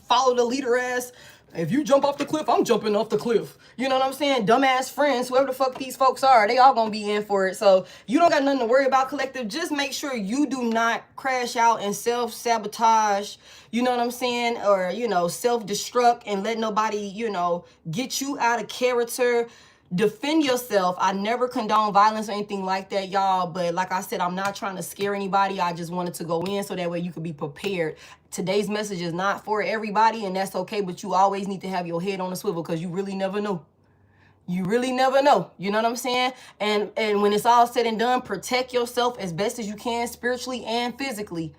follow the leader ass. If you jump off the cliff, I'm jumping off the cliff. You know what I'm saying? Dumbass friends, whoever the fuck these folks are, they all gonna be in for it. So you don't got nothing to worry about, collective. Just make sure you do not crash out and self-sabotage, you know what I'm saying? Or, you know, self-destruct and let nobody, you know, get you out of character. defend yourself. I never condone violence or anything like that, y'all. But like I said, I'm not trying to scare anybody. I just wanted to go in so that way you could be prepared. Today's message is not for everybody, and that's okay. But you always need to have your head on a swivel, because you really never know. You really never know. You know what I'm saying? And when it's all said and done, protect yourself as best as you can, spiritually and physically.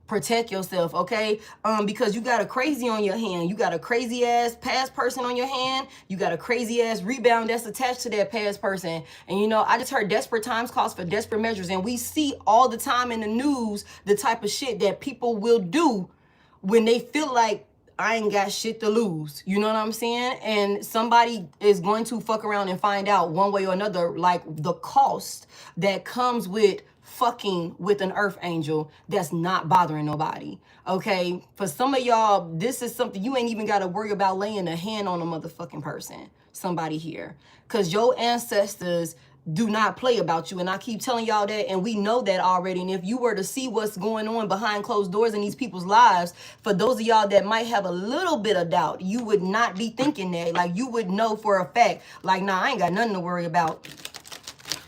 Protect yourself, okay? Because you got a crazy on your hand. You got a crazy ass past person on your hand. You got a crazy ass rebound that's attached to that past person. And you know, I just heard desperate times calls for desperate measures. And we see all the time in the news the type of shit that people will do when they feel like, I ain't got shit to lose. You know what I'm saying? And somebody is going to fuck around and find out one way or another, like the cost that comes with fucking with an earth angel that's not bothering nobody. Okay? For some of y'all, this is something you ain't even got to worry about laying a hand on a motherfucking person. Somebody here. Because your ancestors do not play about you. And I keep telling y'all that, and we know that already. And if you were to see what's going on behind closed doors in these people's lives, for those of y'all that might have a little bit of doubt, you would not be thinking that. Like, you would know for a fact, like, nah, I ain't got nothing to worry about.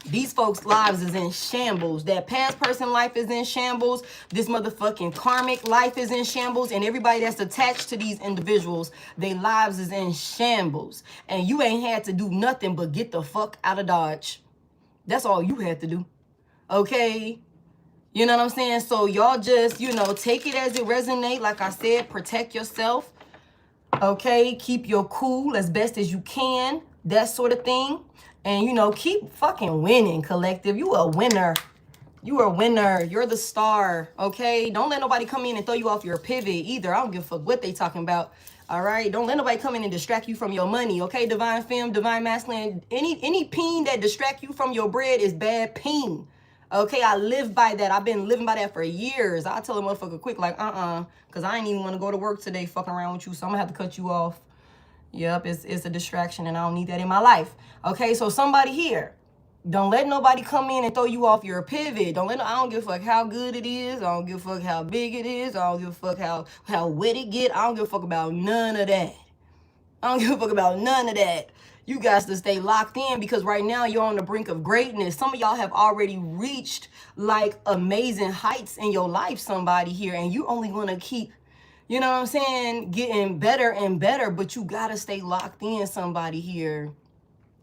These folks' lives is in shambles. That past person life is in shambles. This motherfucking karmic life is in shambles. And everybody that's attached to these individuals, their lives is in shambles. And you ain't had to do nothing but get the fuck out of Dodge. That's all you had to do. Okay? You know what I'm saying? So y'all just, you know, take it as it resonates. Like I said, protect yourself. Okay? Keep your cool as best as you can. That sort of thing. And, you know, keep fucking winning, collective. You a winner. You are a winner. You're the star. Okay? Don't let nobody come in and throw you off your pivot either. I don't give a fuck what they talking about. All right, don't let nobody come in and distract you from your money, okay? Divine femme, divine masculine, any peen that distract you from your bread is bad peen, okay? I live by that. I've been living by that for years. I tell a motherfucker quick, like, because I ain't even want to go to work today fucking around with you, so I'm going to have to cut you off. Yep, it's a distraction, and I don't need that in my life, okay? So somebody here, don't let nobody come in and throw you off your pivot. I don't give a fuck how good it is. I don't give a fuck how big it is. I don't give a fuck how wet it get. I don't give a fuck about none of that. I don't give a fuck about none of that. You guys to stay locked in, because right now you're on the brink of greatness. Some of y'all have already reached like amazing heights in your life, somebody here, and you only want to keep, you know what I'm saying, getting better and better, but you got to stay locked in, somebody here.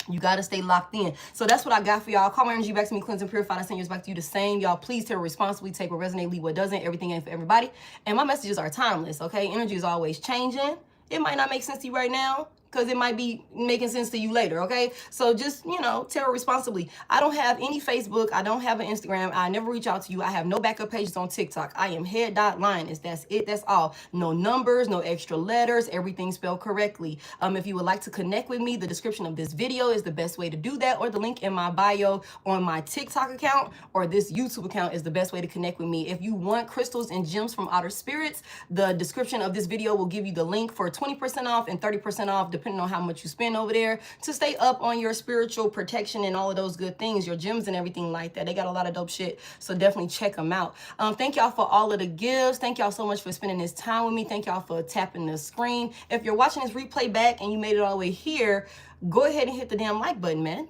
You got to stay locked in. So that's what I got for y'all. Call my energy back to me, cleanse and purify. I send yours back to you the same. Y'all, please take responsibly. Take what resonates, leave what doesn't. Everything ain't for everybody. And my messages are timeless, okay? Energy is always changing. It might not make sense to you right now, because it might be making sense to you later, okay? So just, you know, tell responsibly. I don't have any Facebook. I don't have an Instagram. I never reach out to you. I have no backup pages on TikTok. I am Head.Lioness. That's it. That's all. No numbers, no extra letters. Everything spelled correctly. If you would like to connect with me, the description of this video is the best way to do that, or the link in my bio on my TikTok account or this YouTube account is the best way to connect with me. If you want crystals and gems from outer spirits, the description of this video will give you the link for 20% off and 30% off, depending on how much you spend over there, to stay up on your spiritual protection and all of those good things, your gems and everything like that. They got a lot of dope shit, so definitely check them out. Thank y'all for all of the gifts. Thank y'all so much for spending this time with me. Thank y'all for tapping the screen. If you're watching this replay back and you made it all the way here, go ahead and hit the damn like button, man.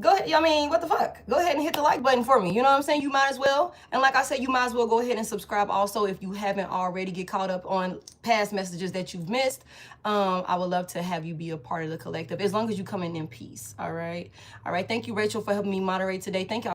Go ahead, I mean, what the fuck? Go ahead and hit the like button for me. You know what I'm saying? You might as well. And like I said, you might as well go ahead and subscribe also if you haven't already. Get caught up on past messages that you've missed. I would love to have you be a part of the collective, as long as you come in peace. All right. All right. Thank you, Rachel, for helping me moderate today. Thank y'all.